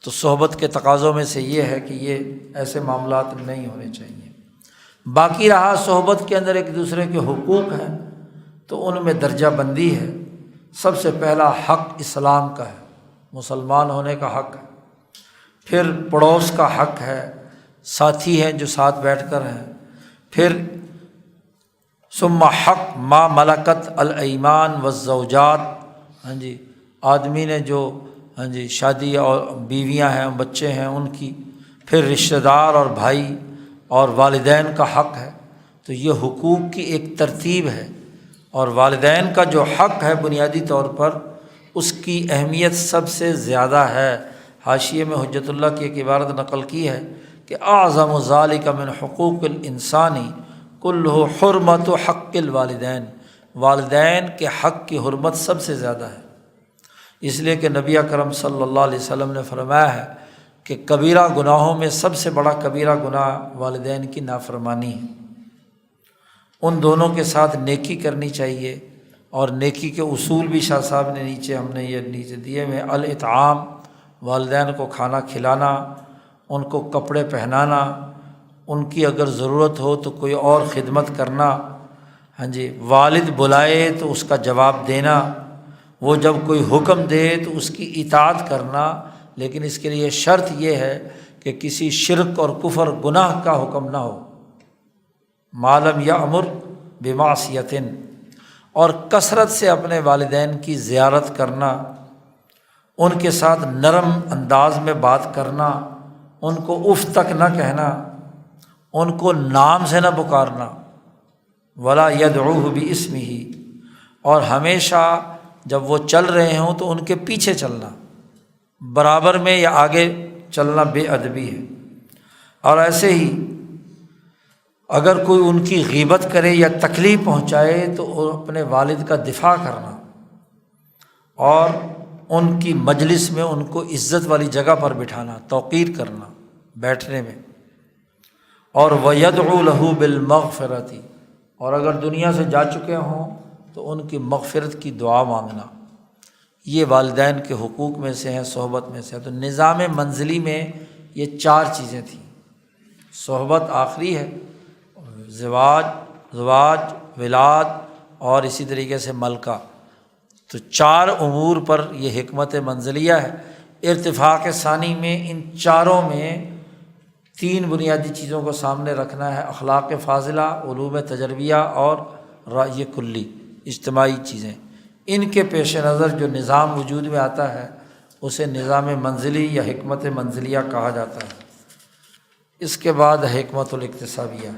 تو صحبت کے تقاضوں میں سے یہ ہے کہ یہ ایسے معاملات نہیں ہونے چاہیے۔ باقی رہا صحبت کے اندر ایک دوسرے کے حقوق ہیں تو ان میں درجہ بندی ہے۔ سب سے پہلا حق اسلام کا ہے، مسلمان ہونے کا حق ہے، پھر پڑوس کا حق ہے، ساتھی ہیں جو ساتھ بیٹھ کر ہیں، پھر ثم حق ما ملکت الایمان والزوجات، ہاں جی، آدمی نے جو ہاں جی شادی اور بیویاں ہیں، بچے ہیں ان کی، پھر رشتہ دار اور بھائی اور والدین کا حق ہے۔ تو یہ حقوق کی ایک ترتیب ہے، اور والدین کا جو حق ہے بنیادی طور پر اس کی اہمیت سب سے زیادہ ہے۔ حاشیے میں حجت اللہ کی ایک عبارت نقل کی ہے کہ اعظم ذلک من حقوق الانسانی کلہ حرمت حق الوالدین، والدین کے حق کی حرمت سب سے زیادہ ہے، اس لیے کہ نبی اکرم صلی اللہ علیہ وسلم نے فرمایا ہے کہ کبیرہ گناہوں میں سب سے بڑا کبیرہ گناہ والدین کی نافرمانی ہے۔ ان دونوں کے ساتھ نیکی کرنی چاہیے، اور نیکی کے اصول بھی شاہ صاحب نے ہم نے یہ نیچے دیے ہوئے، الاطعام، والدین کو کھانا کھلانا، ان کو کپڑے پہنانا، ان کی اگر ضرورت ہو تو کوئی اور خدمت کرنا، ہاں جی، والد بلائے تو اس کا جواب دینا، وہ جب کوئی حکم دے تو اس کی اطاعت کرنا، لیکن اس کے لیے شرط یہ ہے کہ کسی شرک اور کفر گناہ کا حکم نہ ہو، ما لم یأمر بمعصیۃ، اور کثرت سے اپنے والدین کی زیارت کرنا، ان کے ساتھ نرم انداز میں بات کرنا، ان کو اف تک نہ کہنا، ان کو نام سے نہ پکارنا، ولا یدعوہ باسمہ، اور ہمیشہ جب وہ چل رہے ہوں تو ان کے پیچھے چلنا، برابر میں یا آگے چلنا بے ادبی ہے۔ اور ایسے ہی اگر کوئی ان کی غیبت کرے یا تکلیف پہنچائے تو اپنے والد کا دفاع کرنا، اور ان کی مجلس میں ان کو عزت والی جگہ پر بٹھانا، توقیر کرنا بیٹھنے میں، اور وَيَدْعُو لَهُ بِالْمَغْفِرَةِ، اور اگر دنیا سے جا چکے ہوں تو ان کی مغفرت کی دعا مانگنا۔ یہ والدین کے حقوق میں سے ہیں، صحبت میں سے ہے۔ تو نظام منزلی میں یہ 4 چیزیں تھیں، صحبت آخری ہے، زواج، ولاد، اور اسی طریقے سے ملکہ، تو 4 امور پر یہ حکمت منزلیہ ہے۔ ارتفاق ثانی میں ان چاروں میں 3 بنیادی چیزوں کو سامنے رکھنا ہے: اخلاق فاضلہ، علوم تجربیہ اور رأی کلی، اجتماعی چیزیں۔ ان کے پیش نظر جو نظام وجود میں آتا ہے اسے نظام منزلی یا حکمت منزلیہ کہا جاتا ہے۔ اس کے بعد حکمت الاکتسابیہ۔